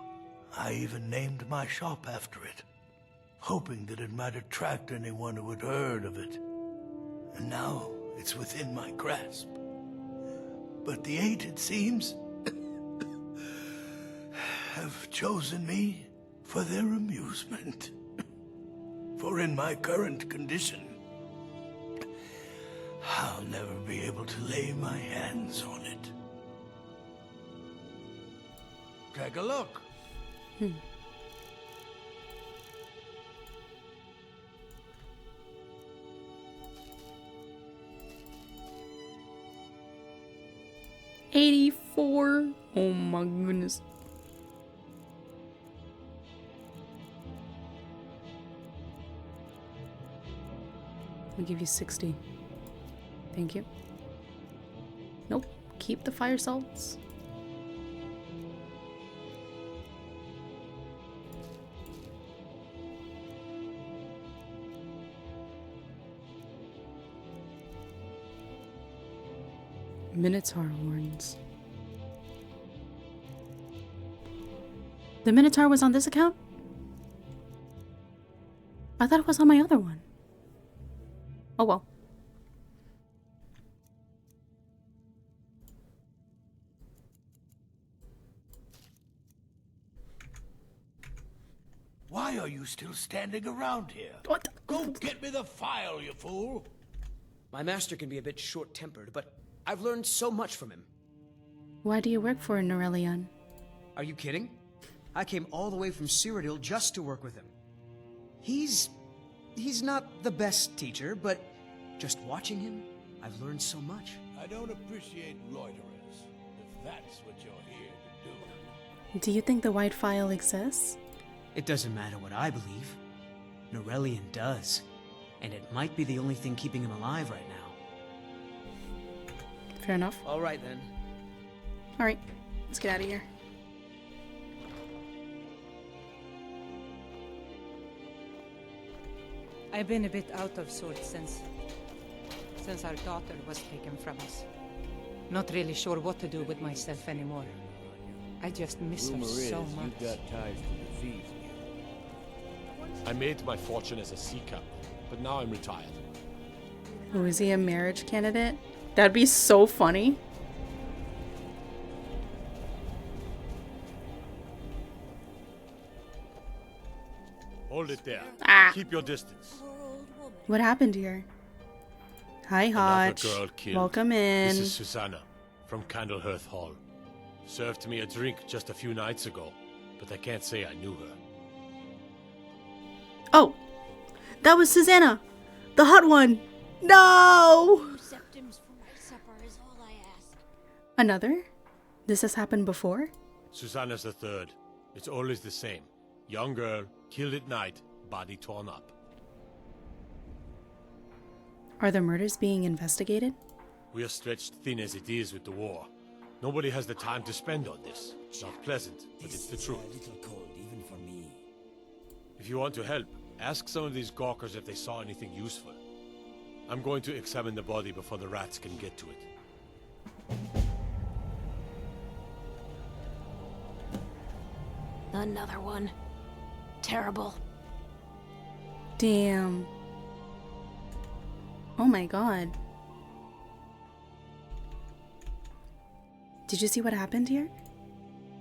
[SPEAKER 5] I even named my shop after it, hoping that it might attract anyone who had heard of it. And now it's within my grasp. But the Eight, it seems, have chosen me for their amusement. For in my current condition, I'll never be able to lay my hands on it. Take a look.
[SPEAKER 1] 4. Oh my goodness. I'll give you 60. Thank you. Nope. Keep the fire salts. Minotaur horns. The Minotaur was on this account? I thought it was on my other one. Oh well.
[SPEAKER 5] Why are you still standing around here?
[SPEAKER 1] What?
[SPEAKER 5] Go get me the file, you fool!
[SPEAKER 14] My master can be a bit short-tempered, but I've learned so much from him.
[SPEAKER 1] Why do you work for Norelion?
[SPEAKER 14] Are you kidding? I came all the way from Cyrodiil just to work with him. He's not the best teacher, but just watching him, I've learned so much.
[SPEAKER 5] I don't appreciate loiterers, if that's what you're here to do.
[SPEAKER 1] Do you think the white file exists?
[SPEAKER 14] It doesn't matter what I believe. Norelion does. And it might be the only thing keeping him alive right now.
[SPEAKER 1] Fair enough.
[SPEAKER 14] All right, then.
[SPEAKER 1] Alright, let's get out of here.
[SPEAKER 19] I've been a bit out of sorts since our daughter was taken from us. Not really sure what to do with myself anymore. I just miss her so much.
[SPEAKER 20] You've got ties to the thieves.
[SPEAKER 4] I made my fortune as a sea captain, but now I'm retired.
[SPEAKER 1] Oh, is he a marriage candidate? That'd be so funny.
[SPEAKER 4] Hold it there.
[SPEAKER 1] Ah.
[SPEAKER 4] Keep your distance.
[SPEAKER 1] What happened here? Hi, Hodge.
[SPEAKER 4] Another girl killed.
[SPEAKER 1] Welcome in.
[SPEAKER 4] This is Susanna from Candlehearth Hall. Served me a drink just a few nights ago, but I can't say I knew her.
[SPEAKER 1] Oh, that was Susanna, the hot one. No! Another? This has happened before?
[SPEAKER 4] Susanna's the third. It's always the same. Young girl, killed at night, body torn up.
[SPEAKER 1] Are the murders being investigated?
[SPEAKER 4] We are stretched thin as it is with the war. Nobody has the time to spend on this. It's not pleasant, but it's the truth.
[SPEAKER 2] A little cold, even for me.
[SPEAKER 4] If you want to help, ask some of these gawkers if they saw anything useful. I'm going to examine the body before the rats can get to it.
[SPEAKER 12] Another one. Terrible.
[SPEAKER 1] Damn. Oh my god. Did you see what happened here?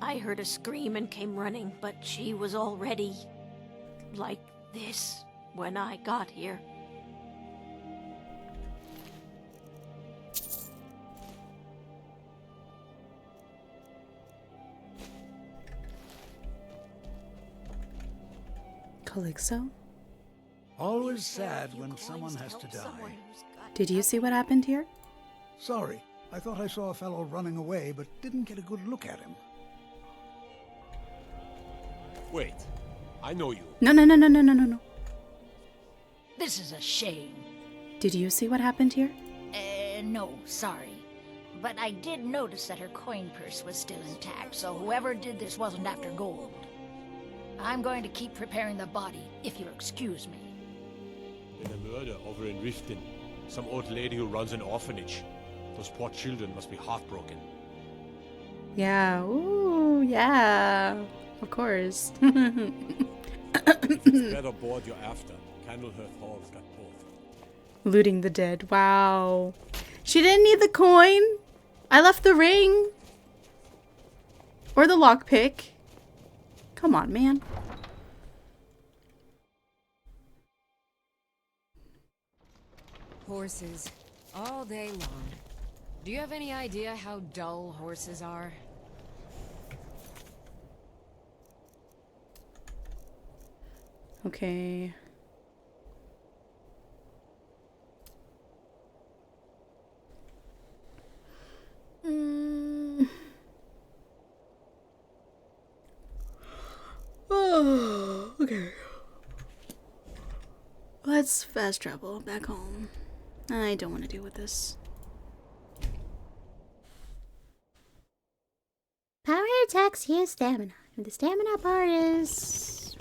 [SPEAKER 12] I heard a scream and came running, but she was already like this when I got here.
[SPEAKER 1] Calixo?
[SPEAKER 16] Always sad when someone has to die.
[SPEAKER 1] Did you see what happened here?
[SPEAKER 16] Sorry, I thought I saw a fellow running away, but didn't get a good look at him.
[SPEAKER 4] Wait, I know you.
[SPEAKER 1] No.
[SPEAKER 12] This is a shame.
[SPEAKER 1] Did you see what happened here?
[SPEAKER 17] No, sorry. But I did notice that her coin purse was still intact, so whoever did this wasn't after gold. I'm going to keep preparing the body, if you'll excuse me.
[SPEAKER 4] There's a murder over in Riften. Some old lady who runs an orphanage. Those poor children must be heartbroken.
[SPEAKER 1] Yeah, ooh, yeah. Of course.
[SPEAKER 4] If it's better board you're after, Candlehearth Hall's got both.
[SPEAKER 1] Looting the dead. Wow. She didn't need the coin. I left the ring. Or the lockpick. Come on, man.
[SPEAKER 6] Horses. All day long. Do you have any idea how dull horses are?
[SPEAKER 1] Okay. Oh, okay. Let's fast travel back home. I don't want to deal with this.
[SPEAKER 10] Power attacks use stamina. And the stamina bar is...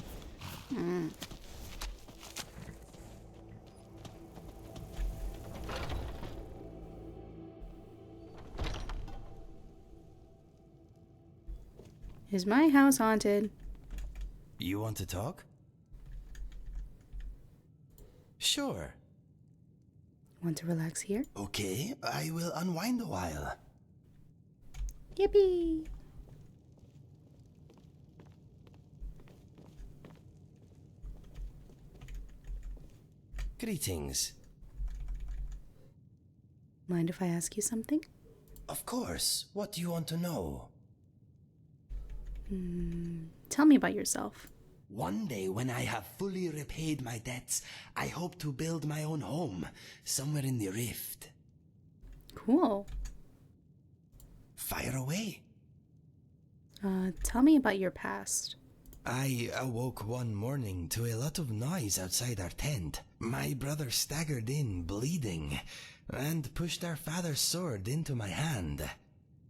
[SPEAKER 1] Is my house haunted?
[SPEAKER 2] You want to talk? Sure.
[SPEAKER 1] Want to relax here?
[SPEAKER 2] Okay, I will unwind a while.
[SPEAKER 1] Yippee!
[SPEAKER 2] Greetings.
[SPEAKER 1] Mind if I ask you something?
[SPEAKER 2] Of course. What do you want to know?
[SPEAKER 1] Tell me about yourself.
[SPEAKER 2] One day when I have fully repaid my debts, I hope to build my own home, somewhere in the rift.
[SPEAKER 1] Cool.
[SPEAKER 2] Fire away.
[SPEAKER 1] Tell me about your past.
[SPEAKER 2] I awoke one morning to a lot of noise outside our tent. My brother staggered in, bleeding, and pushed our father's sword into my hand.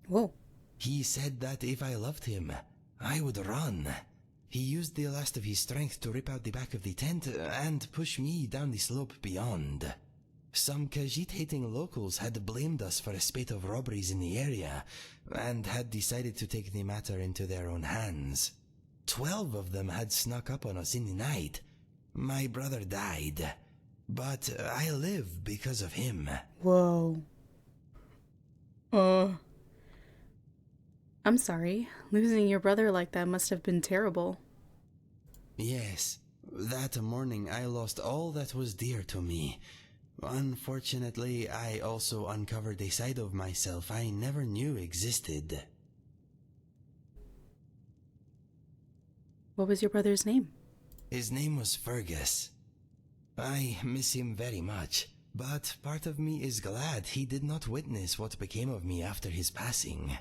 [SPEAKER 1] Whoa.
[SPEAKER 2] He said that if I loved him, I would run. He used the last of his strength to rip out the back of the tent and push me down the slope beyond. Some Khajiit-hating locals had blamed us for a spate of robberies in the area, and had decided to take the matter into their own hands. 12 of them had snuck up on us in the night. My brother died, but I live because of him.
[SPEAKER 1] Whoa. I'm sorry. Losing your brother like that must have been terrible.
[SPEAKER 2] Yes, that morning I lost all that was dear to me. Unfortunately, I also uncovered a side of myself I never knew existed.
[SPEAKER 1] What was your brother's name?
[SPEAKER 2] His name was Fergus. I miss him very much, but part of me is glad he did not witness what became of me after his passing.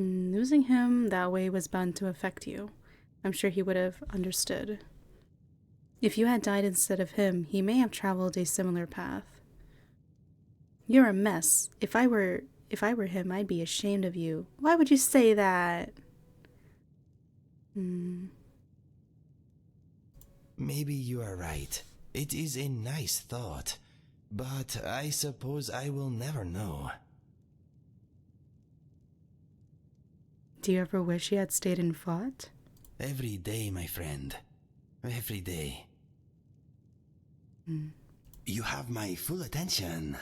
[SPEAKER 1] Losing him that way was bound to affect you. I'm sure he would have understood. If you had died instead of him, he may have traveled a similar path. You're a mess. If I were him, I'd be ashamed of you. Why would you say that?
[SPEAKER 2] Maybe you are right. It is a nice thought, but I suppose I will never know.
[SPEAKER 1] Do you ever wish you had stayed and fought?
[SPEAKER 2] Every day, my friend. Every day. You have my full attention.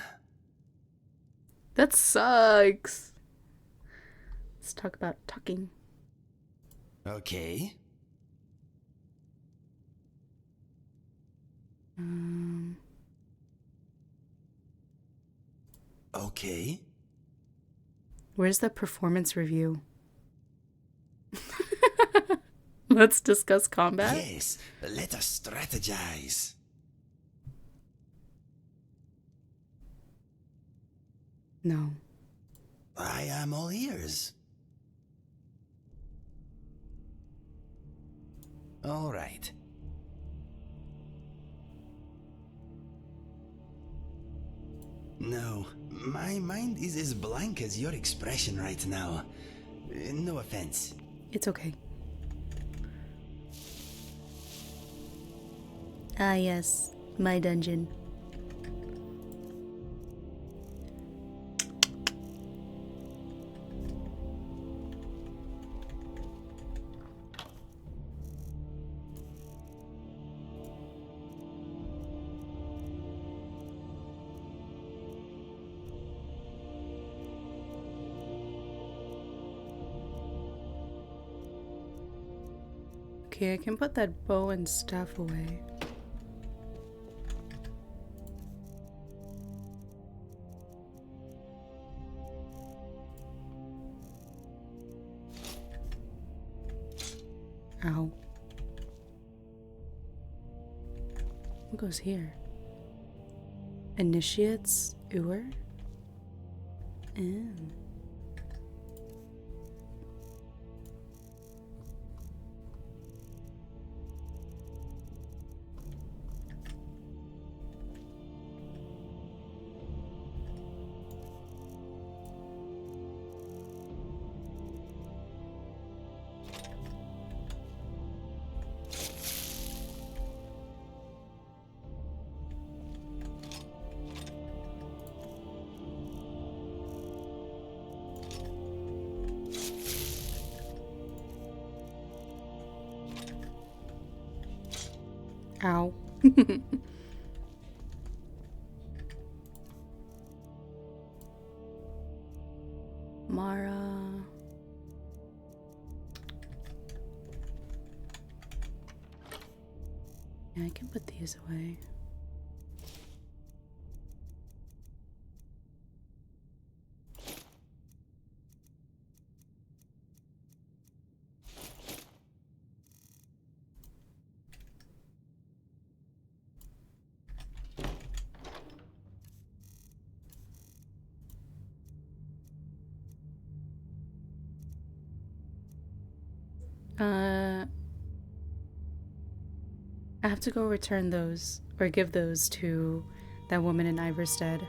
[SPEAKER 1] That sucks. Let's talk about talking.
[SPEAKER 2] Okay. Okay.
[SPEAKER 1] Where's the performance review? Let's discuss combat.
[SPEAKER 2] Yes, let us strategize.
[SPEAKER 1] No.
[SPEAKER 2] I am all ears. All right. No, my mind is as blank as your expression right now. No offense.
[SPEAKER 1] It's okay. Ah, yes, my dungeon. Okay, I can put that bow and staff away. Ow. What goes here? Initiates Ur? Ow. Mara. Yeah, I can put these away. I have to go return those, or give those to that woman in Ivarstead.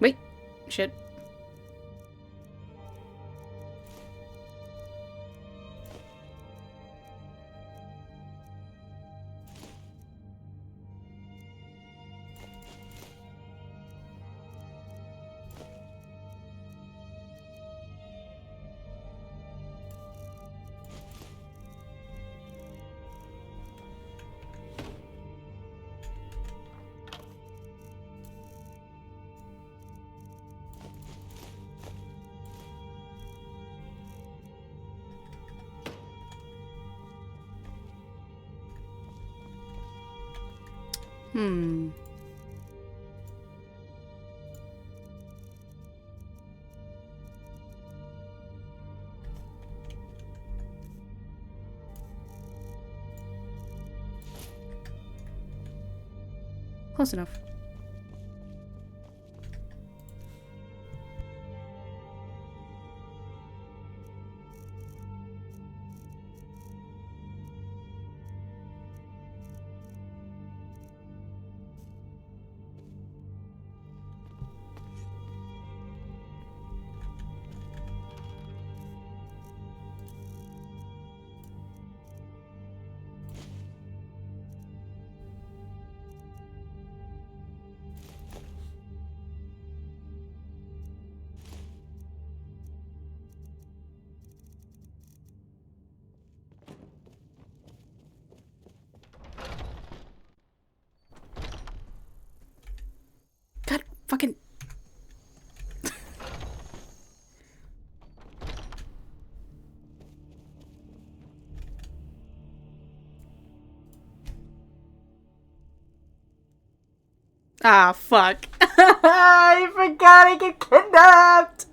[SPEAKER 1] Wait, shit. Close enough. God fucking. Ah, fuck. I forgot I get kidnapped.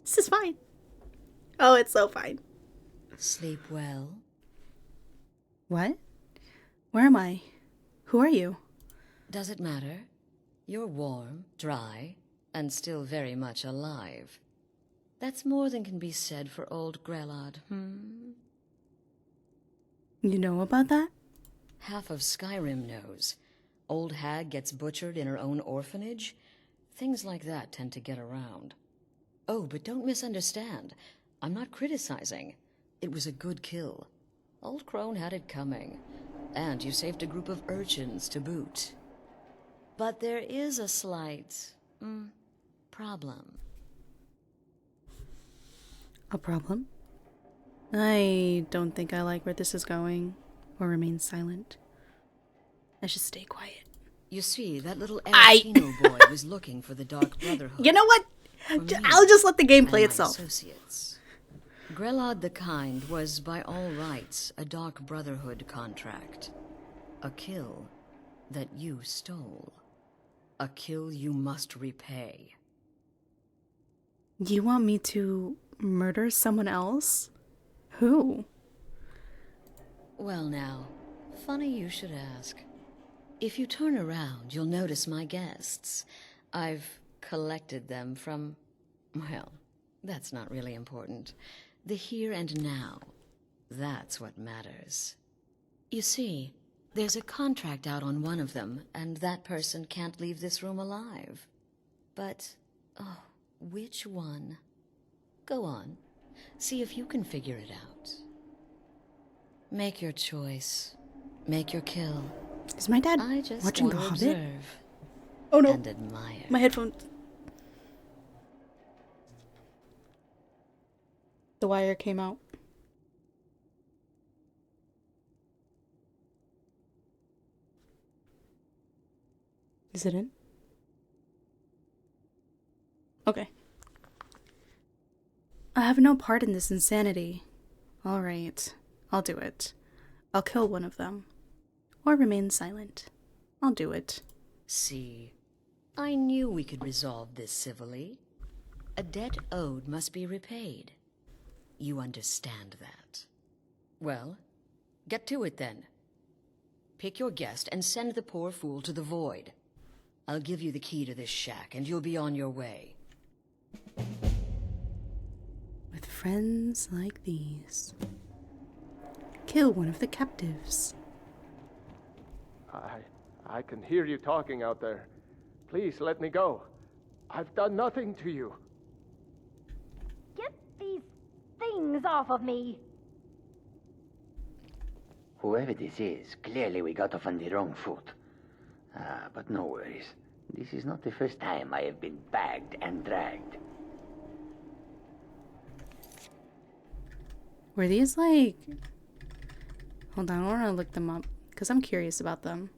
[SPEAKER 1] This is fine. Oh, it's so fine.
[SPEAKER 15] Sleep well?
[SPEAKER 1] What? Where am I? Who are you?
[SPEAKER 15] Does it matter? You're warm, dry, and still very much alive. That's more than can be said for old Grelod,
[SPEAKER 1] You know about that?
[SPEAKER 15] Half of Skyrim knows. Old hag gets butchered in her own orphanage. Things like that tend to get around. Oh, but don't misunderstand. I'm not criticizing. It was a good kill. Old Crone had it coming. And you saved a group of urchins to boot. But there is a slight, problem.
[SPEAKER 1] A problem? I don't think I like where this is going, or remain silent. I should stay quiet.
[SPEAKER 15] You see, that little Aracino boy was looking for the Dark Brotherhood.
[SPEAKER 1] You know what? I'll just let the game play itself.
[SPEAKER 15] Associates. Grelod the Kind was, by all rights, a Dark Brotherhood contract. A kill that you stole. A kill you must repay.
[SPEAKER 1] You want me to murder someone else? Who?
[SPEAKER 15] Well now, funny you should ask. If you turn around, you'll notice my guests. I've collected them from, well, that's not really important. The here and now. That's what matters. You see, there's a contract out on one of them, and that person can't leave this room alive. But, oh, which one? Go on. See if you can figure it out. Make your choice. Make your kill.
[SPEAKER 1] Is my dad
[SPEAKER 15] I just
[SPEAKER 1] watching The
[SPEAKER 15] want to
[SPEAKER 1] Hobbit?
[SPEAKER 15] observe
[SPEAKER 1] Oh no.
[SPEAKER 15] and admire.
[SPEAKER 1] My headphones. The wire came out. Is it in? Okay. I have no part in this insanity. Alright, I'll do it. I'll kill one of them. Or remain silent. I'll do it.
[SPEAKER 15] See, I knew we could resolve this civilly. A debt owed must be repaid. You understand that. Well, get to it then. Pick your guest and send the poor fool to the void. I'll give you the key to this shack and you'll be on your way.
[SPEAKER 1] With friends like these. Kill one of the captives.
[SPEAKER 9] I can hear you talking out there. Please let me go. I've done nothing to you.
[SPEAKER 7] Get these things off of me!
[SPEAKER 13] Whoever this is, clearly we got off on the wrong foot. But no worries. This is not the first time I have been bagged and dragged.
[SPEAKER 1] Were these like... Hold on, I want to look them up. Because I'm curious about them.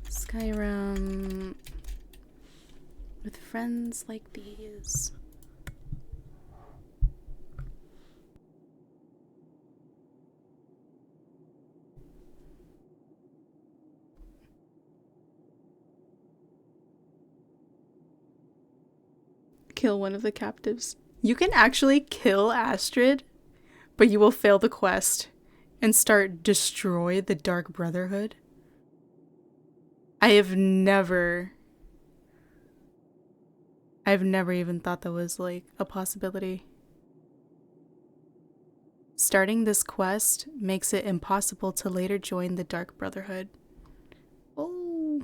[SPEAKER 1] Skyrim... With friends like these... Kill one of the captives. You can actually kill Astrid, but you will fail the quest and start destroy the Dark Brotherhood. I've never even thought that was like a possibility. Starting this quest makes it impossible to later join the Dark Brotherhood. Oh.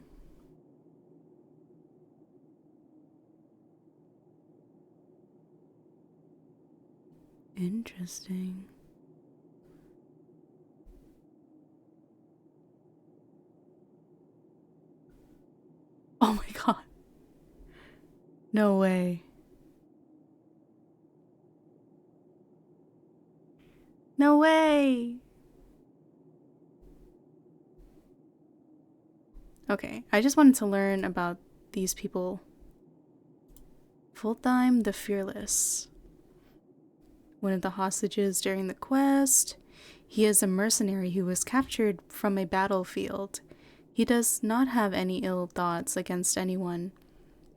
[SPEAKER 1] Interesting. Oh my god. No way. No way. Okay, I just wanted to learn about these people. Fulltime the Fearless. One of the hostages during the quest. He is a mercenary who was captured from a battlefield. He does not have any ill thoughts against anyone,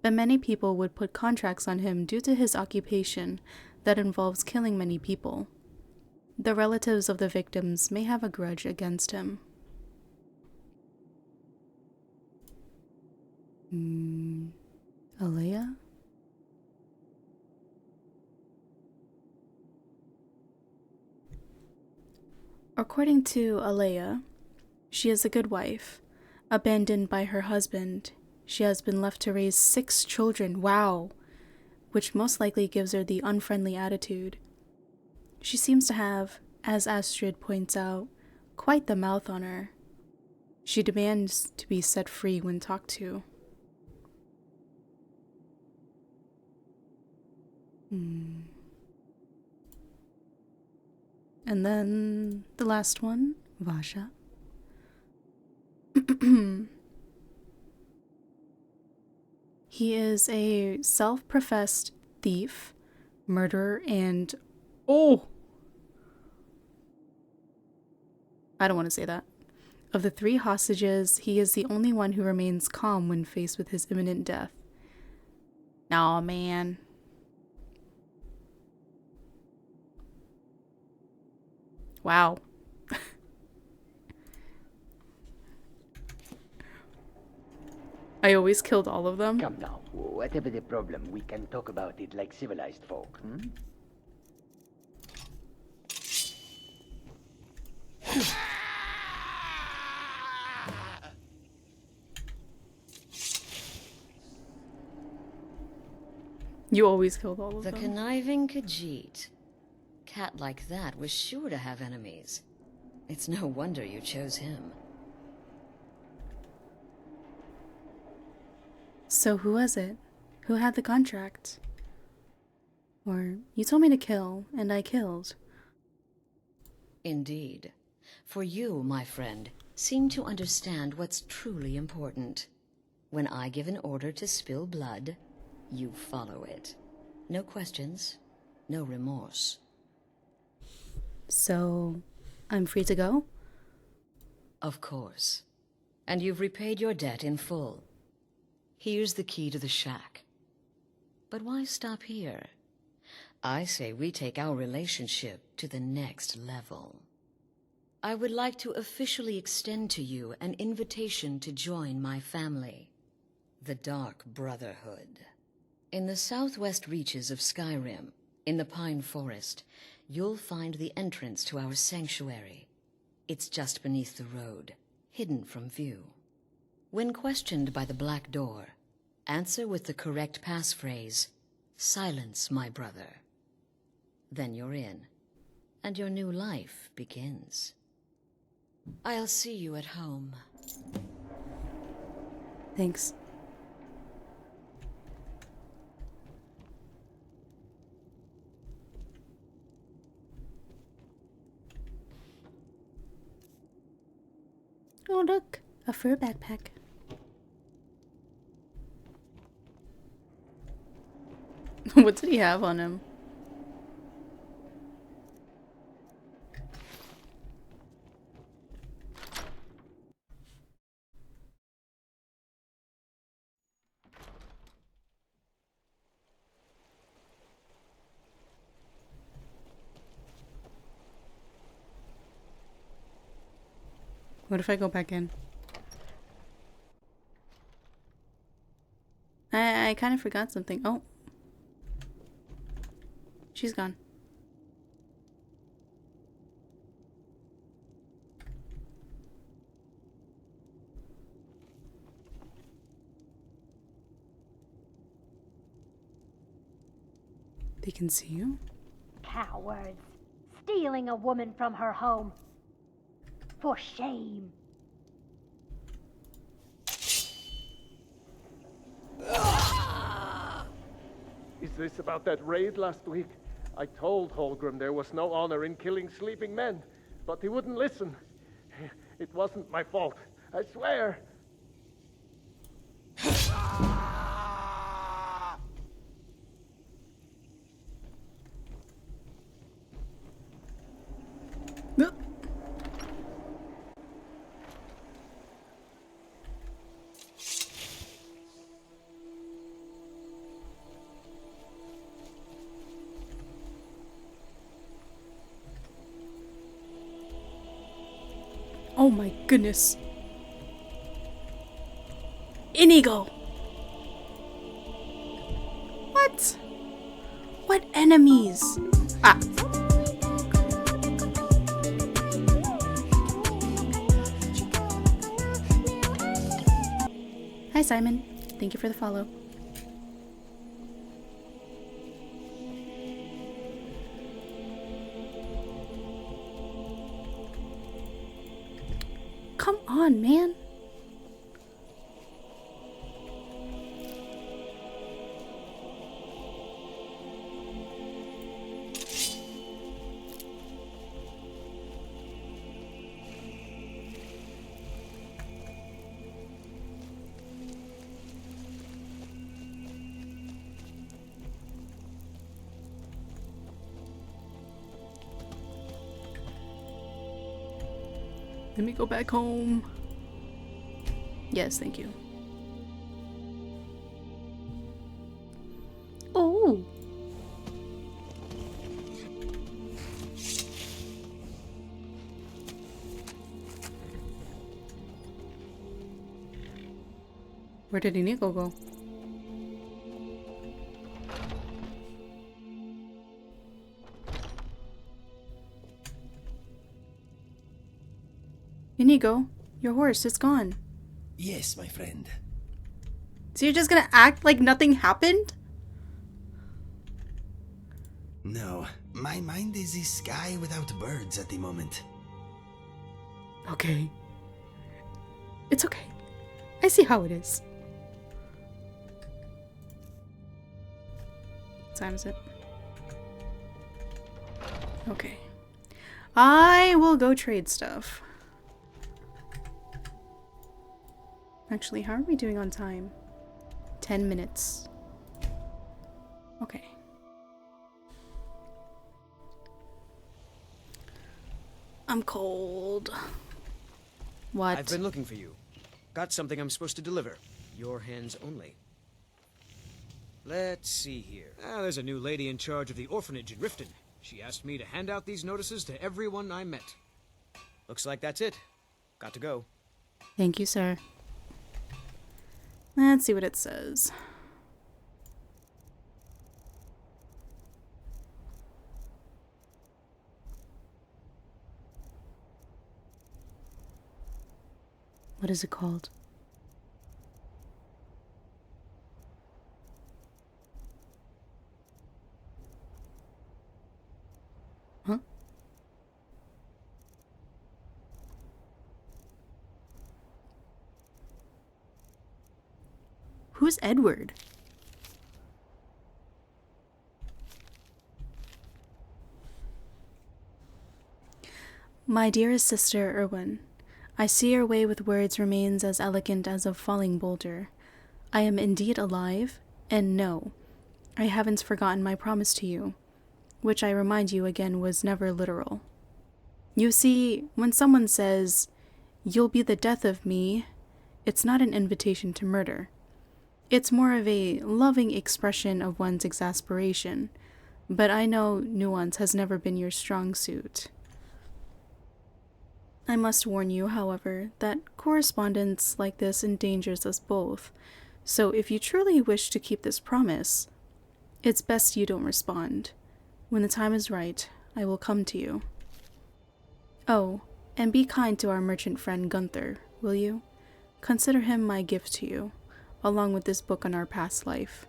[SPEAKER 1] but many people would put contracts on him due to his occupation that involves killing many people. The relatives of the victims may have a grudge against him. Alea? According to Alea, she is a good wife. Abandoned by her husband, she has been left to raise 6 children, wow, which most likely gives her the unfriendly attitude. She seems to have, as Astrid points out, quite the mouth on her. She demands to be set free when talked to. And then the last one, Vasha. He is a self-professed thief, murderer, and... Oh! I don't want to say that. Of the 3 hostages, he is the only one who remains calm when faced with his imminent death. Aw, man. Wow. I always killed all of them.
[SPEAKER 13] Come now, whatever the problem, we can talk about it like civilized folk, hmm?
[SPEAKER 1] You always killed all of
[SPEAKER 15] The
[SPEAKER 1] them.
[SPEAKER 15] conniving Khajiit. Cat like that was sure to have enemies.
[SPEAKER 21] It's no wonder you chose him.
[SPEAKER 1] So who was it? Who had the contract? Or, you told me to kill, and I killed.
[SPEAKER 21] Indeed. For you, my friend, seem to understand what's truly important. When I give an order to spill blood, you follow it. No questions, no remorse.
[SPEAKER 1] So, I'm free to go?
[SPEAKER 21] Of course. And you've repaid your debt in full. Here's the key to the shack. But why stop here? I say we take our relationship to the next level. I would like to officially extend to you an invitation to join my family, the Dark Brotherhood. In the southwest reaches of Skyrim, in the Pine Forest, you'll find the entrance to our sanctuary. It's just beneath the road, hidden from view. When questioned by the Black Door, answer with the correct passphrase, "Silence, my brother." Then you're in, and your new life begins. I'll see you at home.
[SPEAKER 1] Thanks. Oh look, a fur backpack. What did he have on him? What if I go back in? I kind of forgot something. Oh. She's gone. They can see you?
[SPEAKER 7] Cowards. Stealing a woman from her home. For shame.
[SPEAKER 22] Is this about that raid last week? I told Holgrim there was no honor in killing sleeping men, but he wouldn't listen. It wasn't my fault, I swear.
[SPEAKER 1] Oh my goodness. Inigo! What? What enemies? Ah. Hi Simon. Thank you for the follow. Come on, man. Let me go back home. Yes, thank you. Oh. Where did Inigo go? Inigo, your horse is gone.
[SPEAKER 2] Yes, my friend.
[SPEAKER 1] So you're just gonna act like nothing happened?
[SPEAKER 2] No, my mind is a sky without birds at the moment.
[SPEAKER 1] Okay. It's okay. I see how it is. What time is it? Okay. I will go trade stuff. Actually, how are we doing on time? 10 minutes. Okay. I'm cold. What?
[SPEAKER 14] I've been looking for you. Got something I'm supposed to deliver. Your hands only. Let's see here. There's a new lady in charge of the orphanage in Riften. She asked me to hand out these notices to everyone I met. Looks like that's it. Got to go.
[SPEAKER 1] Thank you, sir. Let's see what it says. What is it called? Huh? Who's Edward? My dearest sister, Erwin, I see your way with words remains as elegant as a falling boulder. I am indeed alive, and no, I haven't forgotten my promise to you, which I remind you again was never literal. You see, when someone says, "You'll be the death of me," it's not an invitation to murder. It's more of a loving expression of one's exasperation, but I know nuance has never been your strong suit. I must warn you, however, that correspondence like this endangers us both, so if you truly wish to keep this promise, it's best you don't respond. When the time is right, I will come to you. Oh, and be kind to our merchant friend Gunther, will you? Consider him my gift to you, along with this book on our past life.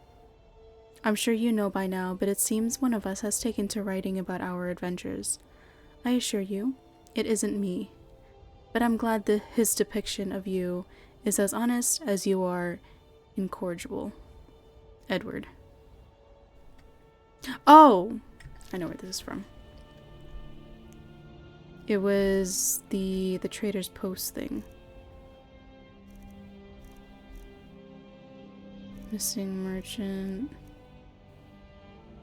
[SPEAKER 1] I'm sure you know by now, but it seems one of us has taken to writing about our adventures. I assure you, it isn't me. But I'm glad that his depiction of you is as honest as you are incorrigible. Edward. Oh! I know where this is from. It was the Trader's Post thing. Missing merchant.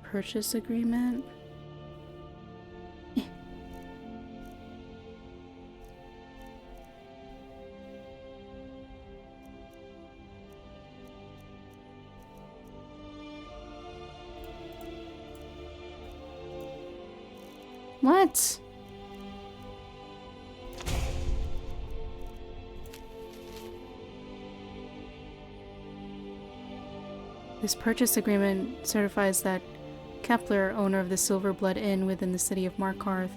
[SPEAKER 1] Purchase agreement. What? This purchase agreement certifies that Kepler, owner of the Silver Blood Inn within the city of Markarth,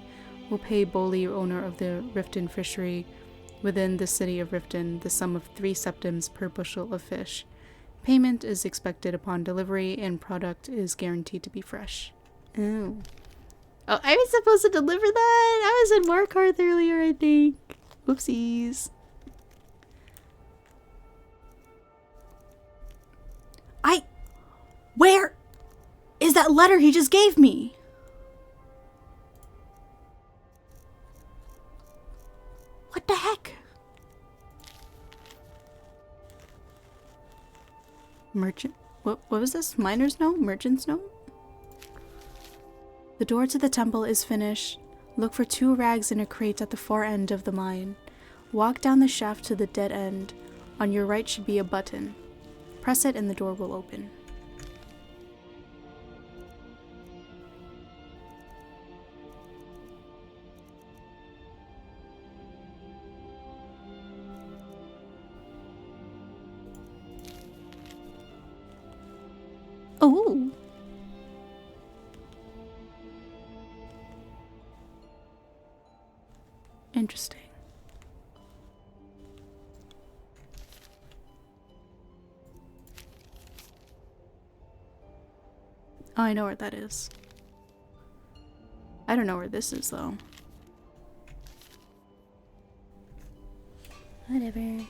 [SPEAKER 1] will pay Boley, owner of the Riften fishery within the city of Riften, the sum of 3 septims per bushel of fish. Payment is expected upon delivery, and product is guaranteed to be fresh. Oh. Oh, I was supposed to deliver that? I was in Markarth earlier, I think. Whoopsies. Where is that letter he just gave me? What the heck? Merchant? What was this? Miner's note? Merchant's note? The door to the temple is finished. Look for 2 rags in a crate at the far end of the mine. Walk down the shaft to the dead end. On your right should be a button. Press it and the door will open. Oh! Interesting. Oh, I know where that is. I don't know where this is, though. Whatever.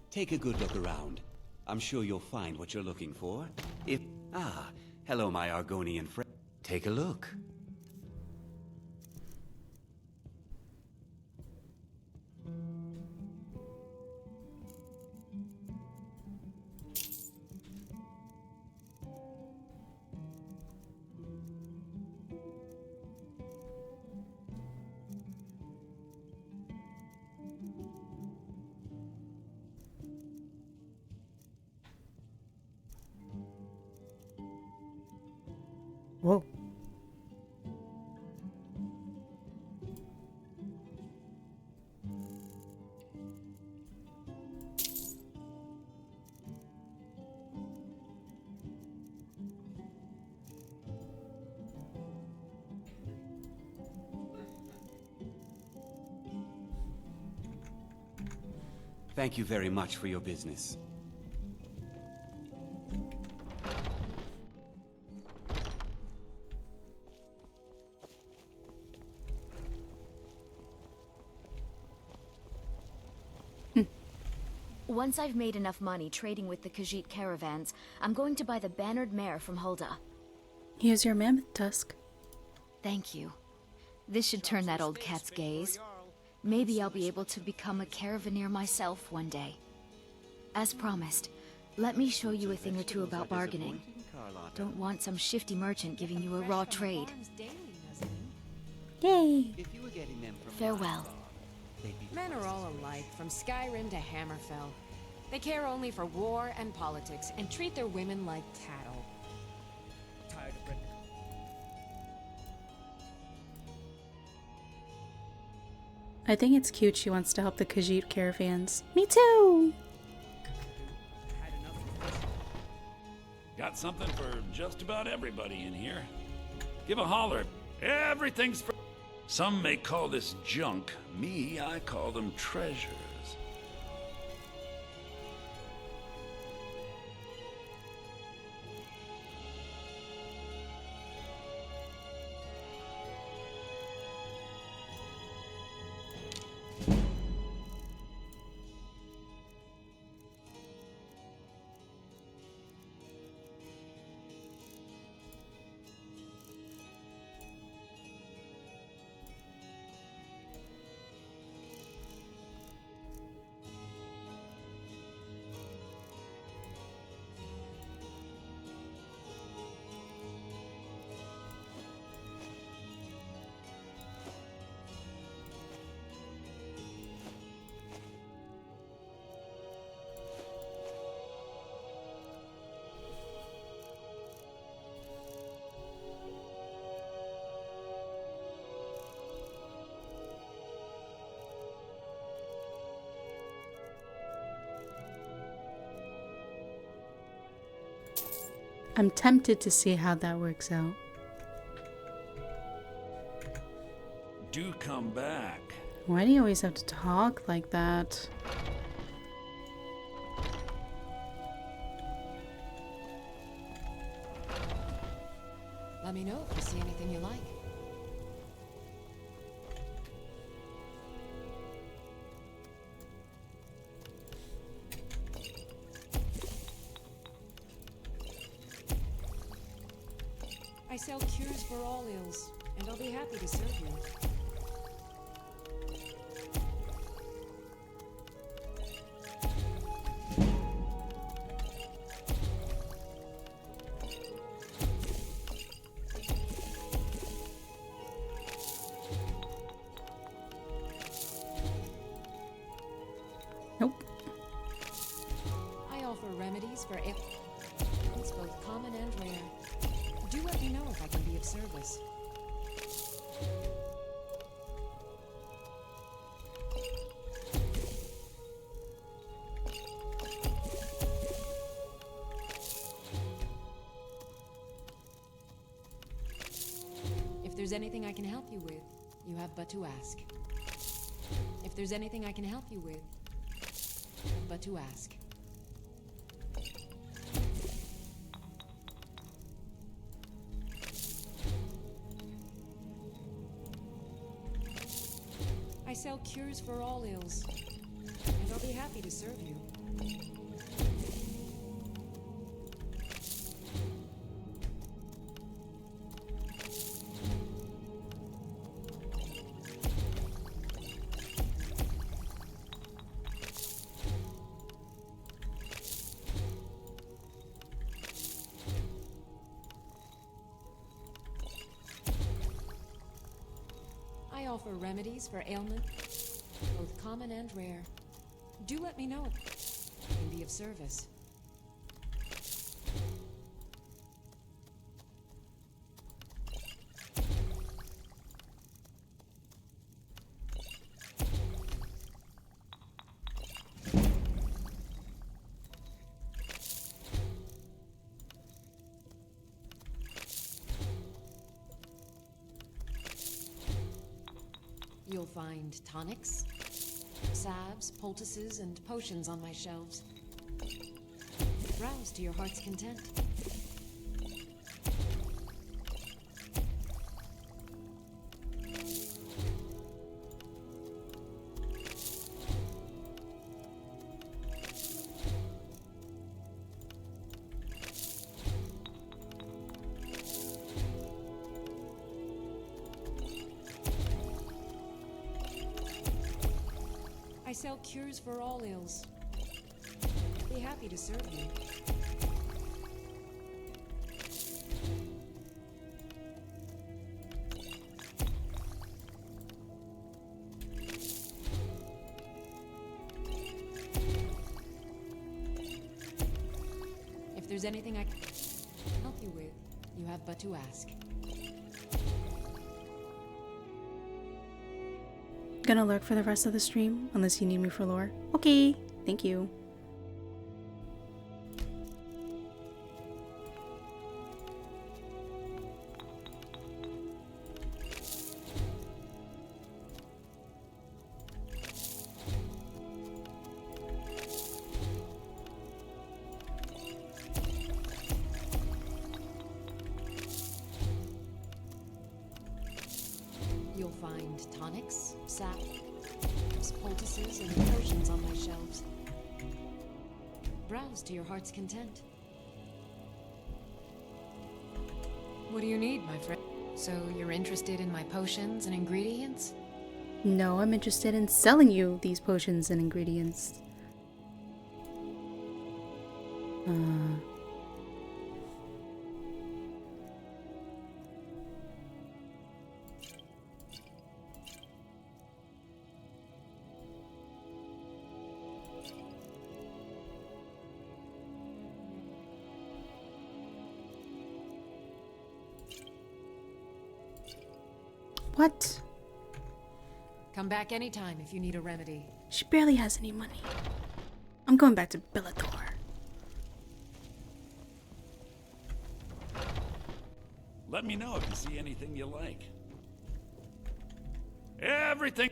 [SPEAKER 3] Take a good look around. I'm sure you'll find what you're looking for. Hello, my Argonian friend. Take a look.
[SPEAKER 1] Whoa.
[SPEAKER 3] Thank you very much for your business.
[SPEAKER 11] Once I've made enough money trading with the Khajiit caravans, I'm going to buy the bannered mare from Hulda.
[SPEAKER 1] Here's your mammoth tusk.
[SPEAKER 11] Thank you. This should turn that old cat's gaze. Maybe I'll be able to become a caravaneer myself one day. As promised, let me show you a thing or two about bargaining. Don't want some shifty merchant giving you a raw trade.
[SPEAKER 1] Yay!
[SPEAKER 11] Farewell.
[SPEAKER 6] Men are all alike, from Skyrim to Hammerfell. They care only for war and politics, and treat their women like cattle.
[SPEAKER 14] Tired of Britain.
[SPEAKER 1] I think it's cute she wants to help the Khajiit caravans. Me too!
[SPEAKER 18] Got something for just about everybody in here. Give a holler. Everything's for... Some may call this junk. Me, I call them treasures.
[SPEAKER 1] I'm tempted to see how that works out.
[SPEAKER 18] Do come back.
[SPEAKER 1] Why do you always have to talk like that?
[SPEAKER 6] Let me know if you see anything you like. I sell cures for all ills, and I'll be happy to serve you.
[SPEAKER 1] Nope.
[SPEAKER 6] I offer remedies for ailments both common and rare. Do let me know if I can be of service. If there's anything I can help you with, you have but to ask. If there's anything I can help you with, you have but to ask. I sell cures for all ills, and I'll be happy to serve you. I offer remedies for ailments, both common and rare. Do let me know if I can be of service. You'll find tonics, salves, poultices, and potions on my shelves. Browse to your heart's content. I sell cures for all ills. Be happy to serve you. If there's anything I can help you with, you have but to ask.
[SPEAKER 1] Gonna lurk for the rest of the stream, unless you need me for lore. Okay, thank you.
[SPEAKER 6] You'll find tonics, salves, poultices, and potions on my shelves. Browse to your heart's content. What do you need, my friend? So you're interested in my potions and ingredients?
[SPEAKER 1] No, I'm interested in selling you these potions and ingredients. What?
[SPEAKER 6] Come back anytime if you need a remedy.
[SPEAKER 1] She barely has any money. I'm going back to Bellator.
[SPEAKER 18] Let me know if you see anything you like. Everything.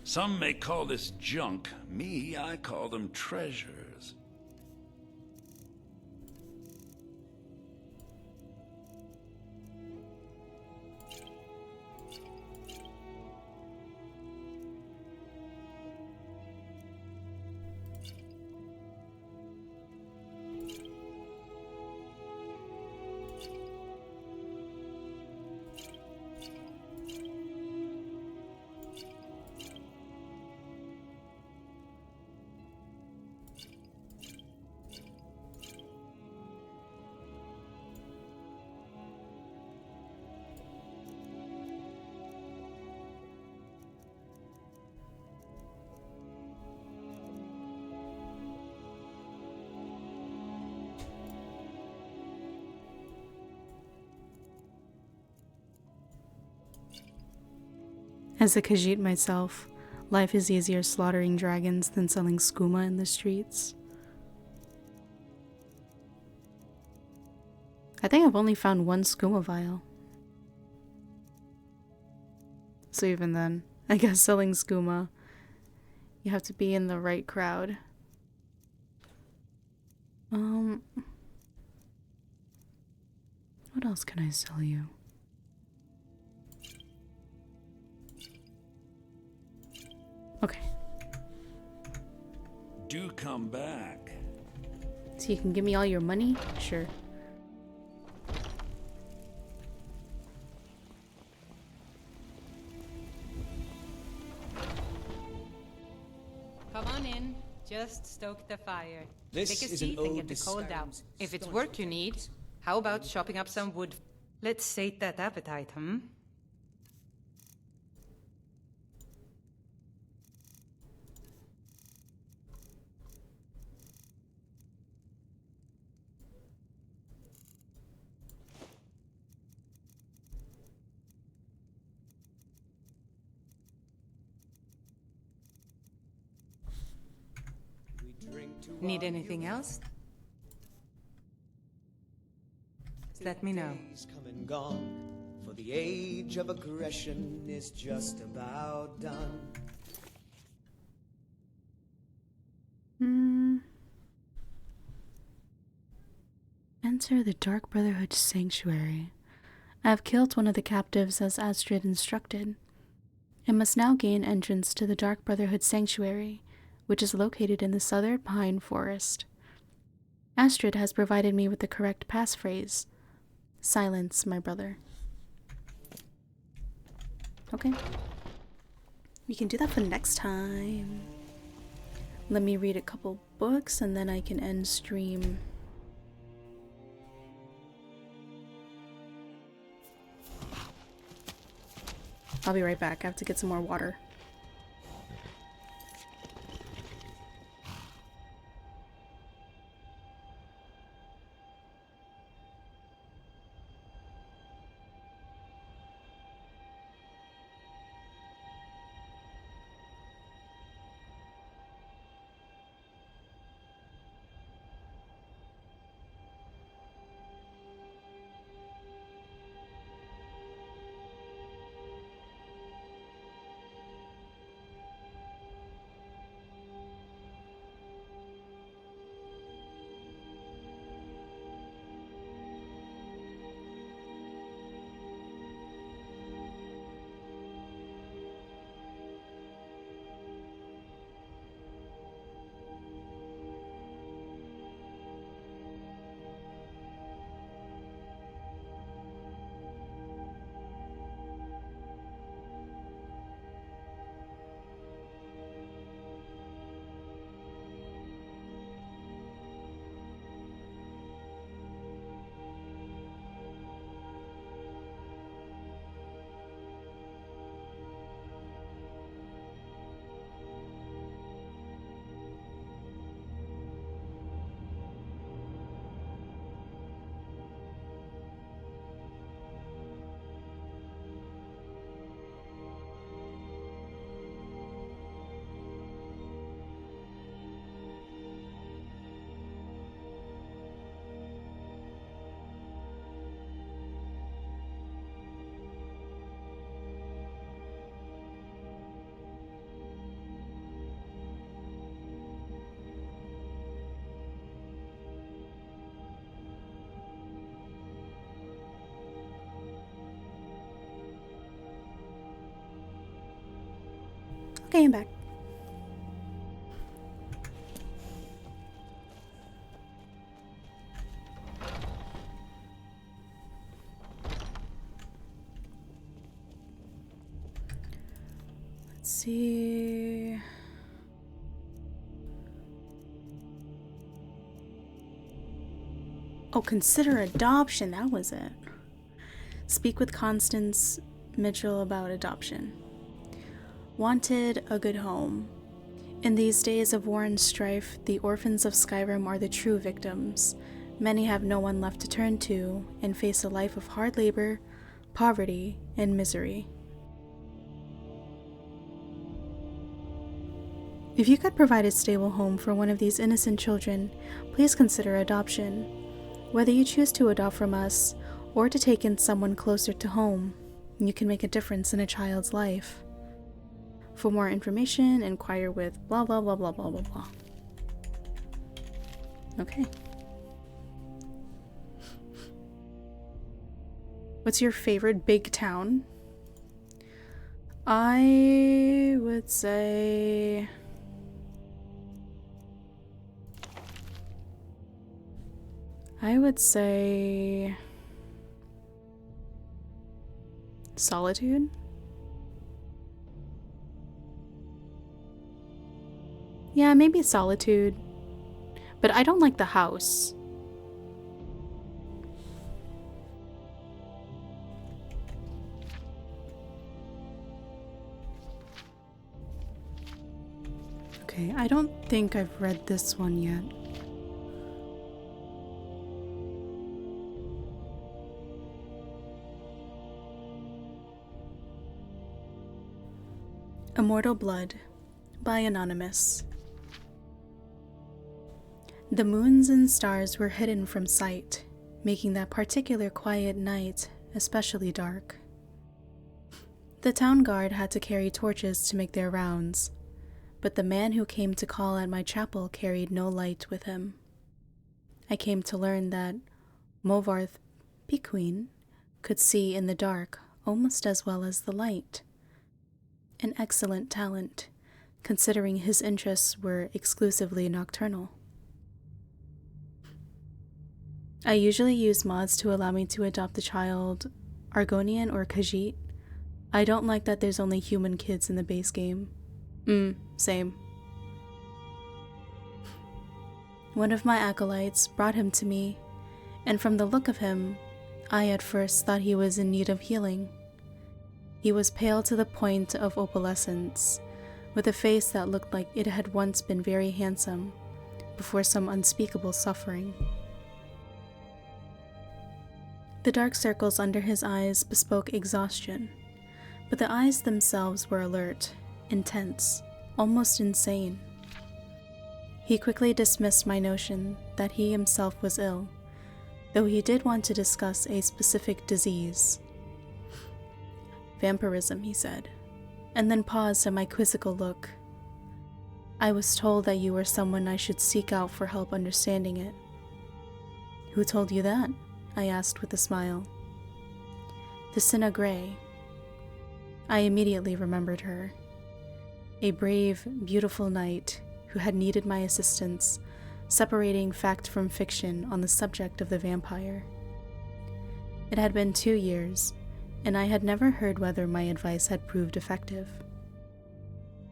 [SPEAKER 18] Some may call this junk. Me, I call them treasures.
[SPEAKER 1] As a Khajiit myself, life is easier slaughtering dragons than selling skooma in the streets. I think I've only found one skooma vial. So even then, I guess selling skooma, you have to be in the right crowd. What else can I sell you?
[SPEAKER 18] do come back.
[SPEAKER 1] So you can give me all your money? Sure.
[SPEAKER 19] Come on in. Just stoke the fire.
[SPEAKER 14] This
[SPEAKER 19] Take a
[SPEAKER 14] is an
[SPEAKER 19] seat and
[SPEAKER 14] ode
[SPEAKER 19] get the
[SPEAKER 14] to
[SPEAKER 19] cold out.
[SPEAKER 14] Skyrim's
[SPEAKER 19] If it's
[SPEAKER 14] staunch
[SPEAKER 19] work you need, how about chopping up some wood? Let's sate that appetite, hmm? Need anything else? Let me know.
[SPEAKER 14] Days come and gone, for the age of aggression is just about done.
[SPEAKER 1] Enter the Dark Brotherhood sanctuary. I have killed one of the captives as Astrid instructed. I must now gain entrance to the Dark Brotherhood sanctuary, which is located in the southern pine forest. Astrid has provided me with the correct passphrase. Silence, my brother. Okay. We can do that for next time. Let me read a couple books and then I can end stream. I'll be right back. I have to get some more water. Okay, I'm back. Let's see. Oh, consider adoption. That was it. Speak with Constance Mitchell about adoption. Wanted a good home. In these days of war and strife, the orphans of Skyrim are the true victims. Many have no one left to turn to and face a life of hard labor, poverty, and misery. If you could provide a stable home for one of these innocent children, please consider adoption. Whether you choose to adopt from us or to take in someone closer to home, you can make a difference in a child's life. For more information, inquire with blah blah blah blah blah blah blah. Okay. What's your favorite big town? I would say I would say solitude. Yeah, maybe solitude. But I don't like the house. Okay, I don't think I've read this one yet. Immortal Blood by Anonymous. The moons and stars were hidden from sight, making that particular quiet night especially dark. The town guard had to carry torches to make their rounds, but the man who came to call at my chapel carried no light with him. I came to learn that Movarth Pequeen could see in the dark almost as well as the light. An excellent talent, considering his interests were exclusively nocturnal. I usually use mods to allow me to adopt the child Argonian or Khajiit. I don't like that there's only human kids in the base game. Same. One of my acolytes brought him to me, and from the look of him, I at first thought he was in need of healing. He was pale to the point of opalescence, with a face that looked like it had once been very handsome, before some unspeakable suffering. The dark circles under his eyes bespoke exhaustion, but the eyes themselves were alert, intense, almost insane. He quickly dismissed my notion that he himself was ill, though he did want to discuss a specific disease. Vampirism, he said, and then paused at my quizzical look. I was told that you were someone I should seek out for help understanding it. Who told you that? I asked with a smile. Thesina Gray. I immediately remembered her. A brave, beautiful knight who had needed my assistance, separating fact from fiction on the subject of the vampire. It had been 2 years, and I had never heard whether my advice had proved effective.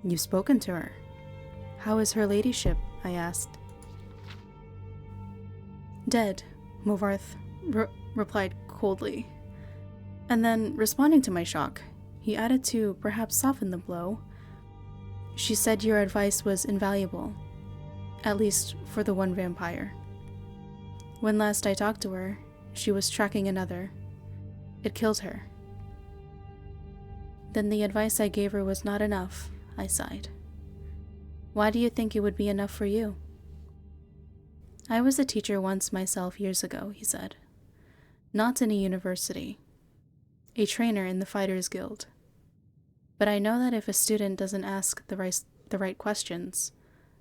[SPEAKER 1] You've spoken to her. How is her ladyship? I asked. Dead, Movarth replied coldly. And then, responding to my shock, he added to perhaps soften the blow. She said your advice was invaluable, at least for the one vampire. When last I talked to her, she was tracking another. It killed her. Then the advice I gave her was not enough, I sighed. Why do you think it would be enough for you? I was a teacher once myself years ago, he said. Not in a university. A trainer in the Fighters Guild. But I know that if a student doesn't ask the right questions,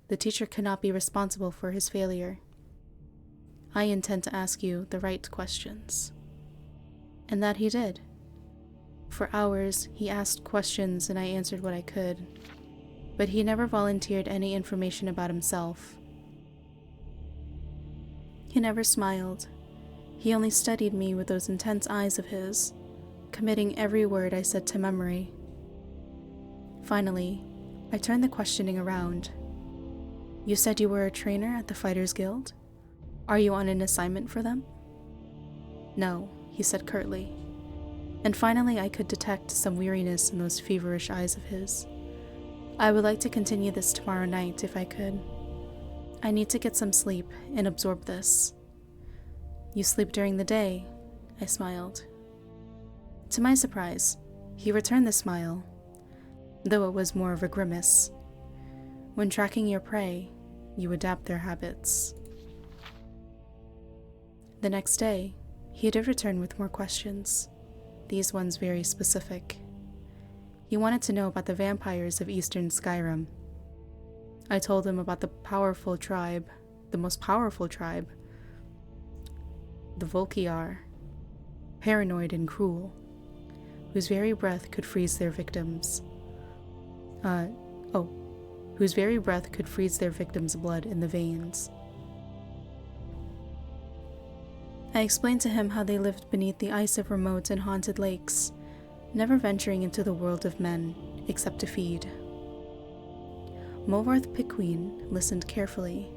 [SPEAKER 1] the teacher cannot be responsible for his failure. I intend to ask you the right questions. And that he did. For hours, he asked questions and I answered what I could, but he never volunteered any information about himself. He never smiled. He only studied me with those intense eyes of his, committing every word I said to memory. Finally, I turned the questioning around. You said you were a trainer at the Fighters Guild? Are you on an assignment for them? No, he said curtly. And finally I could detect some weariness in those feverish eyes of his. I would like to continue this tomorrow night if I could. I need to get some sleep and absorb this. You sleep during the day, I smiled. To my surprise, he returned the smile, though it was more of a grimace. When tracking your prey, you adapt their habits. The next day, he did return with more questions, these ones very specific. He wanted to know about the vampires of Eastern Skyrim. I told him about the most powerful tribe, the Volkiar, paranoid and cruel, whose very breath could freeze their victims. Whose very breath could freeze their victims' blood in the veins. I explained to him how they lived beneath the ice of remote and haunted lakes, never venturing into the world of men except to feed. Movarth Pickween listened carefully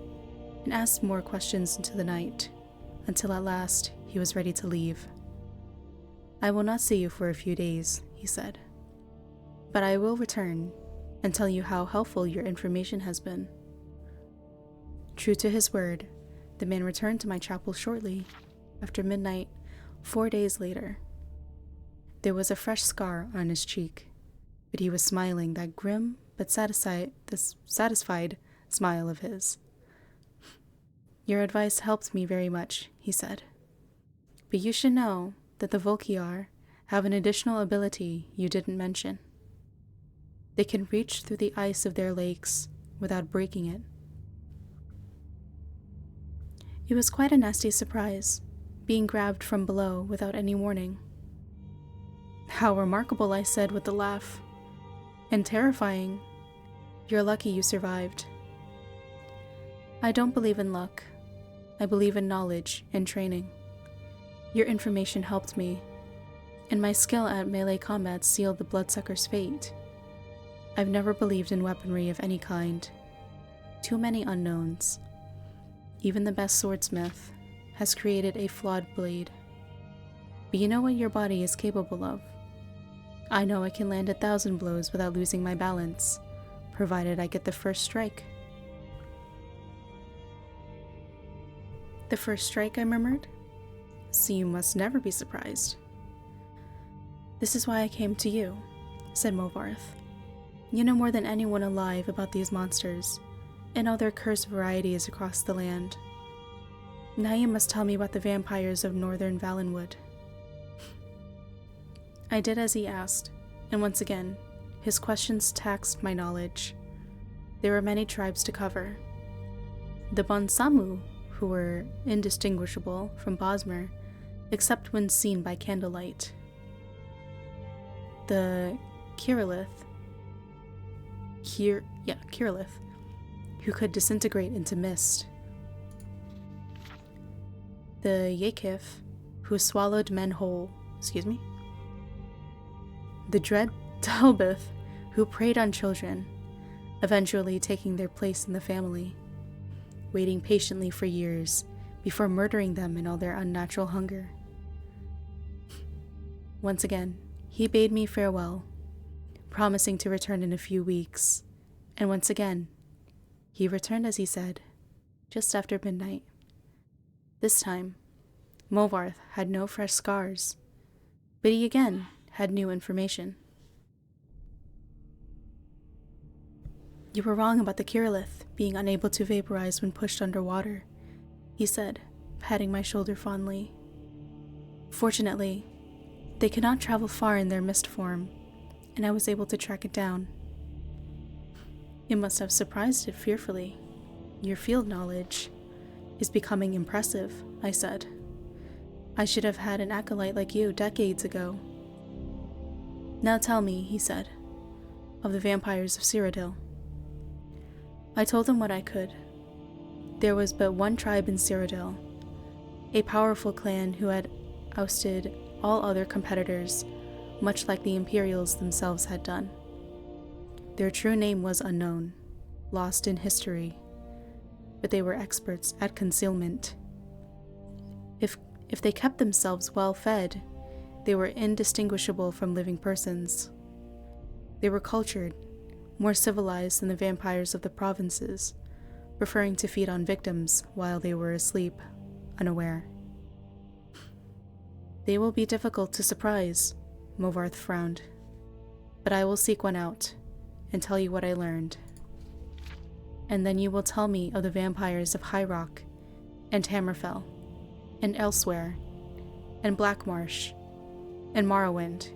[SPEAKER 1] and asked more questions into the night, until at last he was ready to leave. "I will not see you for a few days," he said, "but I will return and tell you how helpful your information has been." True to his word, the man returned to my chapel shortly after midnight 4 days later. There was a fresh scar on his cheek, but he was smiling that grim but satisfied smile of his. "Your advice helped me very much," he said. "But you should know that the Volkiar have an additional ability you didn't mention. They can reach through the ice of their lakes without breaking it." It was quite a nasty surprise, being grabbed from below without any warning. "How remarkable," I said with a laugh. "And terrifying. You're lucky you survived." "I don't believe in luck. I believe in knowledge and training. Your information helped me, and my skill at melee combat sealed the bloodsucker's fate. I've never believed in weaponry of any kind. Too many unknowns. Even the best swordsmith has created a flawed blade. But you know what your body is capable of. I know I can land 1,000 blows without losing my balance, provided I get the first strike." "The first strike," I murmured. "So you must never be surprised." "This is why I came to you," said Movarth. "You know more than anyone alive about these monsters, and other cursed varieties across the land. Now you must tell me about the vampires of northern Valenwood." I did as he asked, and once again, his questions taxed my knowledge. There were many tribes to cover. The Bonsamu, who were indistinguishable from Bosmer, except when seen by candlelight. The Kirillith, who could disintegrate into mist. The Yakif, who swallowed men whole. The dread Talbeth, who preyed on children, eventually taking their place in the family, waiting patiently for years before murdering them in all their unnatural hunger. Once again, he bade me farewell, promising to return in a few weeks, and once again, he returned as he said, just after midnight. This time, Movarth had no fresh scars, but he again had new information. "You were wrong about the Kirillith being unable to vaporize when pushed underwater," he said, patting my shoulder fondly. "Fortunately, they cannot travel far in their mist form, and I was able to track it down." "It must have surprised it fearfully. Your field knowledge is becoming impressive," I said. "I should have had an acolyte like you decades ago." "Now tell me," he said, "of the vampires of Cyrodiil." I told him what I could. There was but one tribe in Cyrodiil, a powerful clan who had ousted all other competitors, much like the Imperials themselves had done. Their true name was unknown, lost in history, but they were experts at concealment. If they kept themselves well fed, they were indistinguishable from living persons. They were cultured, more civilized than the vampires of the provinces, preferring to feed on victims while they were asleep, unaware. "They will be difficult to surprise," Movarth frowned, "but I will seek one out and tell you what I learned. And then you will tell me of the vampires of High Rock, and Hammerfell, and Elsewhere, and Blackmarsh, and Morrowind,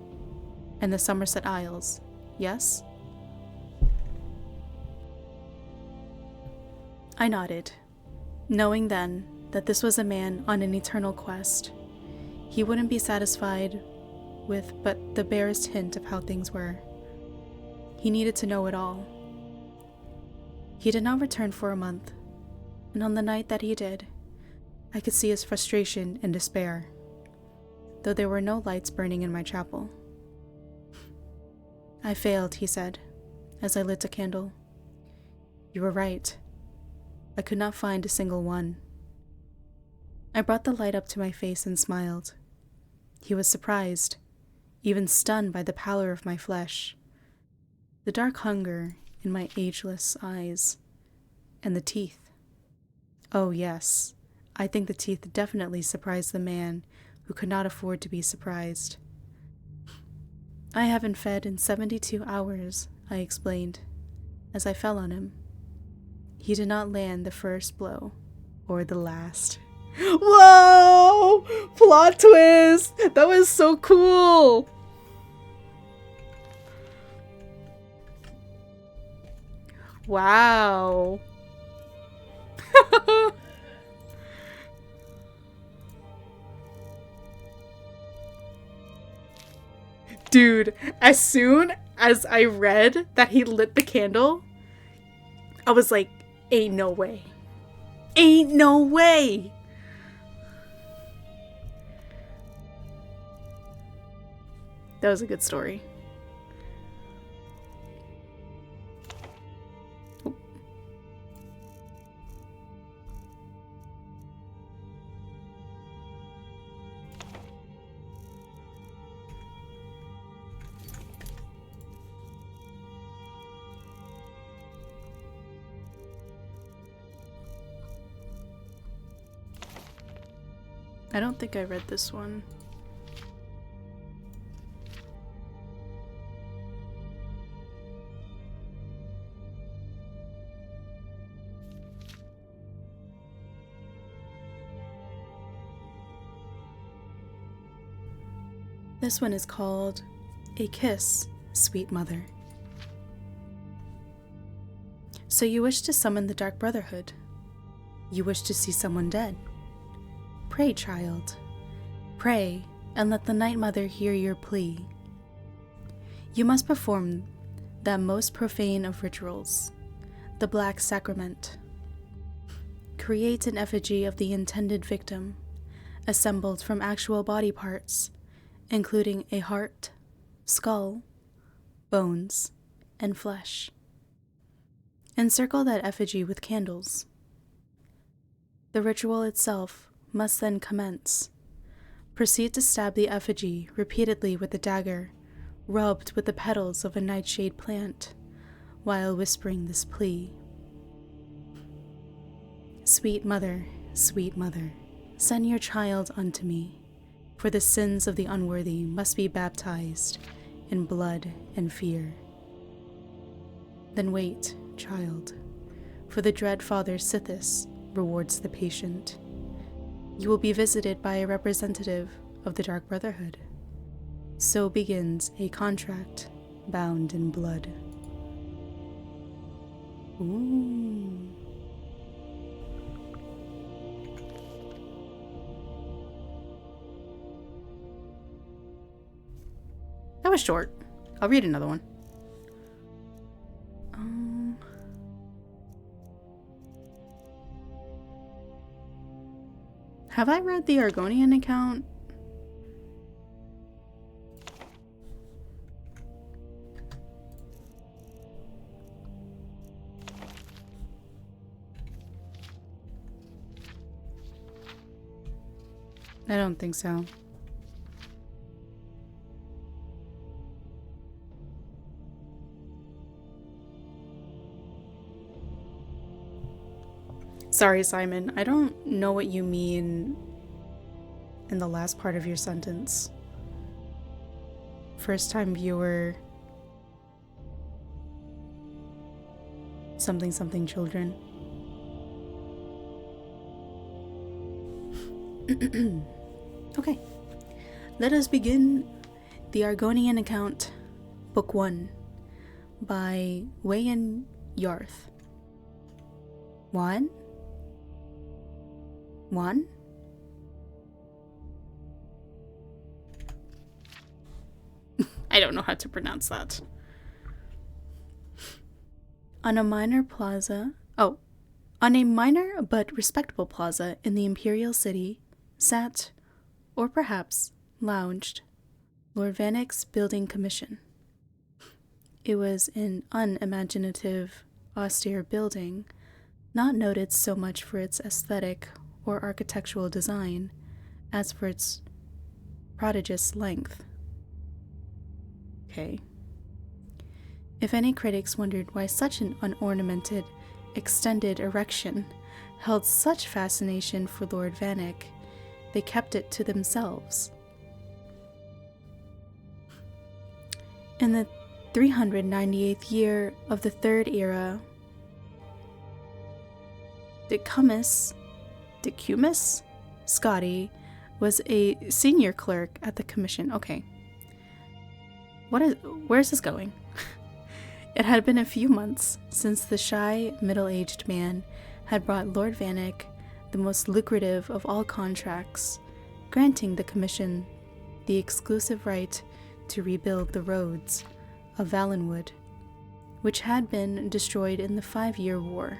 [SPEAKER 1] and the Somerset Isles, yes?" I nodded, knowing then that this was a man on an eternal quest. He wouldn't be satisfied with but the barest hint of how things were. He needed to know it all. He did not return for a month, and on the night that he did, I could see his frustration and despair, though there were no lights burning in my chapel. I failed, he said, as I lit a candle. You were right. I could not find a single one. I brought the light up to my face and smiled. He was surprised, even stunned by the pallor of my flesh, the dark hunger in my ageless eyes, and the teeth. Oh yes, I think the teeth definitely surprised the man who could not afford to be surprised. I haven't fed in 72 hours, I explained, as I fell on him. He did not land the first blow, or the last. Whoa! Plot twist! That was so cool! Wow. Dude, as soon as I read that he lit the candle, I was like, ain't no way. Ain't no way! That was a good story. I don't think I read this one. This one is called A Kiss, Sweet Mother. So you wish to summon the Dark Brotherhood. You wish to see someone dead. Pray, child. Pray, and let the Night Mother hear your plea. You must perform that most profane of rituals, the Black Sacrament. Create an effigy of the intended victim, assembled from actual body parts, including a heart, skull, bones, and flesh. Encircle that effigy with candles. The ritual itself must then commence. Proceed to stab the effigy repeatedly with a dagger, rubbed with the petals of a nightshade plant, while whispering this plea. Sweet mother, send your child unto me, for the sins of the unworthy must be baptized in blood and fear. Then wait, child, for the dread Father Sithis rewards the patient. You will be visited by a representative of the Dark Brotherhood. So begins a contract bound in blood. Ooh. That was short. I'll read another one. Have I read the Argonian account? I don't think so. Sorry, Simon. I don't know what you mean in the last part of your sentence. First time viewer. Something something children. Okay. Let us begin the Argonian account, Book 1, by Wayan Yarth. One? I don't know how to pronounce that. On a On a minor but respectable plaza in the Imperial City sat, or perhaps lounged, Lord Vanek's building commission. It was an unimaginative, austere building, not noted so much for its aesthetic or architectural design as for its prodigious length. Okay. If any critics wondered why such an unornamented, extended erection held such fascination for Lord Vanek, they kept it to themselves. In the 398th year of the Third Era, Decumus Scotty was a senior clerk at the commission. Okay. Where's this going? It had been a few months since the shy, middle-aged man had brought Lord Vanek the most lucrative of all contracts, granting the commission the exclusive right to rebuild the roads of Valenwood, which had been destroyed in the 5-year war.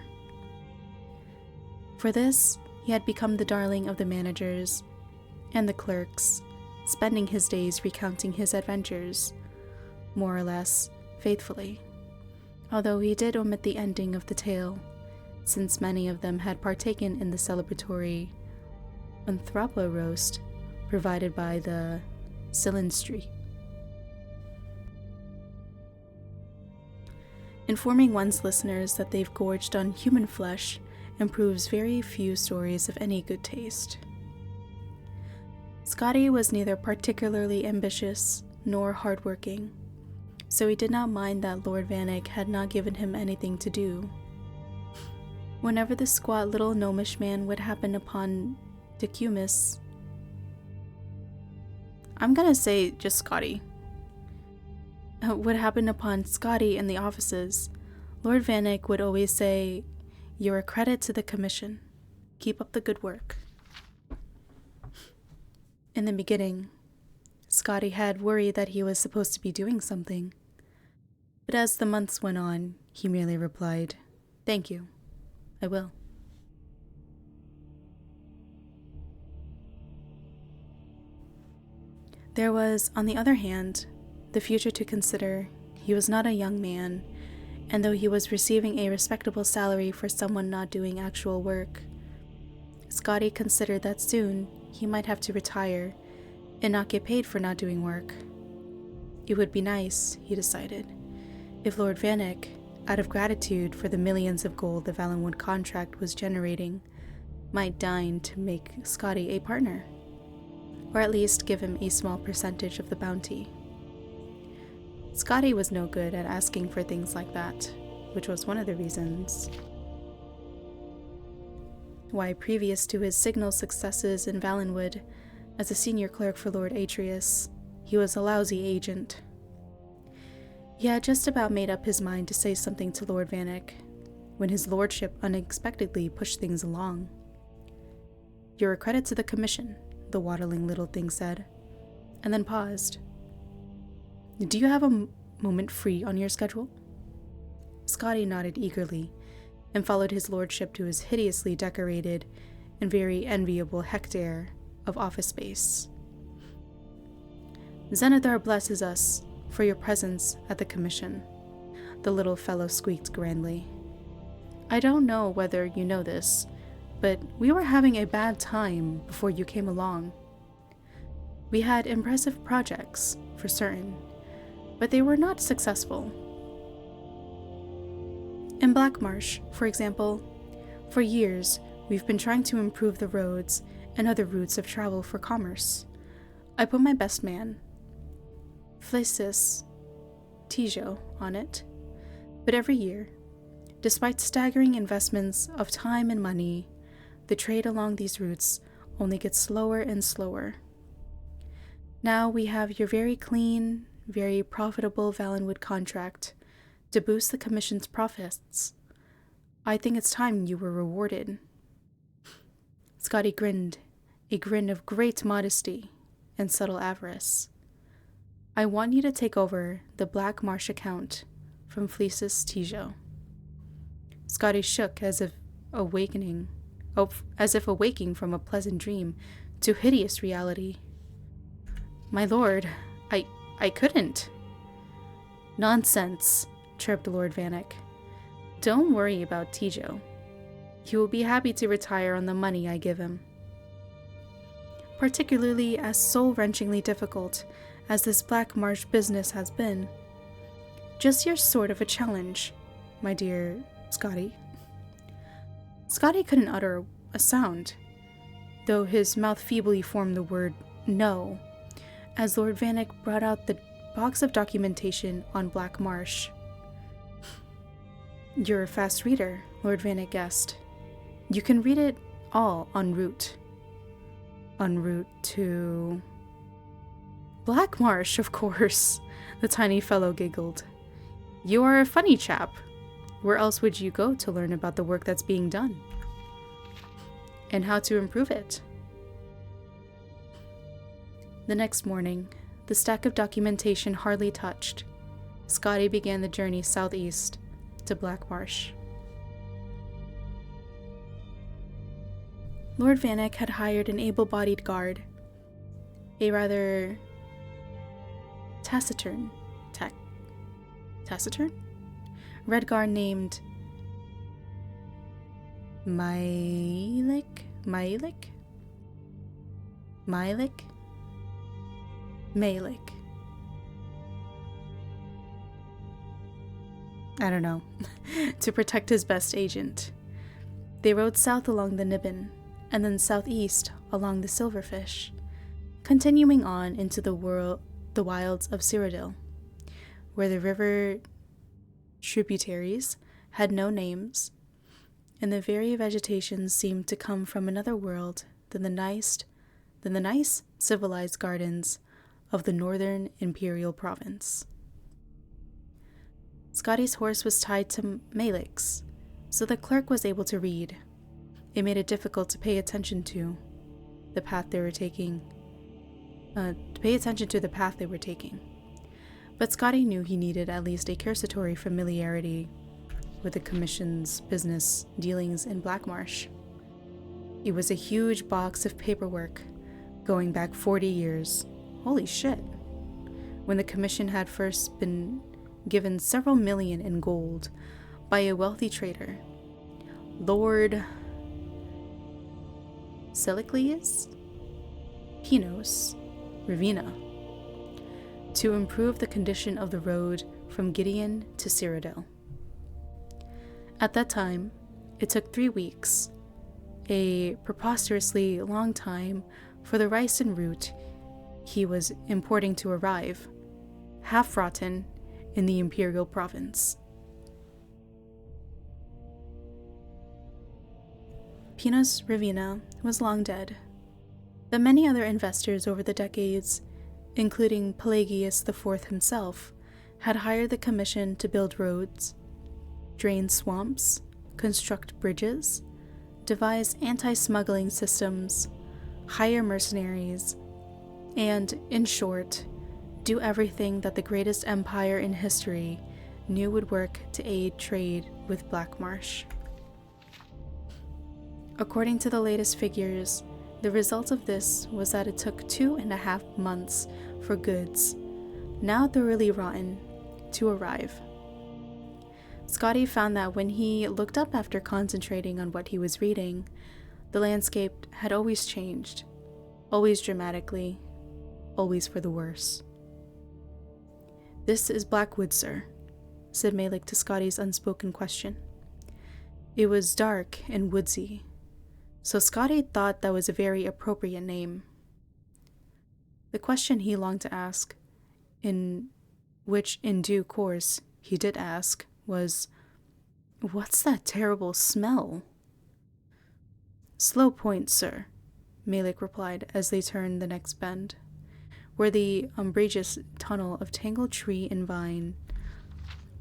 [SPEAKER 1] For this, he had become the darling of the managers and the clerks, spending his days recounting his adventures, more or less faithfully, although he did omit the ending of the tale, since many of them had partaken in the celebratory anthropo roast provided by the Silindstri. Informing one's listeners that they've gorged on human flesh improves very few stories of any good taste. Scotty was neither particularly ambitious nor hardworking, so he did not mind that Lord Vanek had not given him anything to do. Whenever the squat little gnomish man would happen upon Decumus, I'm gonna say just Scotty, would happen upon Scotty in the offices, Lord Vanek would always say, "You're a credit to the commission. Keep up the good work." In the beginning, Scotty had worried that he was supposed to be doing something, but as the months went on, he merely replied, "Thank you. I will." There was, on the other hand, the future to consider. He was not a young man, and though he was receiving a respectable salary for someone not doing actual work, Scotty considered that soon he might have to retire and not get paid for not doing work. It would be nice, he decided, if Lord Vanek, out of gratitude for the millions of gold the Valenwood contract was generating, might deign to make Scotty a partner, or at least give him a small percentage of the bounty. Scotty was no good at asking for things like that, which was one of the reasons why, previous to his signal successes in Valenwood as a senior clerk for Lord Atreus, he was a lousy agent. He had just about made up his mind to say something to Lord Vanek, when his lordship unexpectedly pushed things along. "You're a credit to the commission," the waddling little thing said, and then paused. "Do you have a moment free on your schedule?" Scotty nodded eagerly and followed his lordship to his hideously decorated and very enviable hectare of office space. "Zenithar blesses us for your presence at the commission," the little fellow squeaked grandly. "I don't know whether you know this, but we were having a bad time before you came along. We had impressive projects, for certain, but they were not successful. In Blackmarsh, for example, for years we've been trying to improve the roads and other routes of travel for commerce. I put my best man, Flesis Tijo, on it, but every year, despite staggering investments of time and money, the trade along these routes only gets slower and slower. Now we have your very clean, very profitable Valenwood contract to boost the commission's profits. I think it's time you were rewarded." Scotty grinned, a grin of great modesty and subtle avarice. "I want you to take over the Black Marsh account from Flesis Tijo." Scotty shook as if awakening, as if awaking from a pleasant dream to hideous reality. My lord, I couldn't. Nonsense, chirped Lord Vanek. Don't worry about Tijo. He will be happy to retire on the money I give him. Particularly as soul-wrenchingly difficult as this Black Marsh business has been. Just your sort of a challenge, my dear Scotty. Scotty couldn't utter a sound, though his mouth feebly formed the word no, as Lord Vanek brought out the box of documentation on Black Marsh. You're a fast reader, Lord Vanek guessed. You can read it all en route. En route to... Black Marsh, of course, the tiny fellow giggled. You are a funny chap. Where else would you go to learn about the work that's being done? And how to improve it? The next morning, the stack of documentation hardly touched, Scotty began the journey southeast to Black Marsh. Lord Vanek had hired an able-bodied guard, a rather taciturn Redguard named Malik? I don't know. To protect his best agent. They rode south along the Nibbin, and then southeast along the Silverfish, continuing on into the wilds of Cyrodiil, where the river tributaries had no names, and the very vegetation seemed to come from another world than the nice, civilized gardens of the northern imperial province. Scotty's horse was tied to Malik's, so the clerk was able to read. It made it difficult to pay attention to the path they were taking. But Scotty knew he needed at least a cursory familiarity with the Commission's business dealings in Black Marsh. It was a huge box of paperwork going back 40 years. Holy shit. When the Commission had first been given several million in gold by a wealthy trader, Lord Seliclius Pinos Ravina, to improve the condition of the road from Gideon to Cyrodiil. At that time, it took 3 weeks, a preposterously long time for the rice and root he was importing to arrive, half-rotten, in the imperial province. Pinos Ravina was long dead, but many other investors over the decades, including Pelagius IV himself, had hired the Commission to build roads, drain swamps, construct bridges, devise anti-smuggling systems, hire mercenaries, and, in short, do everything that the greatest empire in history knew would work to aid trade with Black Marsh. According to the latest figures, the result of this was that it took 2.5 months for goods, now thoroughly rotten, to arrive. Scotty found that when he looked up after concentrating on what he was reading, the landscape had always changed, always dramatically, always for the worse. "This is Blackwood, sir," said Malik to Scotty's unspoken question. It was dark and woodsy, so Scotty thought that was a very appropriate name. The question he longed to ask, which in due course he did ask, was, "What's that terrible smell?" "Slow Point, sir," Malik replied as they turned the next bend, where the umbrageous tunnel of tangled tree and vine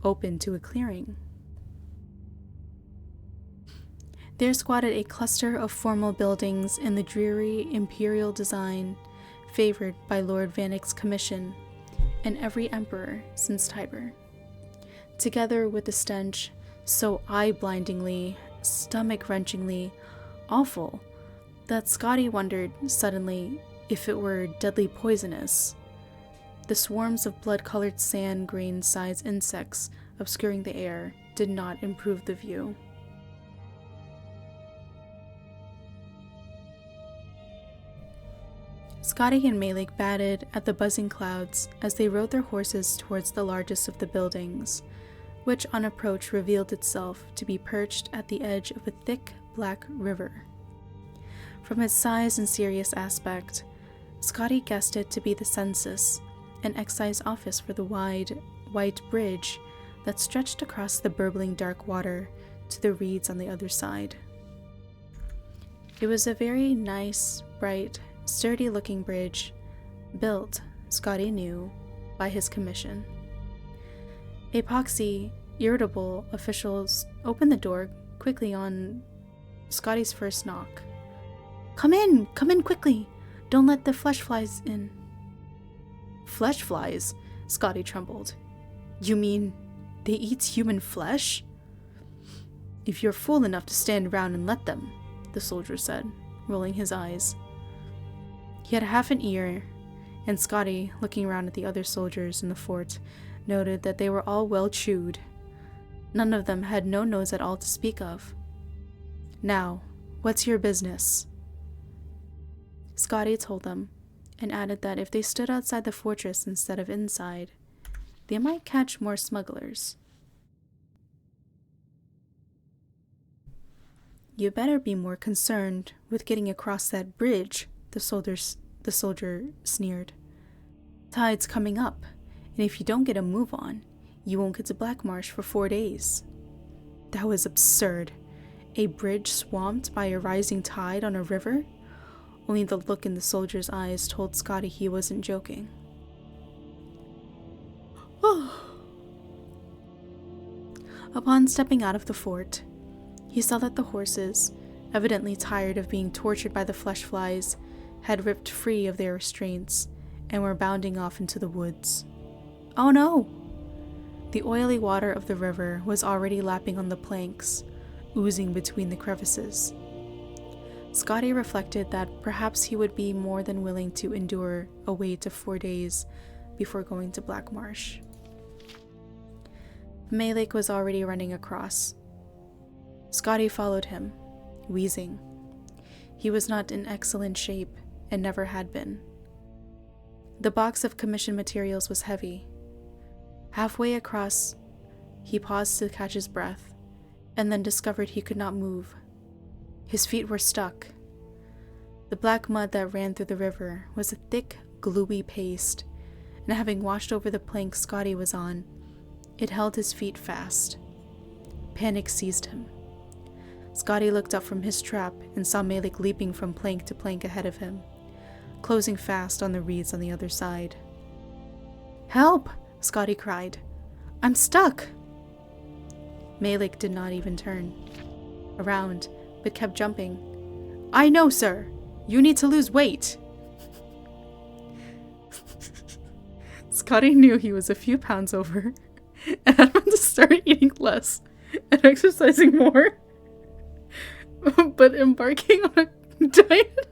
[SPEAKER 1] opened to a clearing. There squatted a cluster of formal buildings in the dreary imperial design favored by Lord Vanek's commission and every emperor since Tiber, together with the stench so eye-blindingly stomach-wrenchingly awful that Scotty wondered suddenly if it were deadly poisonous. The swarms of blood-colored sand grain-sized insects obscuring the air did not improve the view. Scotty and Malik batted at the buzzing clouds as they rode their horses towards the largest of the buildings, which on approach revealed itself to be perched at the edge of a thick black river. From its size and serious aspect, Scotty guessed it to be the census, an excise office for the wide, white bridge that stretched across the burbling dark water to the reeds on the other side. It was a very nice, bright, sturdy-looking bridge, built, Scotty knew, by his commission. Epoxy, irritable officials opened the door quickly on Scotty's first knock. Come in quickly! Don't let the flesh flies in." "Flesh flies?" Scotty trembled. "You mean they eat human flesh?" "If you're fool enough to stand around and let them," the soldier said, rolling his eyes. He had half an ear, and Scotty, looking around at the other soldiers in the fort, noted that they were all well chewed. None of them had no nose at all to speak of. "Now, what's your business?" Scotty told them, and added that if they stood outside the fortress instead of inside, they might catch more smugglers. "You better be more concerned with getting across that bridge," the soldier sneered. "Tide's coming up, and if you don't get a move on, you won't get to Blackmarsh for 4 days." That was absurd. A bridge swamped by a rising tide on a river? Only the look in the soldier's eyes told Scotty he wasn't joking. Upon stepping out of the fort, he saw that the horses, evidently tired of being tortured by the flesh flies, had ripped free of their restraints and were bounding off into the woods. Oh no! The oily water of the river was already lapping on the planks, oozing between the crevices. Scotty reflected that perhaps he would be more than willing to endure a wait of 4 days before going to Blackmarsh. Malik was already running across. Scotty followed him, wheezing. He was not in excellent shape and never had been. The box of commission materials was heavy. Halfway across, he paused to catch his breath, and then discovered he could not move. His feet were stuck. The black mud that ran through the river was a thick, gluey paste, and having washed over the plank Scotty was on, it held his feet fast. Panic seized him. Scotty looked up from his trap and saw Malik leaping from plank to plank ahead of him, closing fast on the reeds on the other side. "Help!" Scotty cried. "I'm stuck!" Malik did not even turn around, but kept jumping. "I know, sir! You need to lose weight!" Scotty knew he was a few pounds over and had to start eating less and exercising more, but embarking on a diet.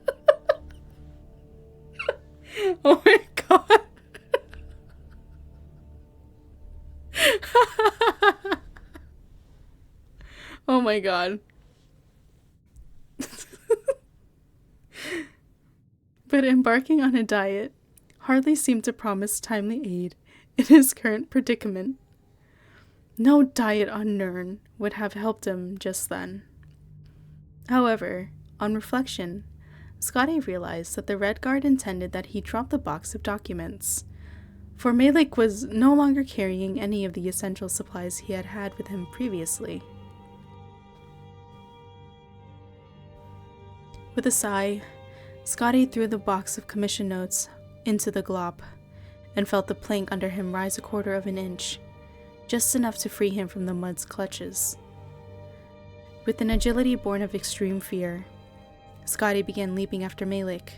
[SPEAKER 1] Oh my god. Oh my god. But embarking on a diet hardly seemed to promise timely aid in his current predicament. No diet on Nirn would have helped him just then. However, on reflection, Scotty realized that the Red Guard intended that he drop the box of documents, for Malik was no longer carrying any of the essential supplies he had had with him previously. With a sigh, Scotty threw the box of commission notes into the glop and felt the plank under him rise 1/4 of an inch, just enough to free him from the mud's clutches. With an agility born of extreme fear, Scotty began leaping after Malik,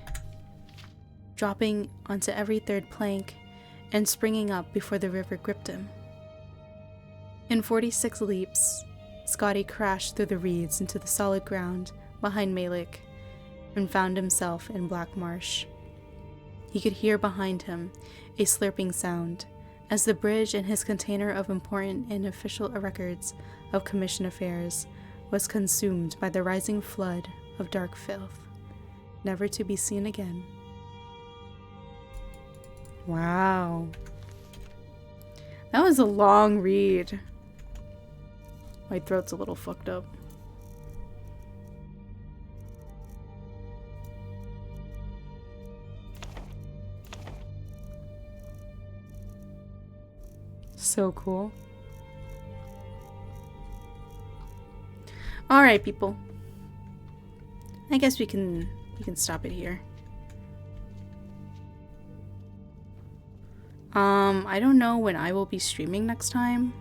[SPEAKER 1] dropping onto every 3rd plank and springing up before the river gripped him. In 46 leaps, Scotty crashed through the reeds into the solid ground behind Malik and found himself in Black Marsh. He could hear behind him a slurping sound as the bridge and his container of important and official records of commission affairs was consumed by the rising flood of dark filth, never to be seen again. Wow. That was a long read. My throat's a little fucked up. So cool. All right, people. I guess we can stop it here. I don't know when I will be streaming next time.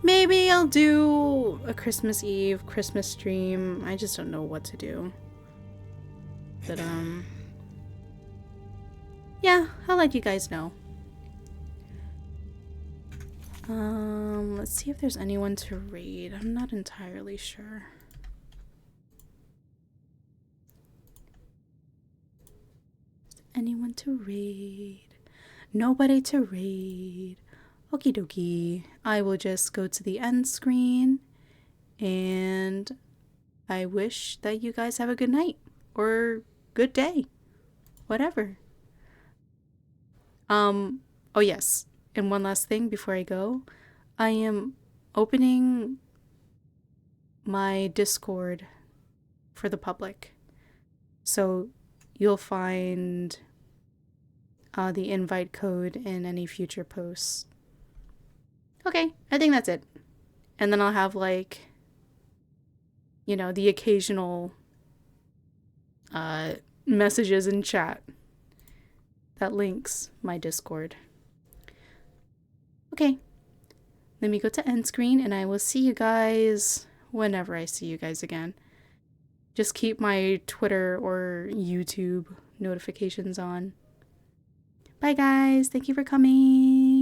[SPEAKER 1] Maybe I'll do a Christmas Eve, Christmas stream. I just don't know what to do. But yeah, I'll let you guys know. Let's see if there's anyone to raid. I'm not entirely sure. Anyone to raid? Nobody to raid. Okie dokie. I will just go to the end screen, and I wish that you guys have a good night or good day. Whatever. Oh yes. And one last thing before I go, I am opening my Discord for the public. So you'll find the invite code in any future posts. Okay, I think that's it. And then I'll have, like, you know, the occasional messages in chat that links my Discord. Okay, let me go to end screen, and I will see you guys whenever I see you guys again. Just keep my Twitter or YouTube notifications on. Bye guys, thank you for coming.